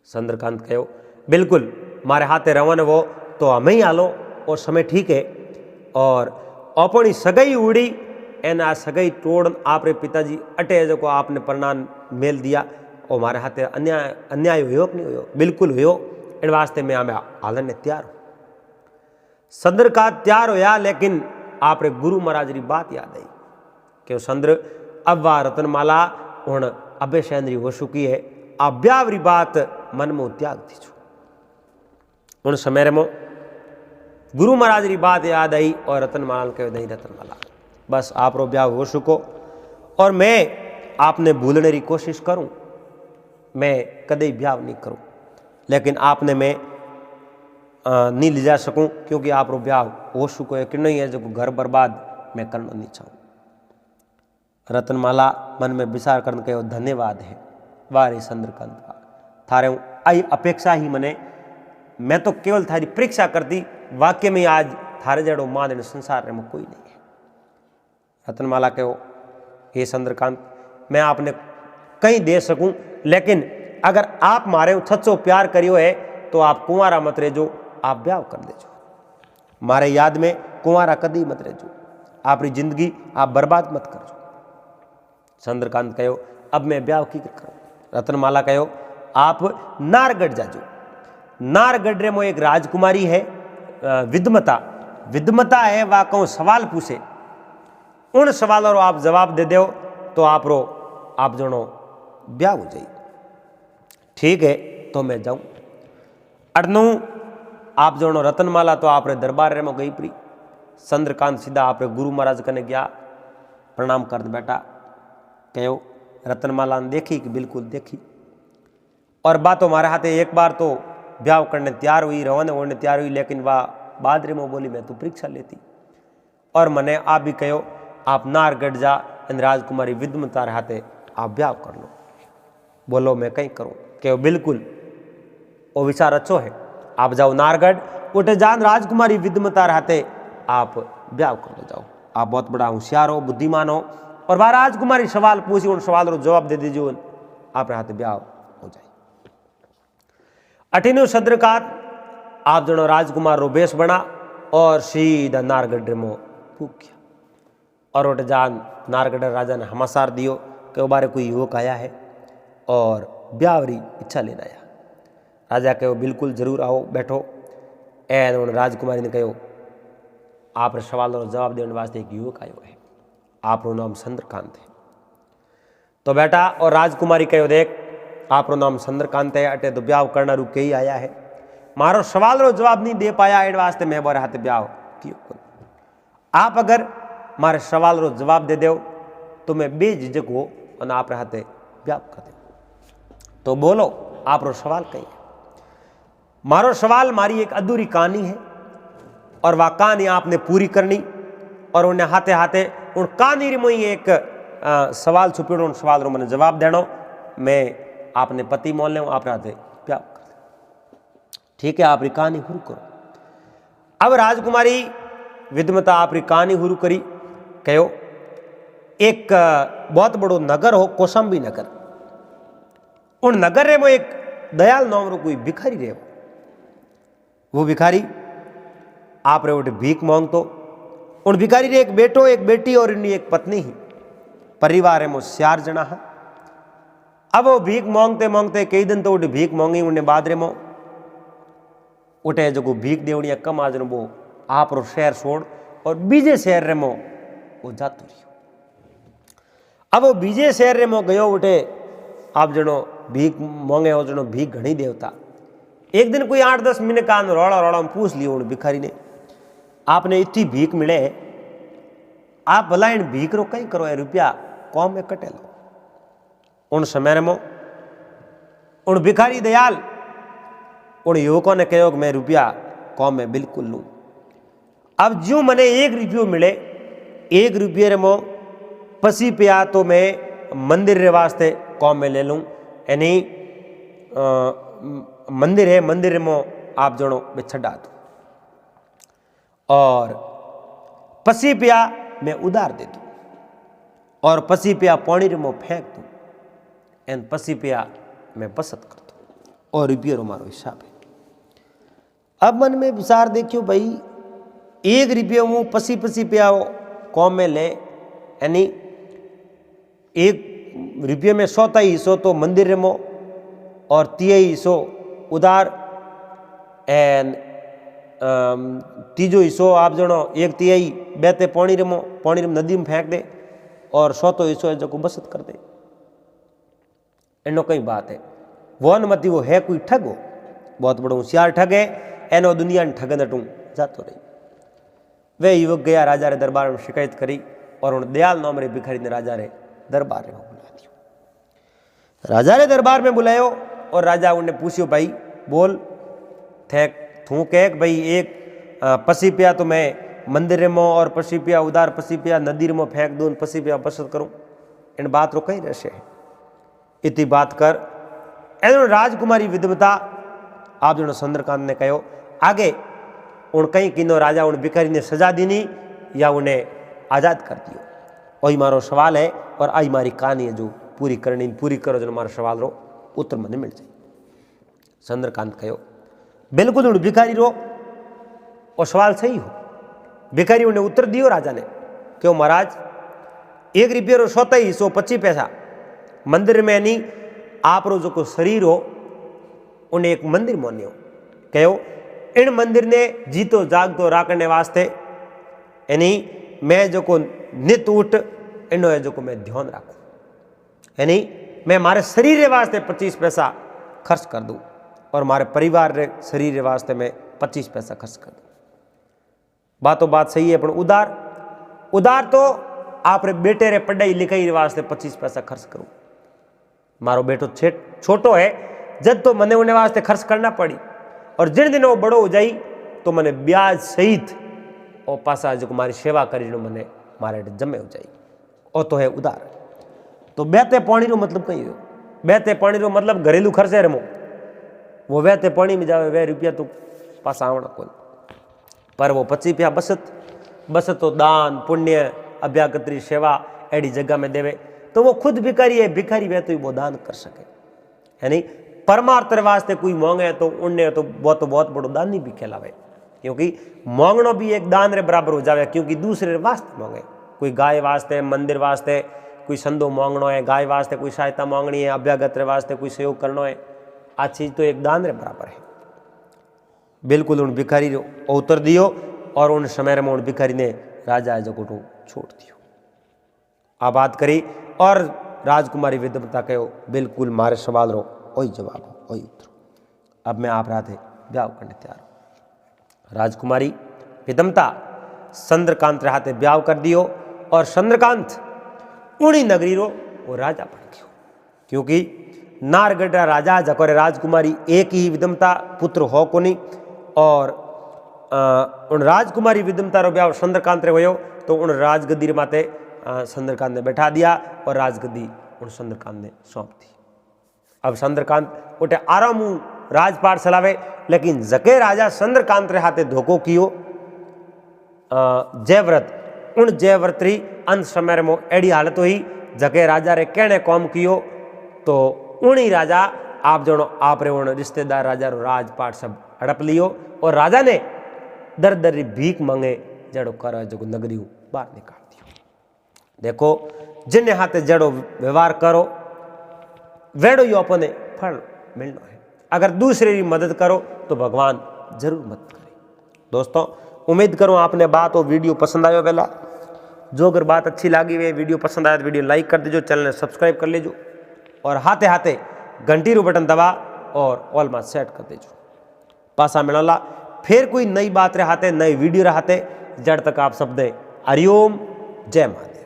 चंद्रकांत कहो बिल्कुल मारे हाथे रवाना वो तो हम ही हालो, और समय ठीक है। और अपनी सगाई उड़ी एन आ सगाई तोड़ आप रे पिताजी अटे जो को आपने प्रणाम मेल दिया, और मारे हाथे अन्याय हुयो कि नहीं हुयो, बिल्कुल हुयो, इन वास्ते मैं हमें हालने तैयार हूँ। चंद्रकांत तैयार होया, लेकिन आप रे गुरु महाराज री बात याद आई कि चंद्र अब वह रतनमाला उन अभय सैन री हो चुकी है, अब ब्याह री बात मन में त्याग दीजो। उन समय में गुरु महाराज री बात याद आई, और रतनमाला ने कहो नहीं रतनमाला बस आप रो ब्याह हो चुको, और मैं आपने भूलने की कोशिश करूं, मैं कदे ब्याह नहीं करूं, लेकिन आपने मैं नहीं ले जा सकूं, क्योंकि आप रो ब्याह हो चुको है कि नहीं है, जो घर बर्बाद मैं करना नहीं चाहूँ। रतनमाला मन में विचार करने कहो धन्यवाद है वारे चंद्रकांत, थारे आई अपेक्षा ही मने, मैं तो केवल थारी परीक्षा करती, वाक्य में आज थारे जड़ो मान संसार में कोई नहीं है। रतनमाला कहो हे चंद्रकांत मैं आपने कहीं दे सकूं, लेकिन अगर आप मारे सच्चो प्यार करियो है तो आप कुंवारा मत रेजो, आप ब्याह कर देजो, मारे याद में कुंवारा कदी मत रेजो, आपरी जिंदगी आप बर्बाद मत करजो। चंद्रकांत कहो अब मैं ब्याह की करूं। रतनमाला कहो आप नारगढ़ जाजो, नारगढ़ रे मो एक राजकुमारी है विद्मता, विद्मता है, वह कहूँ सवाल पूछे, उन सवालों रो आप जवाब दे दो तो आप जनो ब्याह हो जाए। ठीक है तो मैं जाऊं। अड़नू आप जनो रतनमाला तो आप रे दरबार रे में गई परी, चंद्रकांत सीधा आप रे गुरु महाराज कने गया, प्रणाम कर दे बेटा, कहो रतनमाला ने देखी कि बिल्कुल देखी, और बात हमारे हाथे एक बार तो ब्याह करने तैयार हुई, रवाना होने तैयार हुई, लेकिन वह बाद रे में बोली मैं तो परीक्षा लेती, और मने आप भी कहो आप नारगढ़ जा अने राजकुमारी विद्मता हाथे आप ब्याह कर लो। बोलो मैं कहीं करूँ कि बिल्कुल वो विचार अच्छो है, आप जाओ नारगढ़, उठे जान राजकुमारी विद्मता हाथे आप ब्याह कर लो जाओ। आप बहुत बड़ा होशियार हो, बुद्धिमान हो, और वह राजकुमारी सवाल पूछी, उन सवाल रो जवाब दे दीजिए, आप हाथे ब्याह हो जाए। अठीनो सदरकात आप जनो राजकुमार रो बेस बना और सीधा नारगढ़ में फूक गया। और उठ जान नारगढ़ राजा ने हमासार दियो कि वो बारे कोई युवक आया है और ब्याहरी इच्छा लेना आया। राजा कहो बिल्कुल जरूर आओ बैठो। एन उन राजकुमारी ने कहो आप सवाल जवाब देने वास्ते एक युवक आयो है, आप नाम चंद्रकांत है। तो बेटा और राजकुमारी कहो देख आप नाम चंद्रकांत है, अटे तो ब्याह करना रू कई आया है, मारो सवाल रो जवाब नहीं दे पाया इन वास्ते मैं बोरे हाथे ब्याह कियो। आप अगर मारे सवाल रो जवाब दे दो तो मैं बेझिझक हो और आप हाथे ब्याह कर दे। तो बोलो आप रो सवाल कही है। मारो सवाल मारी एक अधूरी कहानी है और वह कहानी आपने पूरी करनी, और उन्हें हाथे हाथे उन कहानी में ही एक सवाल छुपे, उन सवाल रो मैंने जवाब देना, मैं आपने पति मोल ले आप हाथे ब्याह कर दे। ठीक है, आप कहानी शुरू करो। अब राजकुमारी विद्मता आप कहानी शुरू करी। कहो एक बहुत बड़ो नगर हो कौशाम्बी नगर, उन नगर में एक दयाल नाम रो कोई भिखारी रहे। वो भिखारी आप रे उठे भीख मांगतो। उन भिखारी रे एक बेटो एक बेटी और इनकी एक पत्नी ही, परिवार में 4 जना है। अब वो भीख मांगते मांगते कई दिन तो उठे भीख मांगी, उन्हें बाद में उठे जो भीख देवड़िया कम आज वो आप रो शहर छोड़ और बीजे शहर रे मो वो जातो रहियो। अब वो बीजे शहर रे मो गयो, उठे आप जनो भीख मांगे हो, जनो भीख घनी देवता। एक दिन कोई 8-10 मिनट का रोड़ा रोड़ा में पूछ लियो उन भिखारी ने, आपने इतनी भीख मिले, आप भला इन भीख रो कहीं करो, रुपया कौम में कटे लो। उन समय में उन भिखारी दयाल उन युवकों ने कहो कि मैं रुपया कौम में बिल्कुल लूँ। अब जो मैंने 1 रुपयो मिले, 1 रुपये रे मो पसी पिया तो मैं मंदिर रे वास्ते कौम में ले लूँ। यानी मंदिर है, मंदिर में आप जनो मैं छड़ा दूँ, और पसी पिया मैं उधार दे दूँ, और पसी पिया पानी रे मो फेंक दूँ, एन पसी पिया मैं बसत कर दूँ, और रुपये मारो हिसाब है। अब मन में विचार देखियो भाई, 1 रुपये मुँह पसी पिया कौम में ले, यानी 1 रुपये में 100 हिस्सों तो मंदिर में और 30 हिस्सों उधार, एन 3 हिस्सों आप जनो 1/3 बहते पानी रे नदी में फेंक दे, और 100 हिस्सों जो को बचत कर दे। एनो कई बात है वो मती वो है कोई ठग हो, बहुत बड़ो होशियार ठग है, एनो दुनिया ने ठगन अटू जातो रही। वे युवक गया राजा रे दरबार में शिकायत करी, और उन दयाल नाम रे भिखारी ने राजा रे दरबार में बुला दियो। राजा रे दरबार में बुलायो, और राजा उन्हें पूछियो भाई बोल थू कह भाई 1 पसी पिया तो मैं मंदिर में और पसी पिया उधार पसी पिया नदी में फेंक दूँ, पसी पिया बचत करूँ, इन बात रो कहीं रहस्य है। इतनी बात कर एनो राजकुमारी विद्मता आप जो चंद्रकांत ने कहो आगे उन कहीं किनो राजा उन भिखारी ने सजा दीनी या उन्हें आज़ाद कर दियो। वही मारो सवाल है, और आई मारी कहानी है जो पूरी करनी पूरी करो, जो हमारा सवाल रो उत्तर मन मिल जाए। चंद्रकांत कहो बिल्कुल उन भिखारी रो और सवाल सही हो। भिखारी उन्हें उत्तर दियो राजा ने, क्यों महाराज 1 रुपये रो 100 हिस्सों 25 पैसा मंदिर में, यानी आप रो जो को शरीर हो उन्हें एक मंदिर मान्यो। कहो इन मंदिर ने जीतो जागतो राखने वास्ते, यानी मैं जो को नित उठ इनो है जो को मैं ध्यान राखूं, यानी मैं मारे शरीर रे वास्ते 25 पैसा खर्च कर दूं, और मारे परिवार रे शरीर रे वास्ते मैं 25 पैसा खर्च कर दूं। बातों बात सही है, पर उधार तो आप रे बेटे रे पढ़ाई लिखाई रे वास्ते 25 पैसा खर्च करूं। मारो बेटो छोटो है, जब तो मने उन्हें वास्ते खर्च करना पड़ी, और जिन दिन वो बड़ो हो जाई तो मने ब्याज सहित और पासा जो मारी सेवा करी मने मारे जमे हो जाए ओ तो है उधार। तो बहते पानी रो मतलब कहीं हो, बहते पानी रो मतलब घरेलू खर्चे रमो, वो बहते पानी में जावे वे रुपया तो पास आवना कोई, पर वो 25 रुपया बचत तो दान पुण्य अभ्यागत्री सेवा एडी जगह में देवे तो वो खुद भिखारी है, भिखारी वे तो वो दान कर सके, यानी परमार्थ वास्ते कोई मांगे तो उन्हें तो बहुत बड़ो दान नहीं भी कहलावे, क्योंकि मांगनो भी एक दान रे बराबर हो जावे, क्योंकि दूसरे वास्ते मांगे, कोई गाय वास्ते मंदिर वास्ते कोई संदो मांगनो है, गाय वास्ते कोई सहायता मांगनी है, अभ्यागत वास्ते कोई सहयोग करना है, आ चीज तो एक दान रे बराबर है। बिल्कुल उन भिखारी रो उत्तर दियो और उन समय में उन भिखारी ने राजा जगोटू छोड़ दियो। आ बात करी और राजकुमारी विद्वता कहो बिल्कुल मारे सवाल रो वही जवाब हो वही उत्तर। अब मैं आप रहा थे ब्याह करने तैयार हो। राजकुमारी विदमता चंद्रकांत रे हाथे ब्याह कर दियो और चंद्रकांत उणी नगरी रो वो राजा बन गयो, क्योंकि नारगढ़ राजा जकोरे राजकुमारी एक ही विदमता पुत्र हो कोनी और उन राजकुमारी विदमता रो ब्याह चंद्रकांत रे होयो तो उन राजगद्दी माते चंद्रकांत ने बैठा दिया और राजगद्दी उन चंद्रकांत ने सौंप दी। अब चंद्रकांत उठे आराम राजपाट चलावे, लेकिन जके राजा चंद्रकांत रे हाथे धोखो कियो जयव्रत, उन जयव्रत री अंत समय में एडी हालत हुई जके राजा रे कहने कौम कियो तो उनी राजा आप जनो आप रे उन रिश्तेदार राजा रो राजपाट सब हड़प लियो और राजा ने दर दर री भीख मांगे जड़ो कर जो नगरी बाहर निकाल दियो। देखो जिन्हें हाथे जड़ो व्यवहार करो वेड़ो यो अपने फल मिलना है, अगर दूसरे की मदद करो तो भगवान जरूर मदद करे। दोस्तों उम्मीद करूं आपने बात और वीडियो पसंद आयो, पहला जो अगर बात अच्छी लगी हुई वीडियो पसंद आया तो वीडियो लाइक कर दीजिए, चैनल सब्सक्राइब कर लीजिए और हाथे हाथे घंटी रो बटन दबा और ऑल में सेट कर दीजिए। पासा मिला फिर कोई नई बात रहते नई वीडियो रहते जड़ तक आप सब दे हरिओम जय महादेव।